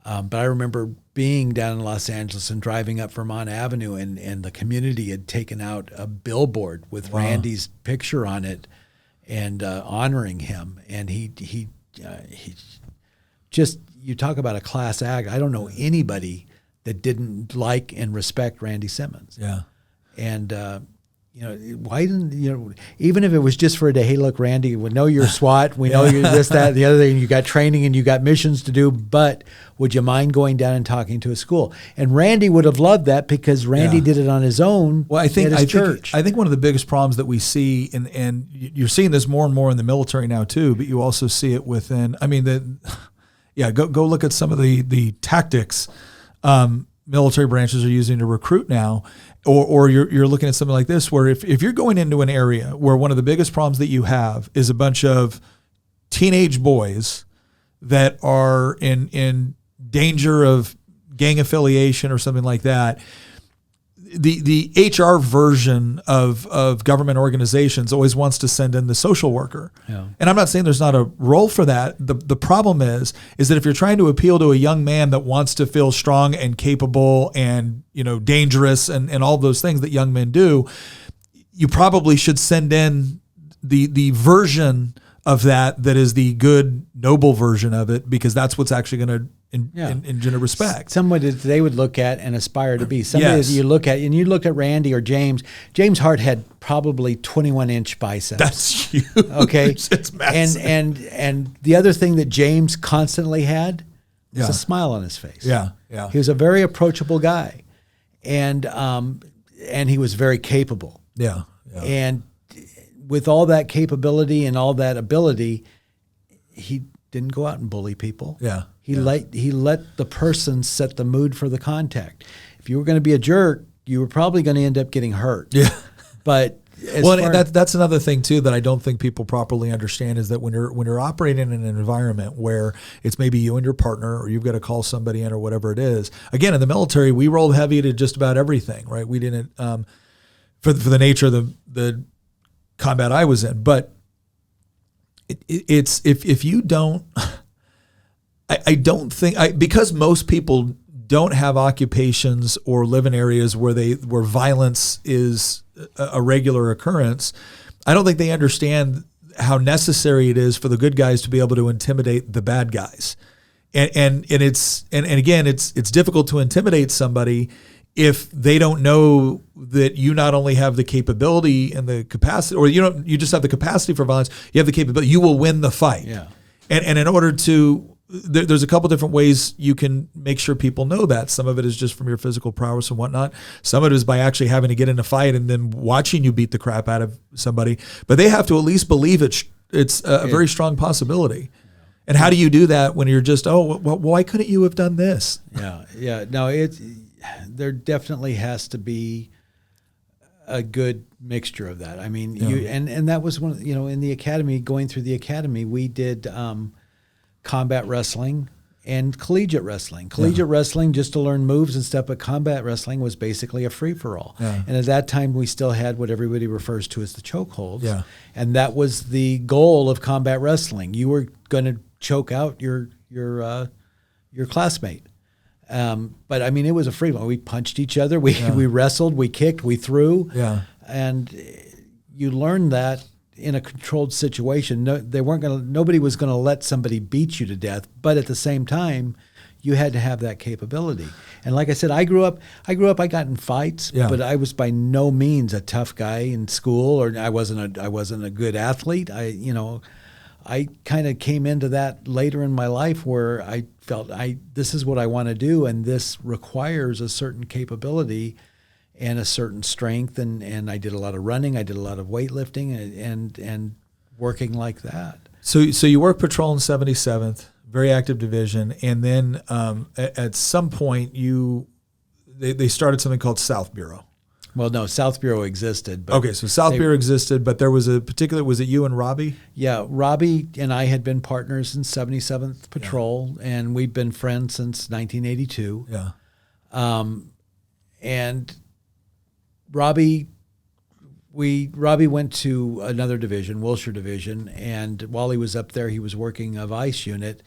but I remember being down in Los Angeles and driving up Vermont Avenue, and the community had taken out a billboard with Randy's picture on it and honoring him. And he just, you talk about a class act. I don't know anybody that didn't like and respect Randy Simmons. Yeah. And, why didn't, even if it was just for a day, hey, look, Randy, we know you're SWAT. We know you're this, that, the other thing. You got training and you got missions to do, but would you mind going down and talking to a school? And Randy would have loved that because Randy did it on his own at his church. I think one of the biggest problems that we see, and you're seeing this more and more in the military now too, but you also see it within, go look at some of the tactics military branches are using to recruit now, or you're looking at something like this, where if you're going into an area where one of the biggest problems that you have is a bunch of teenage boys that are in danger of gang affiliation or something like that, the HR version of government organizations always wants to send in the social worker. Yeah. And I'm not saying there's not a role for that. The problem is that if you're trying to appeal to a young man that wants to feel strong and capable and, dangerous and all those things that young men do, you probably should send in the version of that is the good, noble version of it, because that's what's actually going to engender respect. Somebody that they would look at and aspire to be. Somebody that you look at, and you look at Randy or James. James Hart had probably 21-inch biceps. That's huge. Okay, it's massive. And the other thing that James constantly had was a smile on his face. Yeah. He was a very approachable guy, and he was very capable. Yeah. And with all that capability and all that ability, he didn't go out and bully people. Yeah. He let the person set the mood for the contact. If you were going to be a jerk, you were probably going to end up getting hurt. Yeah. But that's another thing too that I don't think people properly understand, is that when you're operating in an environment where it's maybe you and your partner, or you've got to call somebody in or whatever it is. Again, in the military, we rolled heavy to just about everything, right? We didn't for the nature of the combat I was in, but it's if you don't. I don't think, because most people don't have occupations or live in areas where violence is a regular occurrence, I don't think they understand how necessary it is for the good guys to be able to intimidate the bad guys. And again, it's difficult to intimidate somebody if they don't know that you not only have the capability and the capacity, or you just have the capacity for violence, you have the capability, you will win the fight. Yeah. And in order to, there's a couple different ways you can make sure people know that. Some of it is just from your physical prowess and whatnot. Some of it is by actually having to get in a fight and then watching you beat the crap out of somebody. But they have to at least believe it's a very strong possibility. And how do you do that when you're just, why couldn't you have done this? Yeah. No, there definitely has to be a good mixture of that. I mean, and that was one, in the academy, going through the academy, we did combat wrestling and collegiate wrestling. Collegiate wrestling just to learn moves and stuff, but combat wrestling was basically a free-for-all. Yeah. And at that time, we still had what everybody refers to as the chokeholds. Yeah. And that was the goal of combat wrestling. You were going to choke out your classmate. But I mean, it was a free one. We punched each other. We wrestled. We kicked. We threw. Yeah. And you learned that in a controlled situation. Nobody was going to let somebody beat you to death. But at the same time, you had to have that capability. And like I said, I grew up. I got in fights, but I was by no means a tough guy in school, or I wasn't a good athlete. I kind of came into that later in my life where I felt this is what I want to do, and this requires a certain capability and a certain strength, and I did a lot of running, I did a lot of weightlifting, and working like that. So you work patrol in 77th, very active division, and then at some point they started something called South Bureau. Well, no, South Bureau existed. But okay, so South Bureau existed, but there was a particular, was it you and Robbie? Yeah, Robbie and I had been partners in 77th Patrol, and we've been friends since 1982. Yeah. And Robbie went to another division, Wilshire Division, and while he was up there, he was working a vice unit,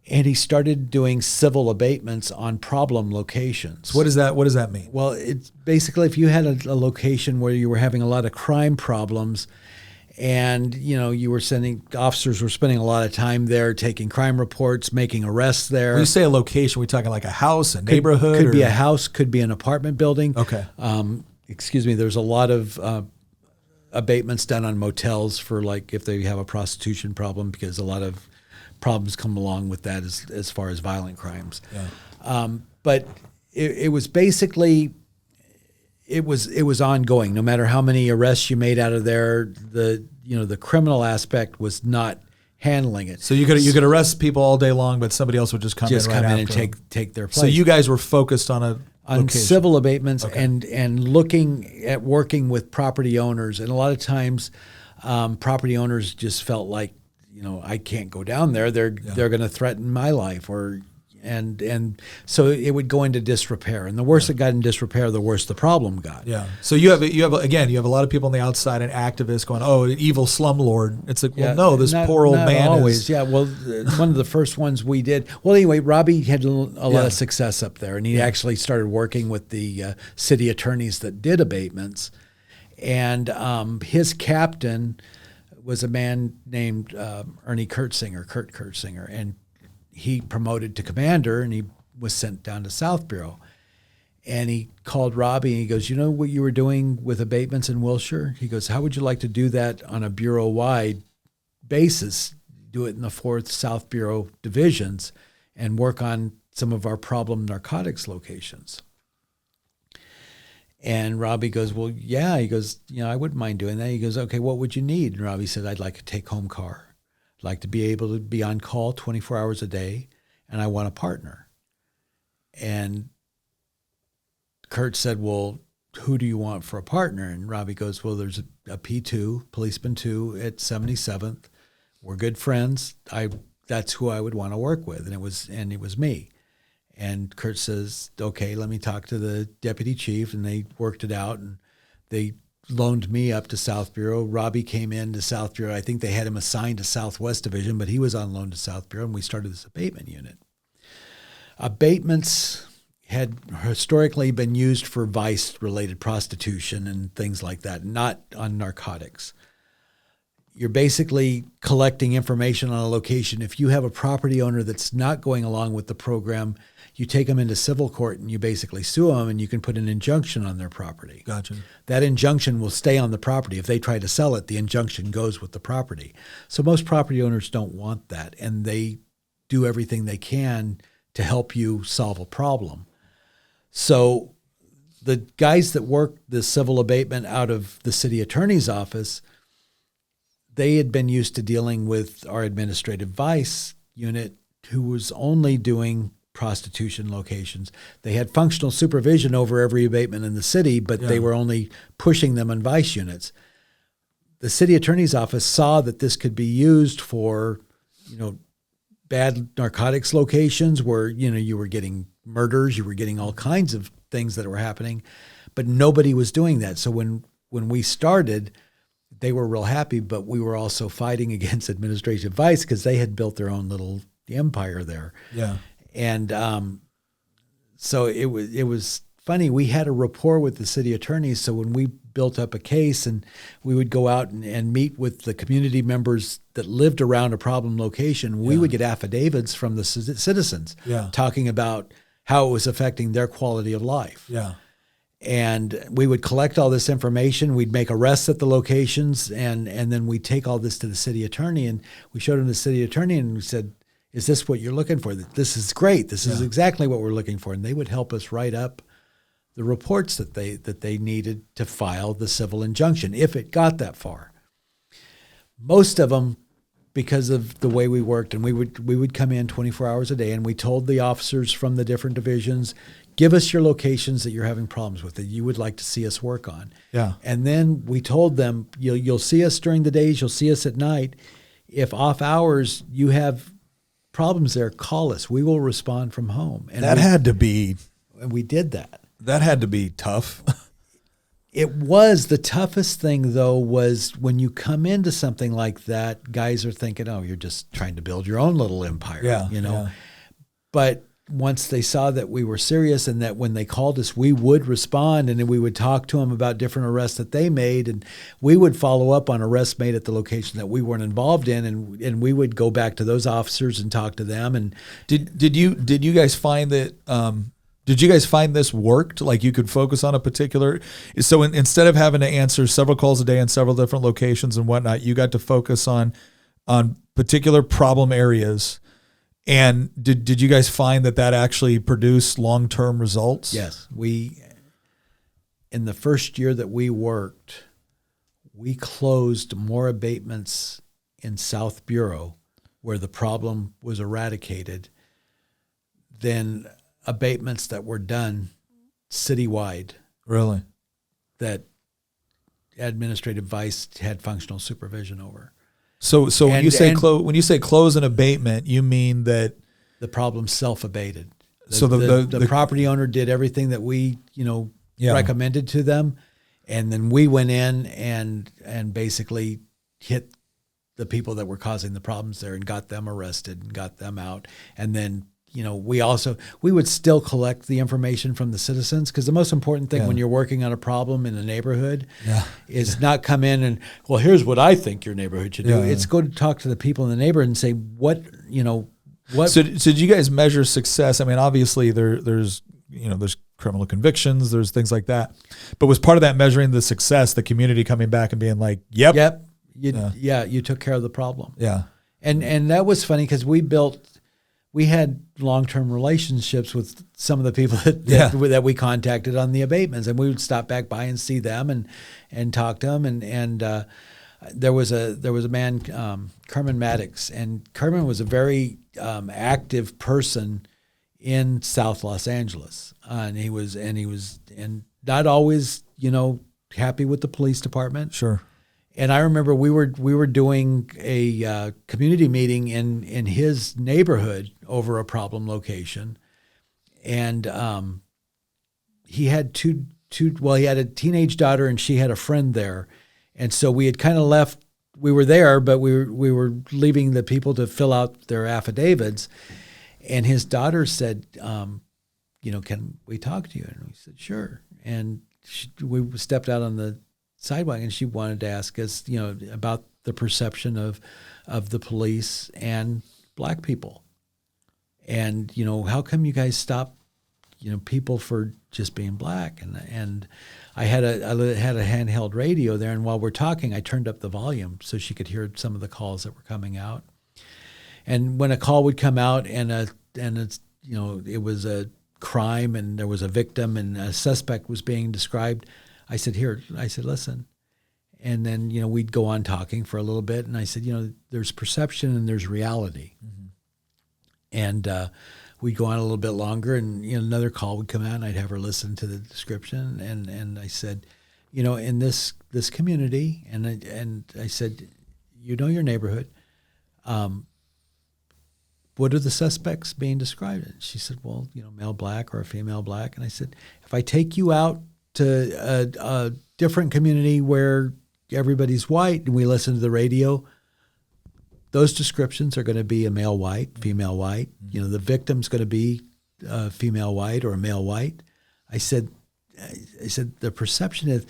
and he started doing civil abatements on problem locations. So what does that mean? Well, it's basically if you had a location where you were having a lot of crime problems, and officers were spending a lot of time there taking crime reports, making arrests there. When you say a location, we talking like a house, a neighborhood? Could be a house, could be an apartment building. Okay. There's a lot of abatements done on motels for like if they have a prostitution problem, because a lot of problems come along with that as far as violent crimes. Yeah. But it was basically it was ongoing. No matter how many arrests you made out of there, the criminal aspect was not handling it. So you could arrest people all day long, but somebody else would just come in and take their place. So you guys were focused on civil abatements. Okay. and looking at working with property owners, and a lot of times property owners just felt like, I can't go down there. They're going to threaten my life, and so it would go into disrepair. And the worse it got in disrepair, the worse the problem got. Yeah. So you have a lot of people on the outside and activists going, "Oh, an evil slumlord." It's like, well, no, this poor old man always. is. Yeah. Well, one of the first ones we did. Well, anyway, Robbie had a lot of success up there, and he actually started working with the city attorneys that did abatements, and his captain was a man named Kurt Kurtzinger, and he promoted to commander, and he was sent down to South Bureau. And he called Robbie, and he goes, "You know what you were doing with abatements in Wilshire?" He goes, "How would you like to do that on a bureau-wide basis? Do it in the 4th South Bureau divisions and work on some of our problem narcotics locations." And Robbie goes, "Well, yeah." He goes, "I wouldn't mind doing that." He goes, "Okay, what would you need?" And Robbie said, "I'd like a take-home car. I'd like to be able to be on call 24 hours a day, and I want a partner." And Kurt said, "Well, who do you want for a partner?" And Robbie goes, "Well, there's a P2, policeman 2 at 77th. We're good friends. That's who I would want to work with." And it was me. And Kurt says, "Okay, let me talk to the deputy chief." And they worked it out, and they loaned me up to South Bureau. Robbie came in to South Bureau. I think they had him assigned to Southwest Division, but he was on loan to South Bureau, and we started this abatement unit. Abatements had historically been used for vice-related prostitution and things like that, not on narcotics. You're basically collecting information on a location. If you have a property owner that's not going along with the program, you take them into civil court and you basically sue them, and you can put an injunction on their property. Gotcha. That injunction will stay on the property. If they try to sell it, the injunction goes with the property. So most property owners don't want that, and they do everything they can to help you solve a problem. So the guys that work the civil abatement out of the city attorney's office, they had been used to dealing with our administrative vice unit, who was only doing prostitution locations. They had functional supervision over every abatement in the city, but they were only pushing them on vice units. The city attorney's office saw that this could be used for, bad narcotics locations where, you were getting murders, you were getting all kinds of things that were happening, but nobody was doing that. So when we started, they were real happy, but we were also fighting against administrative vice because they had built their own little empire there. Yeah. And so it was funny. We had a rapport with the city attorneys. So when we built up a case, and we would go out and meet with the community members that lived around a problem location, we would get affidavits from the citizens talking about how it was affecting their quality of life. Yeah. And we would collect all this information. We'd make arrests at the locations, and then we'd take all this to the city attorney. And we showed him the city attorney, and we said, "Is this what you're looking for? This is great. This is exactly what we're looking for." And they would help us write up the reports that they needed to file the civil injunction if it got that far. Most of them, because of the way we worked, and we would come in 24 hours a day, and we told the officers from the different divisions, give us your locations that you're having problems with, that you would like to see us work on. Yeah. And then we told them, you'll see us during the days, you'll see us at night. If off hours you have problems there, call us. We will respond from home. And we did that. That had to be tough. It was. The toughest thing, though, was when you come into something like that, guys are thinking, oh, you're just trying to build your own little empire, Yeah. But once they saw that we were serious and that when they called us, we would respond, and then we would talk to them about different arrests that they made, and we would follow up on arrests made at the location that we weren't involved in, and we would go back to those officers and talk to them. And did you guys find that? Did you guys find this worked? Like you could focus on a particular, so instead of having to answer several calls a day in several different locations and whatnot, you got to focus on particular problem areas. And did you guys find that actually produced long-term results? Yes. In the first year that we worked, we closed more abatements in South Bureau where the problem was eradicated than abatements that were done citywide. Really? That administrative vice had functional supervision over. So when you say close an abatement, you mean that the problem self-abated. So the property owner did everything that we recommended to them, and then we went in and basically hit the people that were causing the problems there and got them arrested and got them out. And then we would still collect the information from the citizens, because the most important thing when you're working on a problem in a neighborhood is not come in and, well, here's what I think your neighborhood should do. It's go to talk to the people in the neighborhood and say, what. So did you guys measure success? I mean, obviously there's criminal convictions, there's things like that. But was part of that measuring the success, the community coming back and being like, yep. You took care of the problem. Yeah. And that was funny because we had long-term relationships with some of the people that we contacted on the abatements, and we would stop back by and see them and talk to them. And there was a man, Kerman Maddox, and Kerman was a very active person in South Los Angeles, and he was not always happy with the police department. Sure. And I remember we were doing a community meeting in his neighborhood over a problem location, and he had he had a teenage daughter and she had a friend there, and so we had kind of left. We were there, but we were leaving the people to fill out their affidavits, and his daughter said, "Can we talk to you?" And we said, "Sure." And we stepped out on the sidewalk, and she wanted to ask us, about the perception of the police and black people, and how come you guys stop, people for just being black? And I had a handheld radio there, and while we're talking, I turned up the volume so she could hear some of the calls that were coming out. And when a call would come out, and it was a crime, and there was a victim, and a suspect was being described, I said, listen. And then, we'd go on talking for a little bit. And I said, there's perception and there's reality. Mm-hmm. And we'd go on a little bit longer, and, another call would come out, and I'd have her listen to the description. And I said, in this community, and I said, your neighborhood, what are the suspects being described? And she said, well, male black or a female black. And I said, if I take you out to a different community where everybody's white and we listen to the radio, those descriptions are going to be a male white, female white. Mm-hmm. The victim's going to be a female white or a male white. I said the perception is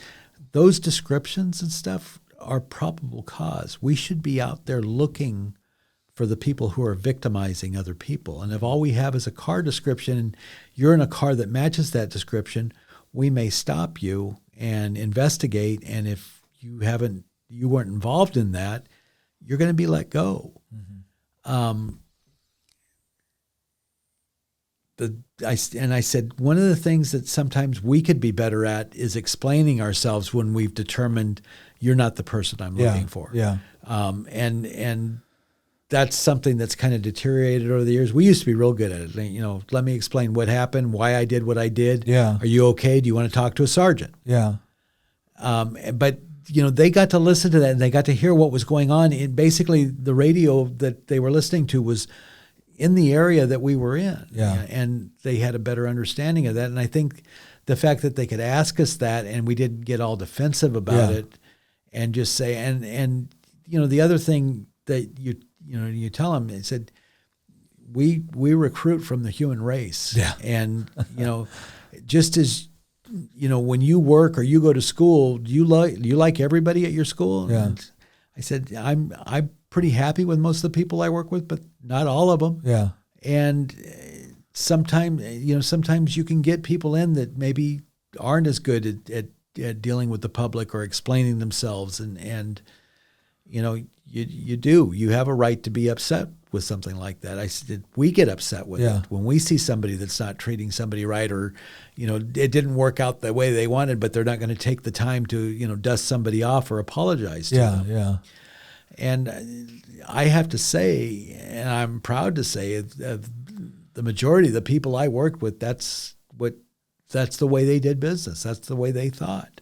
those descriptions and stuff are probable cause. We should be out there looking for the people who are victimizing other people. And if all we have is a car description and you're in a car that matches that description, we may stop you and investigate. And if you weren't involved in that, you're going to be let go. I said, one of the things that sometimes we could be better at is explaining ourselves when we've determined you're not the person I'm looking for. Yeah. And that's something that's kind of deteriorated over the years. We used to be real good at it. Let me explain what happened, why I did what I did. Yeah. Are you okay? Do you want to talk to a sergeant? Yeah. But they got to listen to that, and they got to hear what was going on. Basically, the radio that they were listening to was in the area that we were in. Yeah. And they had a better understanding of that. And I think the fact that they could ask us that and we didn't get all defensive about it and just say, and the other thing that you tell them, they said, we recruit from the human race. Yeah. And, just as, when you work or you go to school, you like everybody at your school? Yeah. And I said, I'm pretty happy with most of the people I work with, but not all of them. Yeah. And sometimes you can get people in that maybe aren't as good at dealing with the public or explaining themselves. And you have a right to be upset with something like that. I said, we get upset with it when we see somebody that's not treating somebody right, or, it didn't work out the way they wanted, but they're not going to take the time to, dust somebody off or apologize to them. Yeah. And I have to say, and I'm proud to say, the majority of the people I worked with, that's the way they did business. That's the way they thought.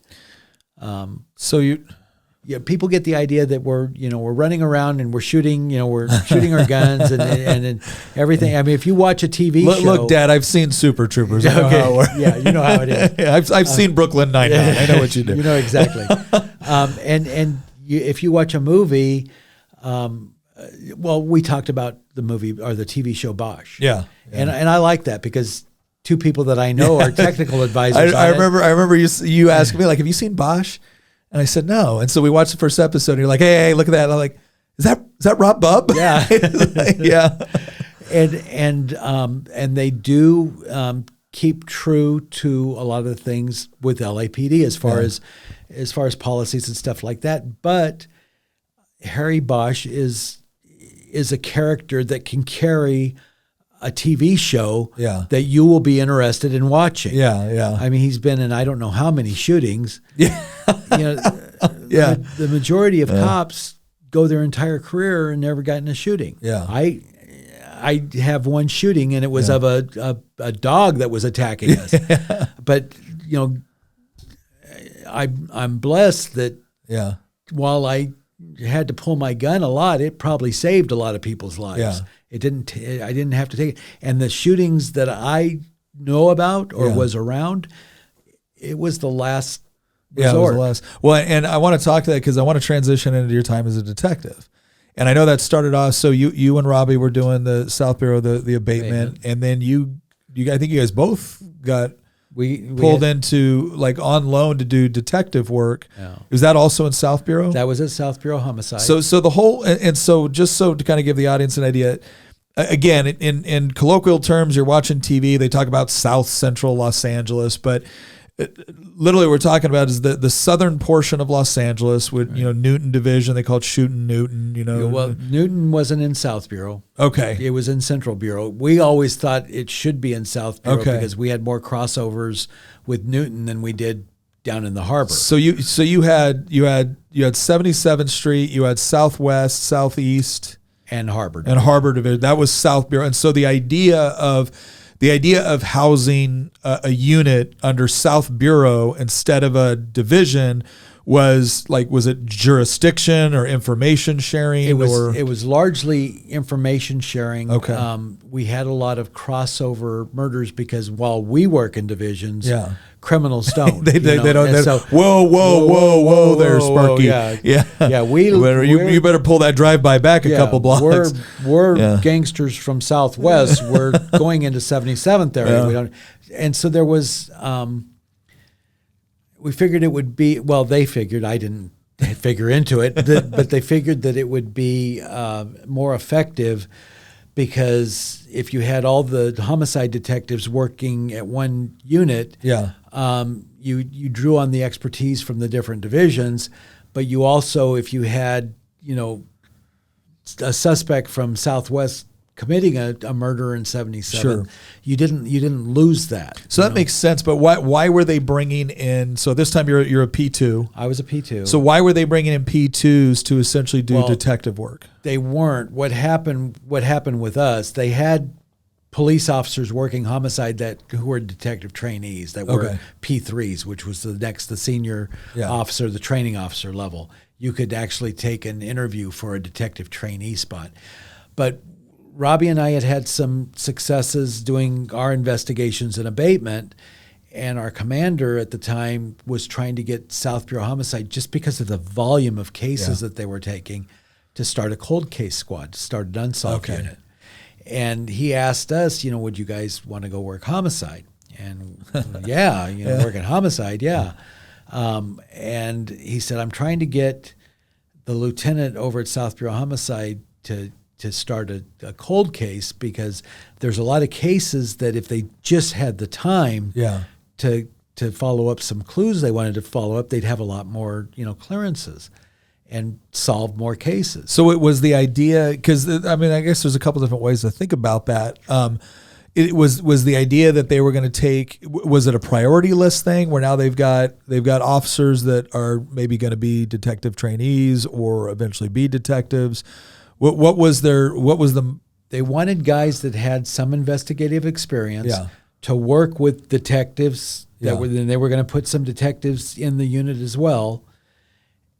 People get the idea that we're running around and we're shooting our guns and everything. I mean, if you watch a TV show. Look, Dad, I've seen Super Troopers. I know how it works. Yeah, you know how it is. I've seen Brooklyn Nine-Nine. I know what you do. You know exactly. If you watch a movie, we talked about the movie or the TV show Bosch. Yeah. And I like that because two people that I know are technical advisors. I remember you asking me, like, have you seen Bosch? And I said, no. And so we watched the first episode and you're like, hey, look at that. And I'm like, is that Rob Bubb? Yeah. Yeah. And they do keep true to a lot of the things with LAPD as far as policies and stuff like that. But Harry Bosch is a character that can carry a TV show that you will be interested in watching. Yeah. I mean, he's been in I don't know how many shootings. Yeah. The majority of cops go their entire career and never got in a shooting. Yeah. I have one shooting, and it was of a dog that was attacking us. But I'm blessed that while I had to pull my gun a lot, it probably saved a lot of people's lives. Yeah. I didn't have to take it. And the shootings that I know about or was around, it was the last resort. Yeah, it was the last. Well, and I want to talk to that because I want to transition into your time as a detective. And I know that started off, so you and Robbie were doing the South Bureau, the abatement, and then I think you guys both got we pulled into, like, on loan to do detective work. Yeah. Was that also in South Bureau? That was at South Bureau Homicide. So the whole, and so just so to kind of give the audience an idea, again, in colloquial terms, you're watching TV, they talk about South Central Los Angeles, but literally what we're talking about is the southern portion of Los Angeles with, Newton Division. They call it Shooting Newton, Well, Newton wasn't in South Bureau. Okay. It was in Central Bureau. We always thought it should be in South Bureau because we had more crossovers with Newton than we did down in the harbor. So you had 77th Street, you had Southwest, Southeast, and Harbor Division. That was South Bureau. And so the idea of housing a unit under South Bureau instead of a division was it jurisdiction or information sharing? It was largely information sharing. Okay. We had a lot of crossover murders because while we work in divisions, criminals don't. they don't. So, whoa there, Sparky. Yeah. You better pull that drive-by back a couple blocks. We're gangsters from Southwest. We're going into 77th area. Yeah. We don't, and so there was. We figured it would be. Well, they figured. I didn't figure into it, but they figured that it would be more effective because if you had all the homicide detectives working at one unit, you drew on the expertise from the different divisions, but you also, if you had, a suspect from Southwest committing a murder in 77, you didn't lose that. So that makes sense. But why were they bringing in? So this time you're a P2. I was a P2. So why were they bringing in P2s to essentially do detective work? They weren't. What happened with us? They had police officers working homicide who were detective trainees that were P3s, which was the senior officer, the training officer level. You could actually take an interview for a detective trainee spot, but Robbie and I had some successes doing our investigations and abatement, and our commander at the time was trying to get South Bureau Homicide, just because of the volume of cases that they were taking, to start a cold case squad, to start an unsolved unit. And he asked us, would you guys want to go work homicide? And working homicide, and he said, I'm trying to get the lieutenant over at South Bureau Homicide to start a cold case, because there's a lot of cases that if they just had the time to follow up some clues they wanted to follow up, they'd have a lot more clearances and solve more cases. So it was the idea, because I guess there's a couple different ways to think about that. It was the idea that they were going to take, was it a priority list thing where now they've got officers that are maybe going to be detective trainees or eventually be detectives? What was the? They wanted guys that had some investigative experience to work with detectives. They were going to put some detectives in the unit as well,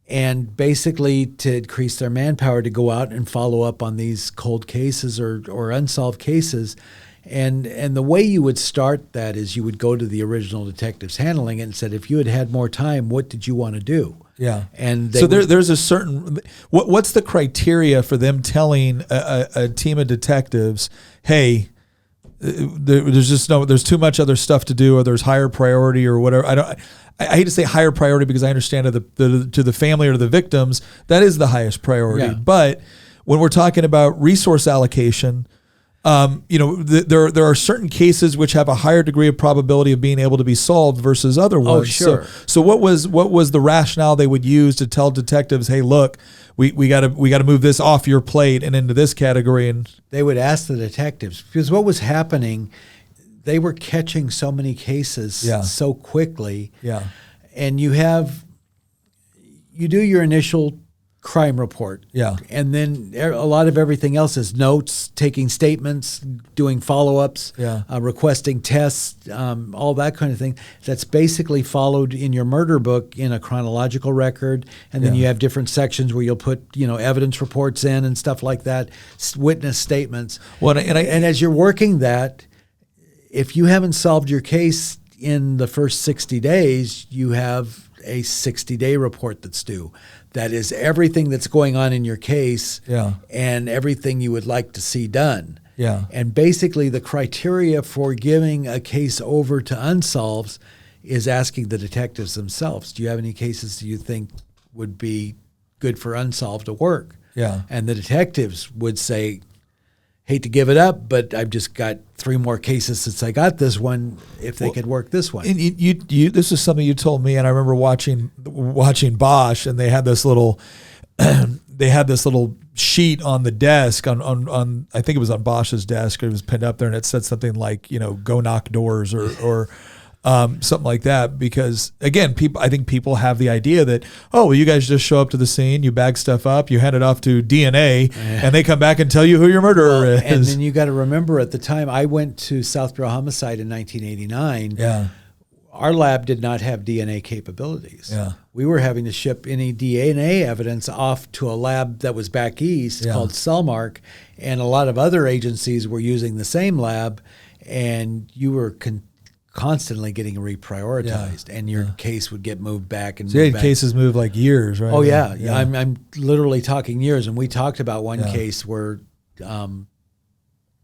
and basically to increase their manpower to go out and follow up on these cold cases or unsolved cases. And the way you would start that is you would go to the original detectives handling it and said, if you had more time, what did you want to do? Yeah. And there's a certain, what's the criteria for them telling a team of detectives, hey, there's too much other stuff to do, or there's higher priority or whatever. I hate to say higher priority, because I understand to the family or the victims, that is the highest priority. Yeah. But when we're talking about resource allocation, there are certain cases which have a higher degree of probability of being able to be solved versus other ones. Oh, sure. So what was the rationale they would use to tell detectives, hey, look, we got to move this off your plate and into this category? And they would ask the detectives, because what was happening, they were catching so many cases so quickly. Yeah. And you do your initial crime report. Yeah. And then a lot of everything else is notes, taking statements, doing follow-ups, requesting tests, all that kind of thing. That's basically followed in your murder book in a chronological record. And then you have different sections where you'll put, evidence reports in and stuff like that, witness statements. Well, and as you're working that, if you haven't solved your case in the first 60 days, you have a 60-day report that's due. That is everything that's going on in your case and everything you would like to see done. Yeah. And basically the criteria for giving a case over to unsolved is asking the detectives themselves, do you have any cases that you think would be good for unsolved to work? Yeah. And the detectives would say, hate to give it up, but I've just got 3 more cases since I got this one. If they could work this one, and you this is something you told me, and I remember watching Bosch, and they had this little sheet on the desk on I think it was on Bosch's desk, or it was pinned up there, and it said something like go knock doors or something like that, because again, I think people have the idea that, oh, well, you guys just show up to the scene, you bag stuff up, you hand it off to DNA, and they come back and tell you who your murderer is. And then you got to remember, at the time I went to South Bureau Homicide in 1989, our lab did not have DNA capabilities. Yeah. We were having to ship any DNA evidence off to a lab that was back east called Cellmark, and a lot of other agencies were using the same lab, and you were constantly getting reprioritized, and your case would get moved back. And so you had cases move like years, right? Oh yeah. I'm literally talking years. And we talked about one case where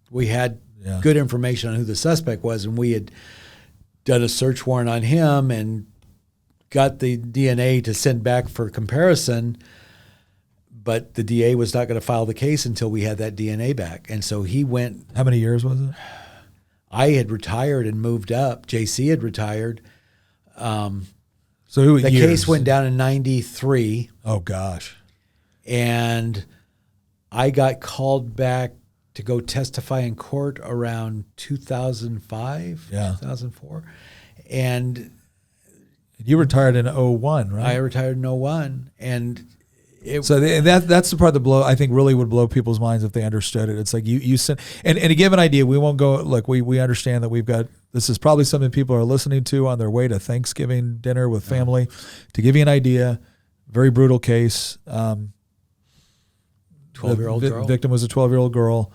we had good information on who the suspect was, and we had done a search warrant on him and got the DNA to send back for comparison. but the DA was not going to file the case until we had that DNA back. And so he went. How many years was it? I had retired and moved up. JC had retired. So the case went down in 93. Oh, gosh. And I got called back to go testify in court around 2005, 2004. And you retired in 01, right? I retired in 01. And that's the part that I think really would blow people's minds if they understood it. It's like you sent, and to give an idea, we won't go, look, we understand that this is probably something people are listening to on their way to Thanksgiving dinner with family. To give you an idea, very brutal case. 12-year-old girl. Victim was a 12-year-old girl.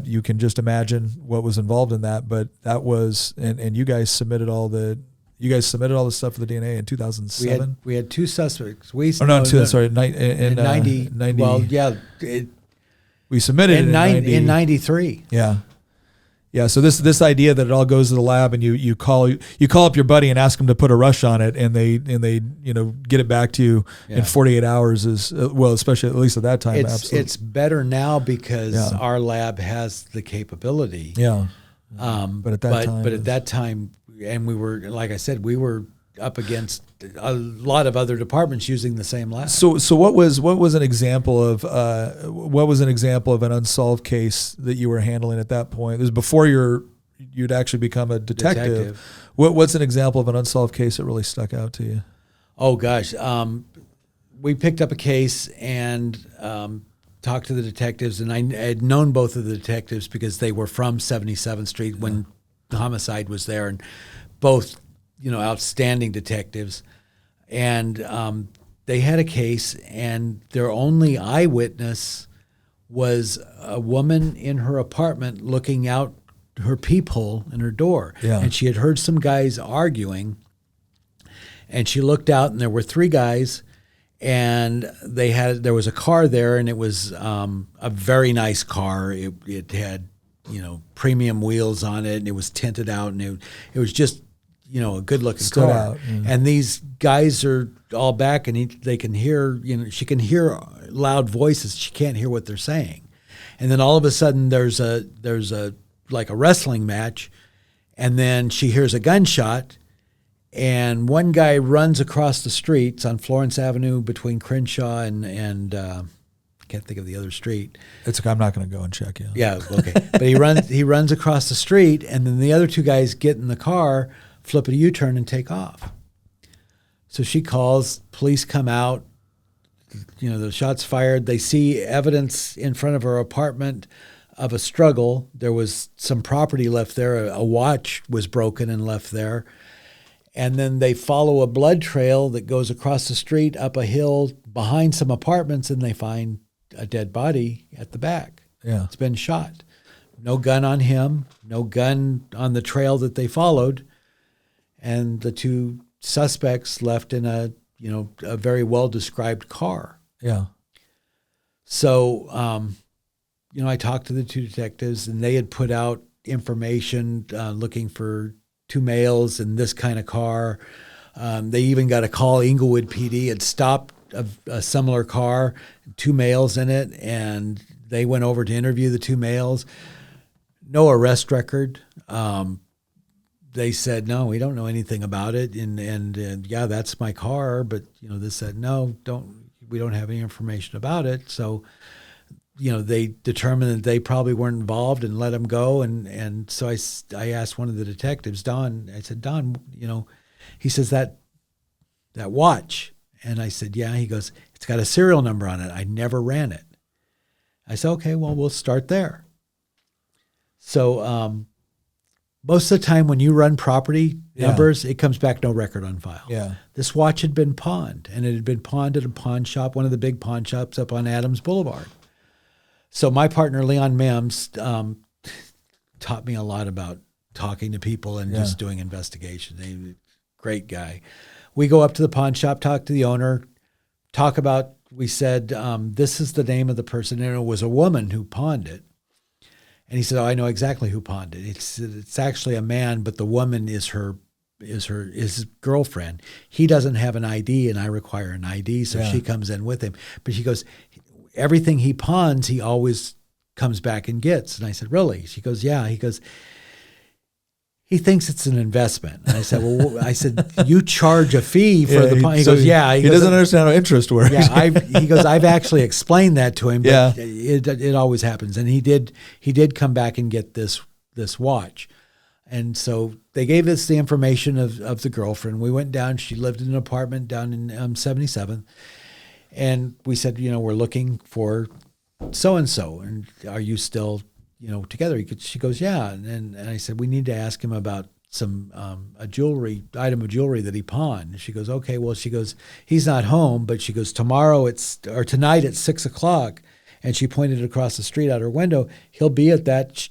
You can just imagine what was involved in that, but that was, and you guys submitted all the stuff for the DNA in 2007. We had two suspects. In 90. Well, yeah. We submitted in 93. Yeah. Yeah, so this idea that it all goes to the lab and you call up your buddy and ask him to put a rush on it and they get it back to you in 48 hours is especially at least at that time. Absolutely. It's better now because our lab has the capability. Yeah. But at that time, and we were, like I said, we were up against a lot of other departments using the same lab. So what was an example of an unsolved case that you were handling at that point? It was before you'd actually become a detective. What's an example of an unsolved case that really stuck out to you? Oh gosh, we picked up a case and talked to the detectives, and I had known both of the detectives because they were from 77th Street when the homicide was there, and both outstanding detectives. And they had a case, and their only eyewitness was a woman in her apartment looking out her peephole in her door. Yeah. And she had heard some guys arguing, and she looked out, and there were three guys, and there was a car there, and it was a very nice car. It had premium wheels on it, and it was tinted out, and it was just a good-looking car. Out, yeah. And these guys are all back, and they can hear, she can hear loud voices. She can't hear what they're saying. And then all of a sudden, there's a like a wrestling match, and then she hears a gunshot, and one guy runs across the streets on Florence Avenue between Crenshaw and I can't think of the other street. It's okay, I'm not going to go and check you. Yeah, okay. But he runs across the street, and then the other two guys get in the car, flip a U-turn, and take off. So she calls, police come out, the shots fired. They see evidence in front of her apartment of a struggle. There was some property left there. A watch was broken and left there. And then they follow a blood trail that goes across the street, up a hill, behind some apartments, and they find a dead body at the back. Yeah. It's been shot. No gun on him, no gun on the trail that they followed. And the two suspects left in a very well-described car. Yeah. So, I talked to the two detectives, and they had put out information looking for two males in this kind of car. They even got a call. Inglewood PD had stopped a similar car, two males in it, and they went over to interview the two males. No arrest record. They said, no, we don't know anything about it. And yeah, that's my car. But, they said, no, we don't have any information about it. So, they determined that they probably weren't involved and let them go. And so I asked one of the detectives, Don, I said, Don, he says that watch. And I said, yeah. He goes, it's got a serial number on it. I never ran it. I said, okay, well, we'll start there. So, most of the time when you run property numbers, it comes back no record on file. Yeah. This watch had been pawned, and it had been pawned at a pawn shop, one of the big pawn shops up on Adams Boulevard. So my partner, Leon Mims, taught me a lot about talking to people and just doing investigation. He's a great guy. We go up to the pawn shop, talk to the owner, we said, this is the name of the person, and it was a woman who pawned it. And he said, oh, I know exactly who pawned it. It's actually a man, but the woman is his girlfriend. He doesn't have an ID, and I require an ID, so she comes in with him. But she goes, everything he pawns, he always comes back and gets. And I said, really? She goes, yeah. He goes, he thinks it's an investment. And I said, well, you charge a fee for the pawn. He goes, yeah. He doesn't understand how interest works. Yeah, he goes, I've actually explained that to him, but Yeah. it always happens. And he did come back and get this watch. And so they gave us the information of the girlfriend. We went down. She lived in an apartment down in 77th. And we said, we're looking for so-and-so. And are you still, together? She goes, yeah. And I said, we need to ask him about some item of jewelry that he pawned. And she goes, okay. Well, she goes, he's not home, but she goes, tonight at 6:00. And she pointed across the street out her window. He'll be at that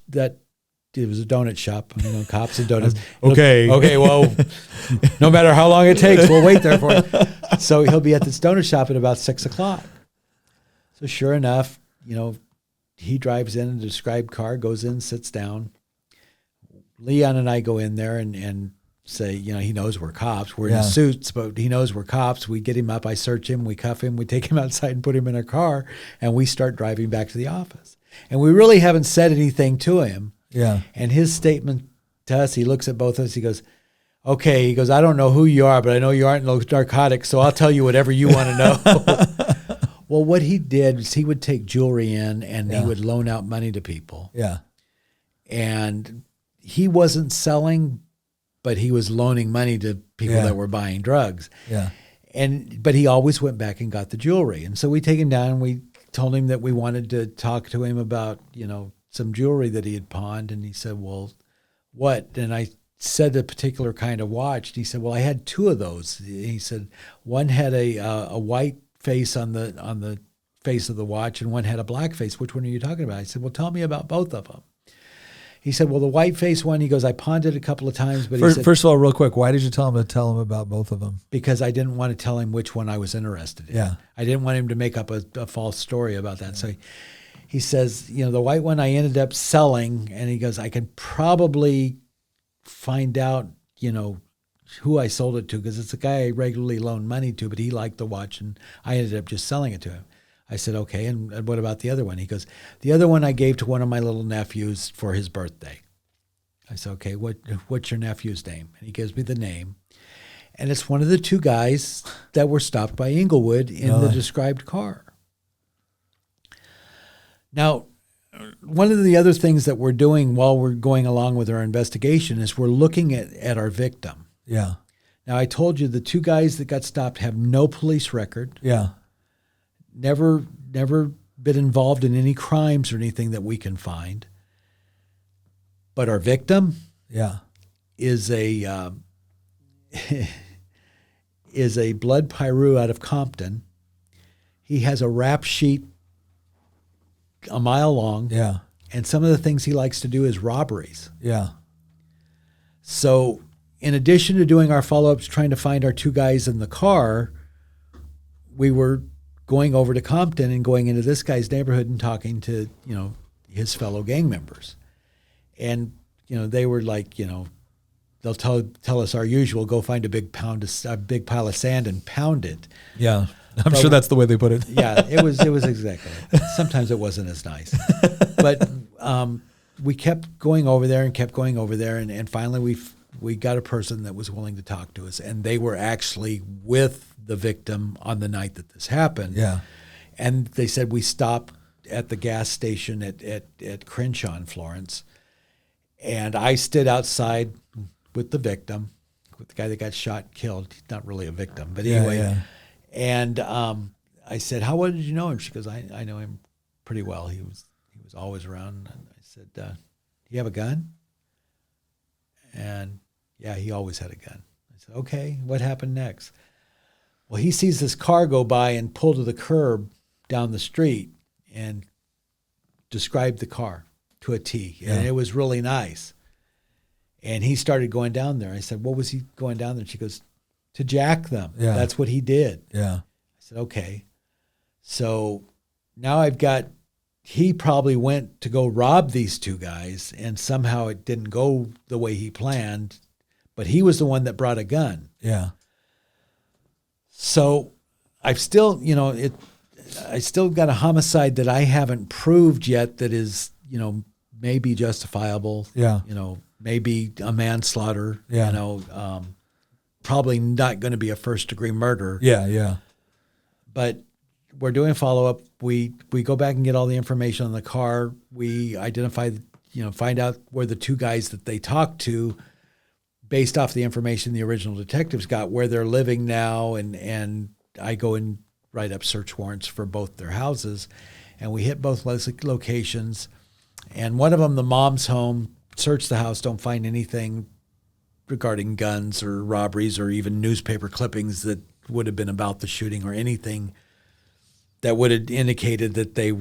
it was a donut shop, cops and donuts. Okay. Okay, well, no matter how long it takes, we'll wait there for him. So he'll be at this donut shop at about 6:00. So sure enough, he drives in a described car, goes in, sits down. Leon and I go in there and say, he knows we're cops. We're in suits, but he knows we're cops. We get him up, I search him, we cuff him, we take him outside and put him in a car, and we start driving back to the office. And we really haven't said anything to him. Yeah. And his statement to us, he looks at both of us, he goes, okay, he goes, I don't know who you are, but I know you aren't narcotics, so I'll tell you whatever you want to know. Well, what he did was he would take jewelry in and he would loan out money to people. Yeah. And he wasn't selling, but he was loaning money to people that were buying drugs. Yeah. But he always went back and got the jewelry. And so we take him down and we told him that we wanted to talk to him about, some jewelry that he had pawned. And he said, well, what? And I said a particular kind of watch. And he said, well, I had two of those. He said, one had a white face on the face of the watch and one had a black face. Which one are you talking about? I said, well, tell me about both of them. He said, well, the white face one, he goes, I pawned it a couple of times. But first of all, real quick, why did you tell him about both of them? Because I didn't want to tell him which one I was interested in. Yeah. I didn't want him to make up a false story about that. So he says, the white one I ended up selling, and he goes, I can probably find out, who I sold it to, because it's a guy I regularly loan money to, but he liked the watch, and I ended up just selling it to him. I said, okay, and what about the other one? He goes, the other one I gave to one of my little nephews for his birthday. I said, okay, what's your nephew's name? And he gives me the name. And it's one of the two guys that were stopped by Inglewood in the described car. Now, one of the other things that we're doing while we're going along with our investigation is we're looking at our victim. Yeah. Now, I told you the two guys that got stopped have no police record. Yeah. Never been involved in any crimes or anything that we can find. But our victim is a blood Piru out of Compton. He has a rap sheet a mile long. Yeah. And some of the things he likes to do is robberies. Yeah. So in addition to doing our follow-ups, trying to find our two guys in the car, we were going over to Compton and going into this guy's neighborhood and talking to, his fellow gang members. And, they were like, they'll tell us our usual, go find a big pile of sand and pound it. Yeah. I'm sure that's the way they put it. Yeah, it was exactly. Sometimes it wasn't as nice. But we kept going over there and finally we got a person that was willing to talk to us, and they were actually with the victim on the night that this happened. Yeah. And they said we stopped at the gas station at Crenshaw in Florence, and I stood outside with the victim, with the guy that got shot and killed. He's not really a victim, but anyway. Yeah. And I said, how well did you know him? She goes, I know him pretty well. He was always around. And I said, do you have a gun? And yeah, he always had a gun. I said, okay, what happened next? Well, he sees this car go by and pull to the curb down the street and described the car to a T. Yeah. And it was really nice. And he started going down there. I said, what was he going down there? She goes, to jack them. Yeah. That's what he did. Yeah. I said, okay. So now he probably went to go rob these two guys, and somehow it didn't go the way he planned, but he was the one that brought a gun. Yeah. So I've still, I still got a homicide that I haven't proved yet that is, maybe justifiable. Yeah. Maybe a manslaughter. Yeah. Probably not going to be a first-degree murder. Yeah, yeah. But we're doing follow-up. We go back and get all the information on the car. We identify, find out where the two guys that they talked to, based off the information the original detectives got, where they're living now, and I go and write up search warrants for both their houses, and we hit both locations. And one of them, the mom's home, search the house, don't find anything regarding guns or robberies or even newspaper clippings that would have been about the shooting or anything that would have indicated that they,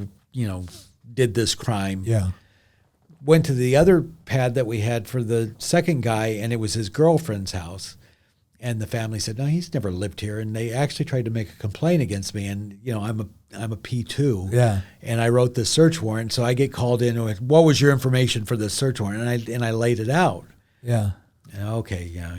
did this crime. Yeah. Went to the other pad that we had for the second guy, and it was his girlfriend's house. And the family said, no, he's never lived here. And they actually tried to make a complaint against me. And, I'm a P2. Yeah. And I wrote this search warrant. So I get called in and went, what was your information for this search warrant? And I laid it out. Yeah. Okay, yeah.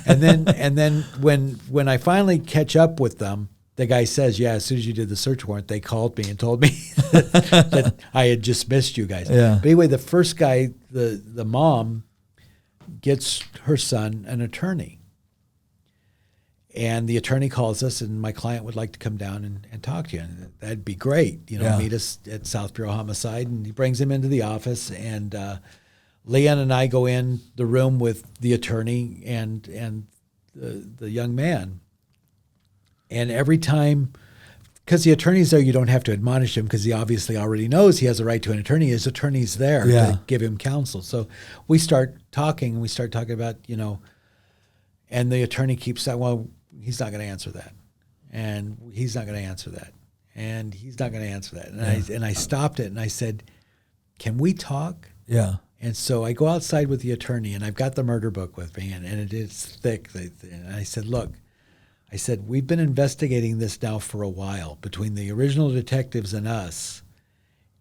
And then when I finally catch up with them, the guy says, yeah, as soon as you did the search warrant, they called me and told me that I had just missed you guys. Yeah. But anyway, the first guy, the mom, gets her son an attorney. And the attorney calls us, and my client would like to come down and talk to you. And that'd be great. Meet us at South Bureau Homicide. And he brings him into the office, and Leanne and I go in the room with the attorney and the young man. And every time, because the attorney's there, you don't have to admonish him because he obviously already knows he has a right to an attorney. His attorney's there to give him counsel. So we start talking, and we start talking about, and the attorney keeps saying, well, he's not going to answer that. And he's not going to answer that. And he's not going to answer that. And I stopped it, and I said, can we talk? Yeah. And so I go outside with the attorney, and I've got the murder book with me, and it is thick. And I said, look, we've been investigating this now for a while between the original detectives and us,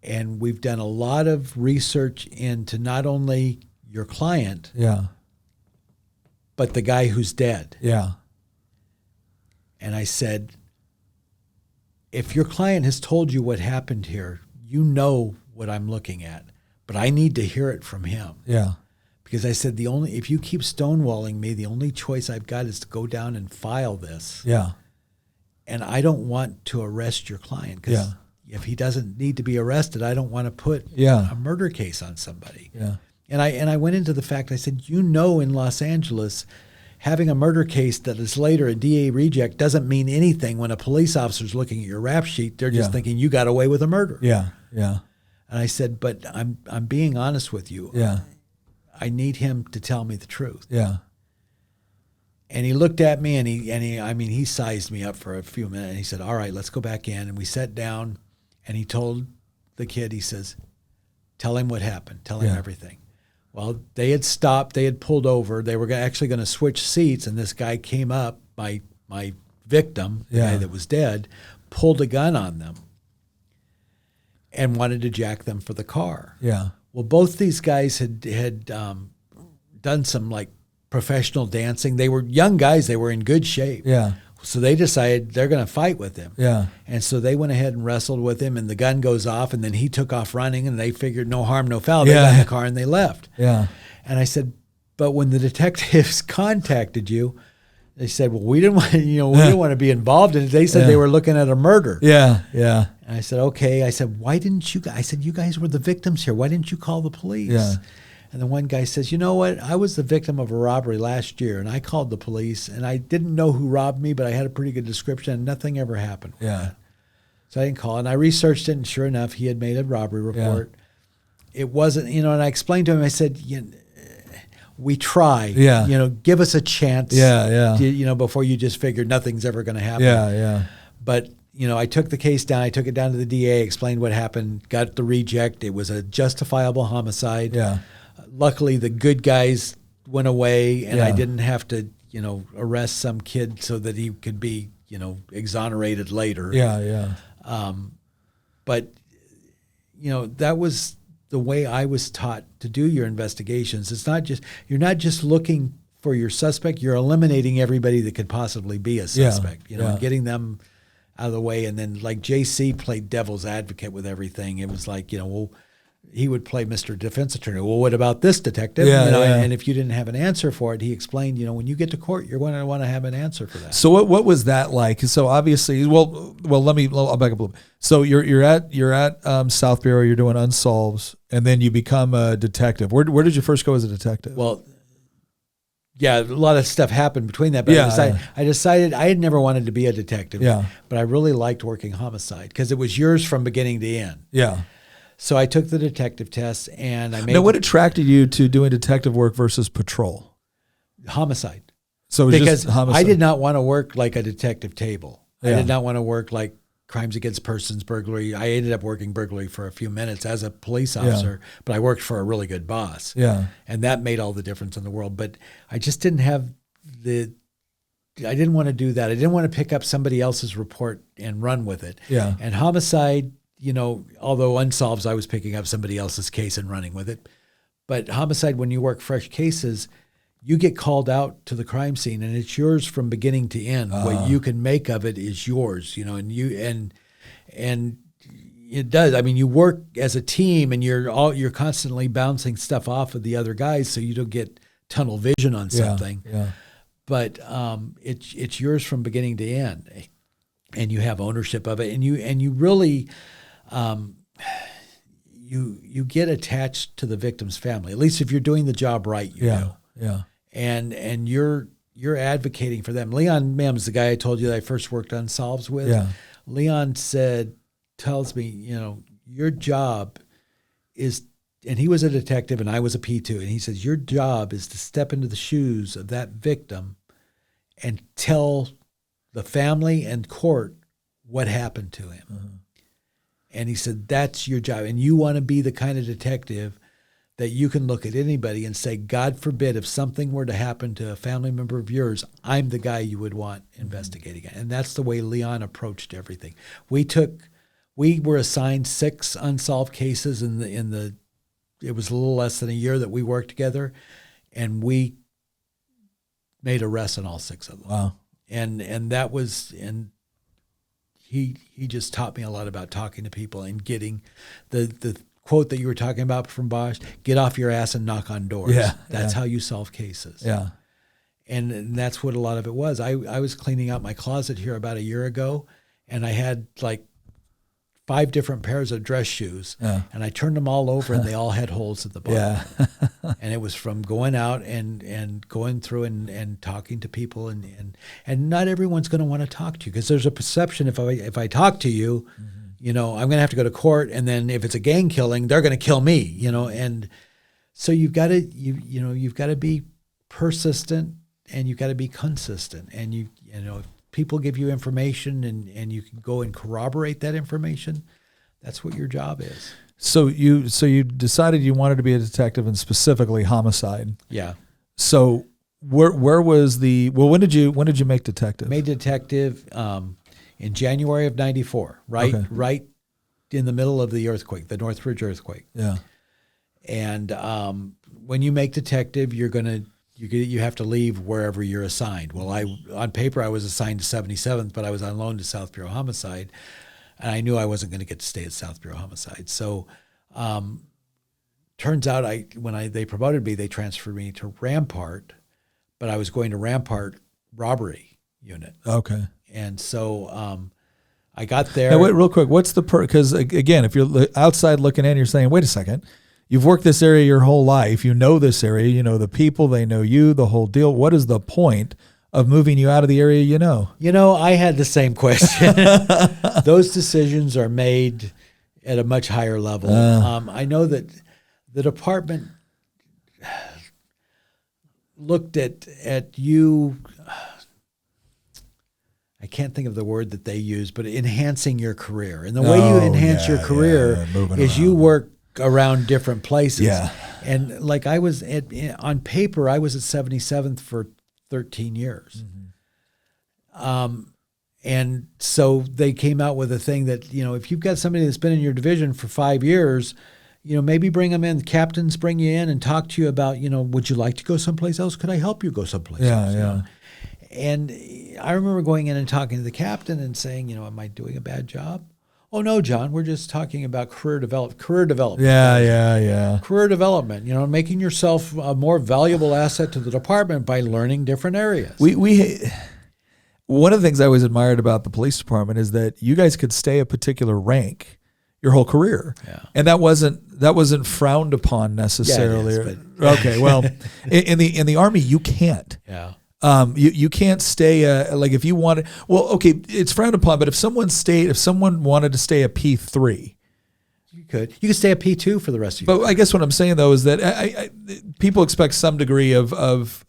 and we've done a lot of research into not only your client, but the guy who's dead. Yeah. And I said, if your client has told you what happened here, you know what I'm looking at. But I need to hear it from him. Yeah. Because I said, if you keep stonewalling me, the only choice I've got is to go down and file this. Yeah. And I don't want to arrest your client because if he doesn't need to be arrested, I don't want to put a murder case on somebody. Yeah. And I went into the fact, I said, in Los Angeles, having a murder case that is later a DA reject doesn't mean anything when a police officer's looking at your rap sheet. They're just thinking you got away with a murder. Yeah. Yeah. And I said, but I'm being honest with you. Yeah. I need him to tell me the truth. Yeah. And he looked at me and he sized me up for a few minutes, and he said, all right, let's go back in. And we sat down, and he told the kid, he says, tell him what happened. Tell him everything. Well, they had stopped. They had pulled over. They were actually going to switch seats, and this guy came up, my victim, the guy that was dead, pulled a gun on them and wanted to jack them for the car. Yeah. Well, both these guys had done some professional dancing. They were young guys. They were in good shape. Yeah. So they decided they're going to fight with him. Yeah. And so they went ahead and wrestled with him, and the gun goes off, and then he took off running, and they figured no harm, no foul. They got in the car and they left. Yeah. And I said, but when the detectives contacted you, they said, well, we didn't want we didn't want to be involved in it. They said they were looking at a murder. Yeah. Yeah. And I said, okay. I said, why didn't you guys? I said, you guys were the victims here. Why didn't you call the police? Yeah. And the one guy says, you know what? I was the victim of a robbery last year, and I called the police, and I didn't know who robbed me, but I had a pretty good description, and nothing ever happened. Yeah. So I didn't call. And I researched it, and sure enough, he had made a robbery report. Yeah. It wasn't, and I explained to him, I said, we try. Yeah. Give us a chance. Yeah. Yeah. Before you just figure nothing's ever going to happen. Yeah. Yeah. But, I took the case down. I took it down to the DA, explained what happened, got the reject. It was a justifiable homicide. Yeah. Luckily, the good guys went away, and I didn't have to, arrest some kid so that he could be, exonerated later. Yeah, yeah. But, that was the way I was taught to do your investigations. It's not just, you're not just looking for your suspect, you're eliminating everybody that could possibly be a suspect, getting them out of the way. And then like JC played devil's advocate with everything. It was like, well, he would play Mr. Defense Attorney. Well, what about this detective? And if you didn't have an answer for it, he explained, when you get to court, you're going to want to have an answer for that. So what was that like? So obviously, I'll back up a little bit. So you're at South Bureau, you're doing unsolves, and then you become a detective. Where did you first go as a detective? Well, yeah, a lot of stuff happened between that. But I decided I had never wanted to be a detective. Yeah. But I really liked working homicide because it was yours from beginning to end. Yeah. So I took the detective test, and I made. Now, what attracted you to doing detective work versus patrol? Homicide. So it was because just homicide. I did not want to work like a detective table. Yeah. I did not want to work like crimes against persons, burglary. I ended up working burglary for a few minutes as a police officer, but I worked for a really good boss. Yeah. And that made all the difference in the world. But I just didn't have I didn't want to do that. I didn't want to pick up somebody else's report and run with it. Yeah. And homicide, although unsolves, I was picking up somebody else's case and running with it. But homicide, when you work fresh cases, you get called out to the crime scene, and it's yours from beginning to end. What you can make of it is yours, and it does. I mean, you work as a team, and you're constantly bouncing stuff off of the other guys, so you don't get tunnel vision on something. Yeah. But it's yours from beginning to end, and you have ownership of it, and you really. You get attached to the victim's family. At least if you're doing the job right, you do. Yeah. And you're advocating for them. Leon Mims, the guy I told you that I first worked on Solves with, Leon tells me, your job is, and he was a detective and I was a P2, and he says, your job is to step into the shoes of that victim and tell the family and court what happened to him. Uh-huh. And he said, that's your job. And you want to be the kind of detective that you can look at anybody and say, God forbid, if something were to happen to a family member of yours, I'm the guy you would want investigating it. And that's the way Leon approached everything. We were assigned 6 unsolved cases it was a little less than a year that we worked together, and we made arrests on all 6 of them. Wow. And that was, and he just taught me a lot about talking to people and getting the quote that you were talking about from Bosch, get off your ass and knock on doors. Yeah, That's how you solve cases. Yeah. And that's what a lot of it was. I was cleaning out my closet here about a year ago, and I had like 5 different pairs of dress shoes, and I turned them all over, and they all had holes at the bottom. Yeah. And it was from going out and going through and talking to people, and not everyone's going to want to talk to you because there's a perception if I talk to you, I'm going to have to go to court, and then if it's a gang killing, they're going to kill me, and so you've got to be persistent, and you've got to be consistent, and if people give you information and you can go and corroborate that information, that's what your job is. So you decided you wanted to be a detective, and specifically homicide. Yeah. So where was when did you make detective? Made detective in January of '94, right in the middle of the earthquake, the Northridge earthquake. Yeah. And when you make detective, you have to leave wherever you're assigned. Well, on paper I was assigned to 77th, but I was on loan to South Bureau Homicide, and I knew I wasn't going to get to stay at South Bureau Homicide. So turns out when they promoted me, they transferred me to Rampart, but I was going to Rampart robbery unit. Okay. And so I got there. Now, wait, real quick, what's because again, if you're outside looking in, you're saying, wait a second, you've worked this area your whole life. You know this area. You know the people. They know you, the whole deal. What is the point of moving you out of the area you know? I had the same question. Those decisions are made at a much higher level. I know that the department looked at you. I can't think of the word that they use, but enhancing your career. And the way you enhance your career is you work around different places. Yeah. And like I was on paper, I was at 77th for 13 years. Mm-hmm. And so they came out with a thing that, if you've got somebody that's been in your division for 5 years, maybe bring them in. Captains bring you in and talk to you about, would you like to go someplace else? Could I help you go someplace else? Yeah. And I remember going in and talking to the captain and saying, am I doing a bad job? Oh, no, John, we're just talking about career development. Yeah. Career development, making yourself a more valuable asset to the department by learning different areas. One of the things I always admired about the police department is that you guys could stay a particular rank your whole career. Yeah. And that wasn't frowned upon necessarily. Yeah, it is, but okay, well, in the Army, you can't. Yeah. You can't stay like if you wanted. Well, okay, it's frowned upon. But if someone wanted to stay a P3, you could stay a P2 for the rest of your But life. I guess what I'm saying though is that people expect some degree of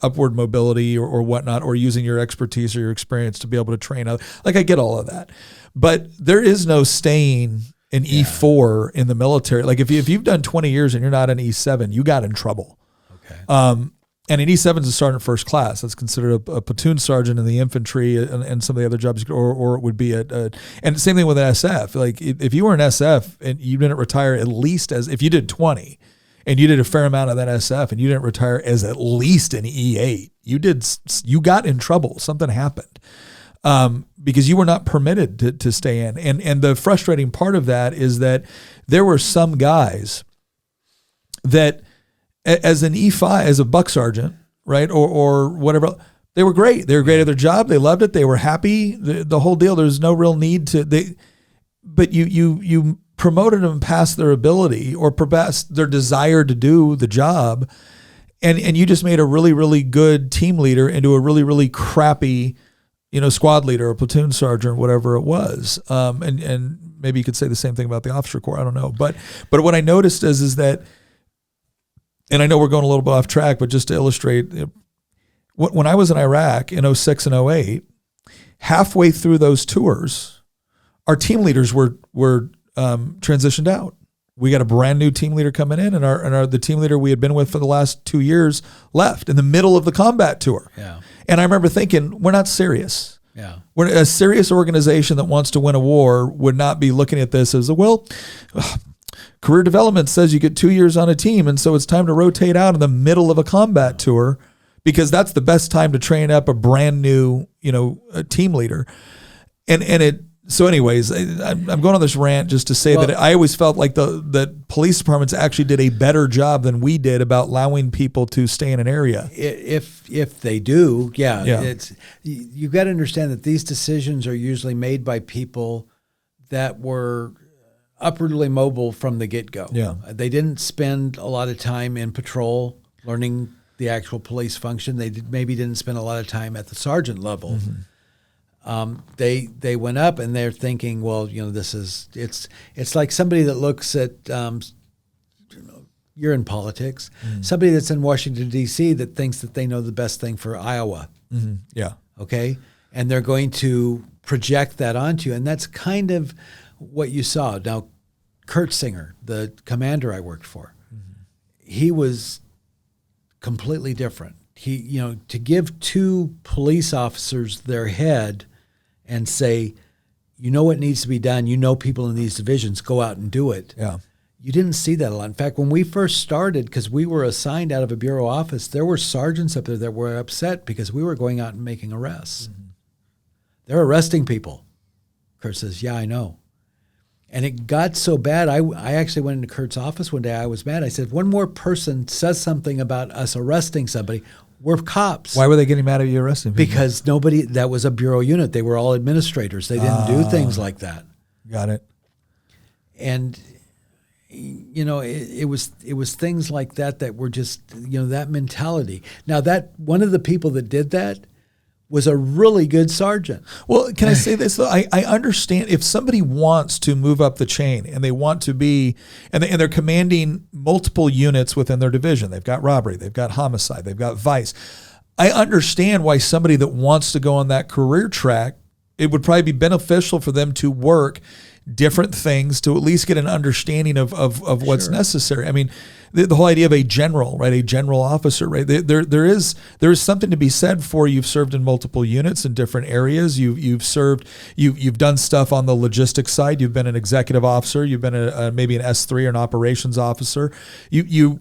upward mobility or whatnot, or using your expertise or your experience to be able to train others. Like I get all of that, but there is no staying an E4 in the military. Like if you've done 20 years and you're not an E7, you got in trouble. Okay. And an E7 is a sergeant first class. That's considered a platoon sergeant in the infantry and some of the other jobs, or it would be and same thing with an SF. Like if you were an SF and you didn't retire at least if you did 20 and you did a fair amount of that SF and you didn't retire as at least an E8, you got in trouble. Something happened. Because you were not permitted to stay in. And the frustrating part of that is that there were some guys that as an E5, as a buck sergeant, right, or whatever, they were great. They were great at their job. They loved it. They were happy. The whole deal. There's no real need but you promoted them past their ability or past their desire to do the job, and you just made a really, really good team leader into a really, really crappy, squad leader or platoon sergeant, whatever it was. And maybe you could say the same thing about the officer corps. I don't know. But what I noticed is that, and I know we're going a little bit off track, but just to illustrate, when I was in Iraq in 06 and 08, halfway through those tours, our team leaders were transitioned out. We got a brand new team leader coming in, and the team leader we had been with for the last 2 years left in the middle of the combat tour. Yeah. And I remember thinking, we're not serious. Yeah. We're a serious organization that wants to win a war would not be looking at this as career development says you get 2 years on a team, and so it's time to rotate out in the middle of a combat tour because that's the best time to train up a brand new, team leader. So anyways, I'm going on this rant just to say that I always felt like that police departments actually did a better job than we did about allowing people to stay in an area. If they do, it's you've got to understand that these decisions are usually made by people that were upwardly mobile from the get-go. Yeah. They didn't spend a lot of time in patrol learning the actual police function. They maybe didn't spend a lot of time at the sergeant level. Mm-hmm. They went up and they're thinking, it's like somebody that looks at you're in politics. Mm-hmm. Somebody that's in Washington D.C. that thinks that they know the best thing for Iowa. Mm-hmm. Yeah. Okay, and they're going to project that onto you, and that's kind of what you saw. Now, Kurt Singer, the commander I worked for, he was completely different. He, to give two police officers their head and say, what needs to be done, people in these divisions, go out and do it. Yeah. You didn't see that a lot. In fact, when we first started, because we were assigned out of a bureau office, there were sergeants up there that were upset because we were going out and making arrests. Mm-hmm. They're arresting people. Kurt says, yeah, I know. And it got so bad, I actually went into Kurt's office one day. I was mad. I said, one more person says something about us arresting somebody, we're cops. Why were they getting mad at you arresting people? Because that was a bureau unit. They were all administrators. They didn't do things like that. Got it. And, it was things like that were just, that mentality. Now, one of the people that did that was a really good sergeant. Well, can I say this though? I understand if somebody wants to move up the chain and they want to be, and they're commanding multiple units within their division. They've got robbery, they've got homicide, they've got vice. I understand why somebody that wants to go on that career track, it would probably be beneficial for them to work different things to at least get an understanding of what's necessary. I mean, the whole idea of a general, right? A general officer, right? There is something to be said for you've served in multiple units in different areas. You've done stuff on the logistics side. You've been an executive officer. You've been maybe an S3 or an operations officer. You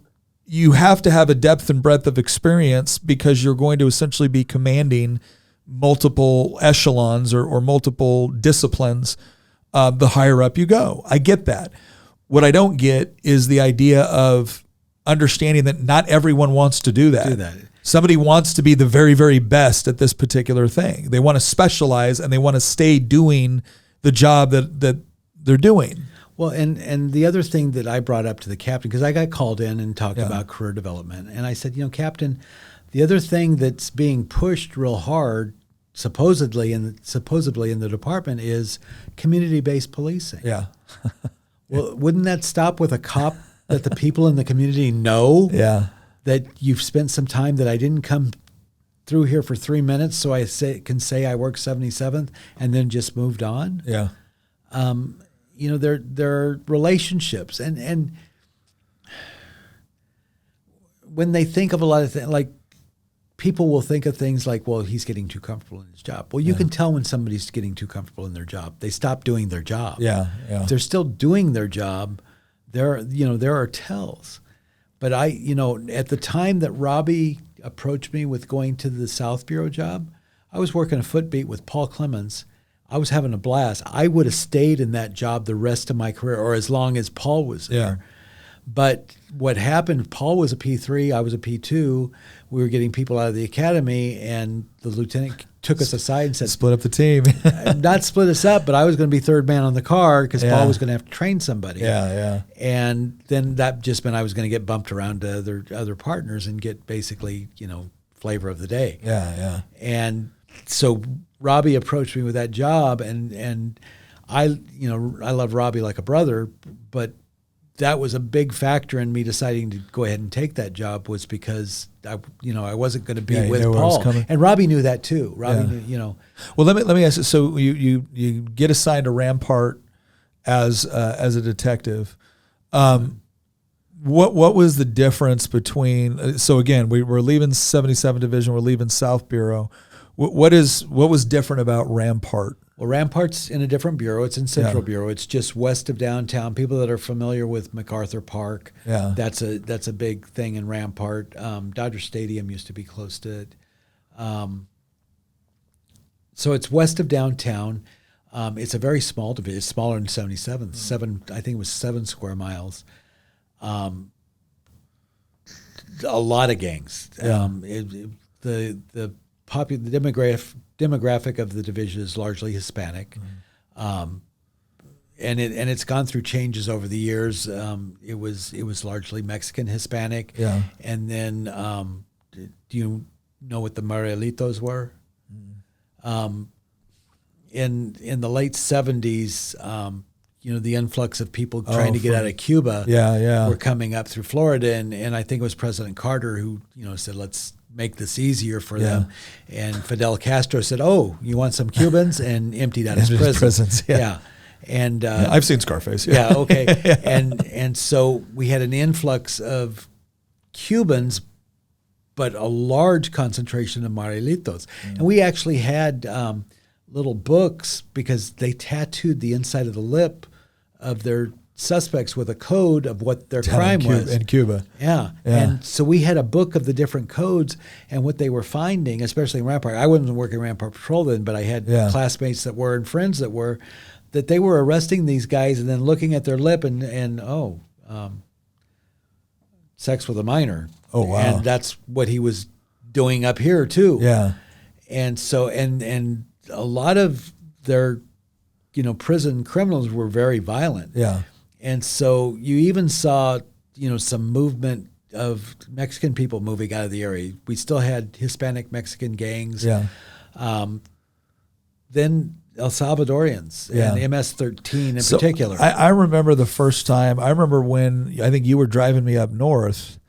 have to have a depth and breadth of experience because you're going to essentially be commanding multiple echelons or multiple disciplines, the higher up you go. I get that. What I don't get is the idea of understanding that not everyone wants to do that. Somebody wants to be the very, very best at this particular thing. They want to specialize and they want to stay doing the job that they're doing. Well, and the other thing that I brought up to the captain, because I got called in and talked about career development, and I said, Captain, the other thing that's being pushed real hard, supposedly in the department, is community-based policing. Yeah. Well, wouldn't that stop with a cop that the people in the community know that you've spent some time, that I didn't come through here for 3 minutes so I can say I worked 77th and then just moved on? Yeah. There are relationships, and when they think of a lot of things, like people will think of things like, well, he's getting too comfortable in his job. Well, you can tell when somebody's getting too comfortable in their job. They stop doing their job. Yeah. If they're still doing their job, there are tells. But at the time that Robbie approached me with going to the South Bureau job, I was working a footbeat with Paul Clemens. I was having a blast. I would have stayed in that job the rest of my career, or as long as Paul was there. Yeah. But what happened, Paul was a P3, I was a P2. We were getting people out of the academy, and the lieutenant took us aside and said, split up the team. Not split us up, but I was going to be third man on the car because Paul was going to have to train somebody. Yeah. And then that just meant I was going to get bumped around to other partners and get basically, flavor of the day. Yeah. And so Robbie approached me with that job, and I love Robbie like a brother, but that was a big factor in me deciding to go ahead and take that job, was because I wasn't going to be with Paul, and Robbie knew that too. Robbie knew, Well, let me ask you. So you get assigned to Rampart as a detective. What was the difference between? So again, we're leaving 77 Division, we're leaving South Bureau. What was different about Rampart? Well, Rampart's in a different bureau. It's in Central Bureau. It's just west of downtown. People that are familiar with MacArthur Park, that's a big thing in Rampart. Dodger Stadium used to be close to it. So it's west of downtown. It's a very small division. It's smaller than 77th. I think it was 7 square miles. A lot of gangs. The demographic of the division is largely Hispanic, and it's gone through changes over the years. It was largely Mexican Hispanic, and then do you know what the Marielitos were? In the late 70s, the influx of people trying to get out of Cuba were coming up through Florida, and I think it was President Carter who said, let's make this easier for them. And Fidel Castro said, oh, you want some Cubans? And emptied out his prisons. And I've seen Scarface. Okay. And so we had an influx of Cubans, but a large concentration of Marielitos. And we actually had little books, because they tattooed the inside of the lip of their suspects with a code of what their crime was in Cuba. And so we had a book of the different codes and what they were finding, especially in Rampart. I wasn't working Rampart Patrol then, but I had classmates that were and friends that were, that they were arresting these guys and then looking at their lip and sex with a minor. Oh, wow. And that's what he was doing up here too. And so and a lot of their prison criminals were very violent. And so you even saw, some movement of Mexican people moving out of the area. We still had Hispanic Mexican gangs. Then El Salvadorians and MS-13 in particular. I remember the first time. I remember when I think you were driving me up north,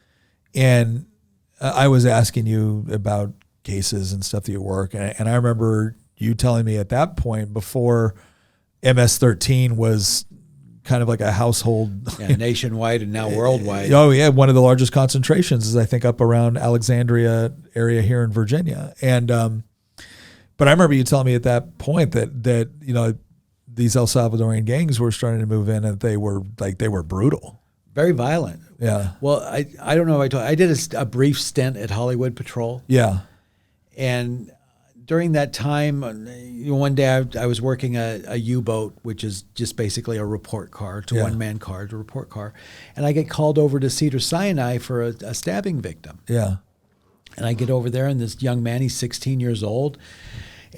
and I was asking you about cases and stuff that you work, and I remember you telling me at that point, before MS-13 was kind of like a household, nationwide and now worldwide. Oh yeah, one of the largest concentrations is I think up around Alexandria area here in Virginia. And but I remember you telling me at that point that these El Salvadorian gangs were starting to move in, and they were brutal, very violent. Well, I don't know if I did a brief stint at Hollywood Patrol. And during that time, one day I was working a U-boat, which is just basically a report car. It's a one-man car, it's a report car. And I get called over to Cedars-Sinai for a stabbing victim. Yeah. And I get over there, and this young man, he's 16 years old,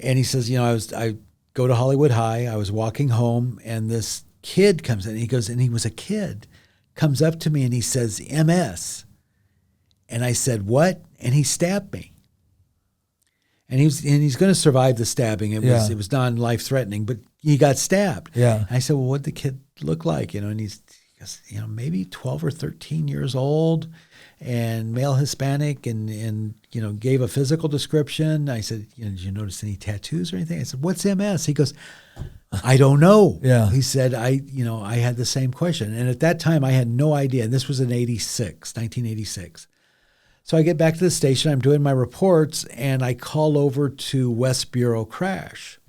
and he says, I go to Hollywood High. I was walking home, and this kid comes in. He goes, and he was a kid, comes up to me, and he says, MS. And I said, what? And he stabbed me. And he's going to survive the stabbing. It was non-life threatening, but he got stabbed. Yeah. And I said, well, what'd the kid look like? And he goes, maybe 12 or 13 years old, and male Hispanic, and gave a physical description. I said, did you notice any tattoos or anything? I said, what's MS? He goes, I don't know. Yeah. He said, I had the same question. And at that time I had no idea. And this was in 1986. So I get back to the station, I'm doing my reports, and I call over to West Bureau Crash.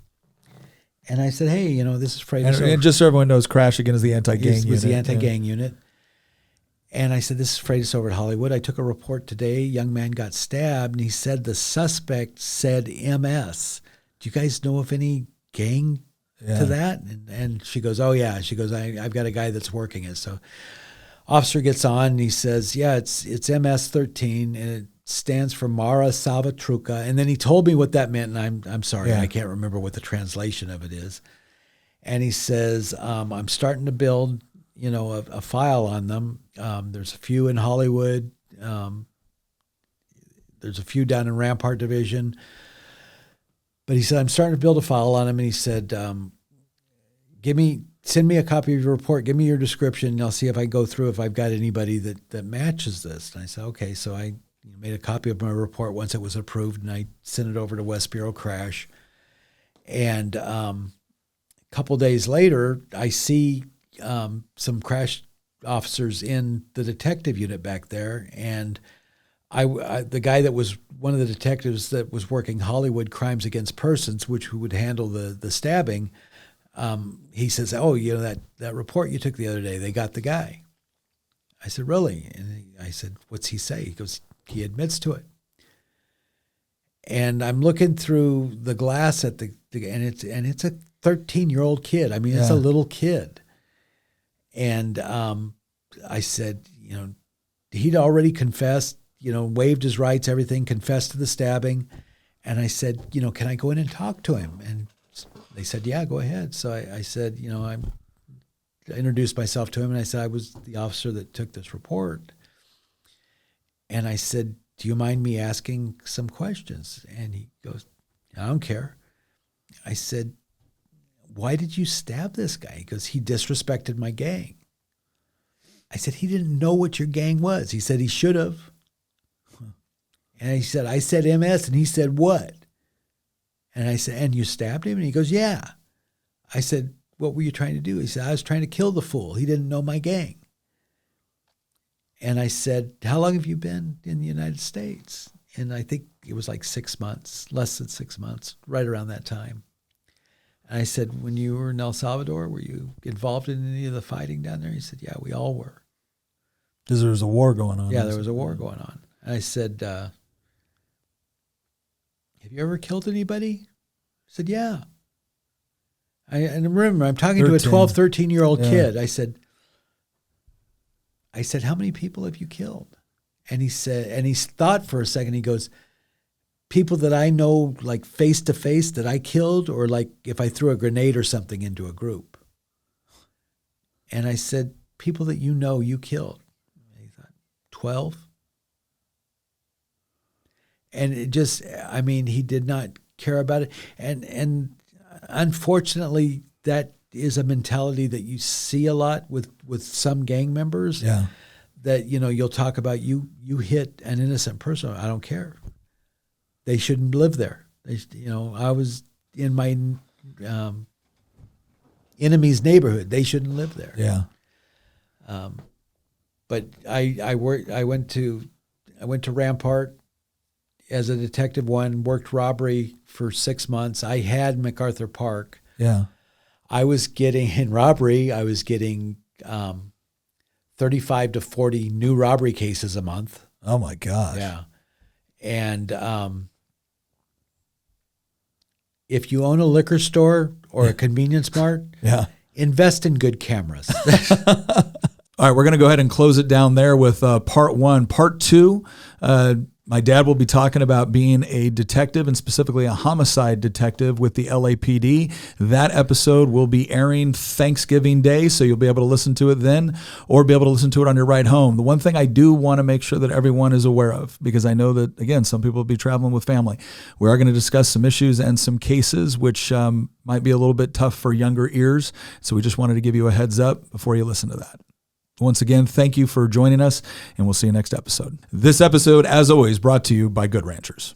And I said, hey, this is Freitas. And just so everyone knows, Crash, again, is the anti-gang unit. Was the anti-gang unit. And I said, this is Freitas over at Hollywood. I took a report today. A young man got stabbed, and he said the suspect said MS. Do you guys know of any gang to that? And she goes, oh, yeah. She goes, I've got a guy that's working it. So officer gets on, and he says, yeah, it's MS-13, and it stands for Mara Salvatrucha. And then he told me what that meant, and I'm sorry, I can't remember what the translation of it is. And he says, I'm starting to build, a file on them. There's a few in Hollywood. There's a few down in Rampart Division. But he said, I'm starting to build a file on them. And he said, send me a copy of your report. Give me your description, and I'll see if I go through if I've got anybody that matches this. And I said, okay. So I made a copy of my report once it was approved, and I sent it over to West Bureau Crash. And a couple days later, I see some crash officers in the detective unit back there, and the guy that was one of the detectives that was working Hollywood Crimes Against Persons, which would handle the stabbing, he says, oh, that report you took the other day, they got the guy. I said, really? And I said, what's he say? He goes, he admits to it. And I'm looking through the glass at and it's a 13-year-old kid. I mean, it's a little kid. And I said, he'd already confessed, waived his rights, everything, confessed to the stabbing. And I said, can I go in and talk to him? And they said, yeah, go ahead. So I said, I introduced myself to him, and I said I was the officer that took this report. And I said, do you mind me asking some questions? And he goes, I don't care. I said, why did you stab this guy? He goes, he disrespected my gang. I said, he didn't know what your gang was. He said he should have. And he said, I said MS, and he said, what? And I said, and you stabbed him? And he goes, yeah. I said, what were you trying to do? He said, I was trying to kill the fool. He didn't know my gang. And I said, how long have you been in the United States? And I think it was like 6 months, less than 6 months, right around that time. And I said, when you were in El Salvador, were you involved in any of the fighting down there? He said, yeah, we all were. Because there was a war going on. Yeah, there was a war going on. And I said, have you ever killed anybody? He said, yeah. And remember, I'm talking to a 12, 13-year-old kid. I said, how many people have you killed? And he said, and he thought for a second, he goes, people that I know, like face to face, that I killed, or like if I threw a grenade or something into a group. And I said, people that you killed. And he thought, 12? And it just, he did not care about it. And unfortunately, that is a mentality that you see a lot with some gang members. Yeah. That, you'll talk about you hit an innocent person. I don't care. They shouldn't live there. I was in my enemy's neighborhood. They shouldn't live there. Yeah. But I went to Rampart as a detective worked robbery for 6 months. I had MacArthur Park. Yeah. I was getting 35 to 40 new robbery cases a month. Oh my gosh. Yeah. And if you own a liquor store or a convenience mart, invest in good cameras. All right, we're going to go ahead and close it down there with part one. Part two, my dad will be talking about being a detective and specifically a homicide detective with the LAPD. That episode will be airing Thanksgiving Day, so you'll be able to listen to it then or be able to listen to it on your ride home. The one thing I do want to make sure that everyone is aware of, because I know that, again, some people will be traveling with family. We are going to discuss some issues and some cases which might be a little bit tough for younger ears, so we just wanted to give you a heads up before you listen to that. Once again, thank you for joining us, and we'll see you next episode. This episode, as always, brought to you by Good Ranchers.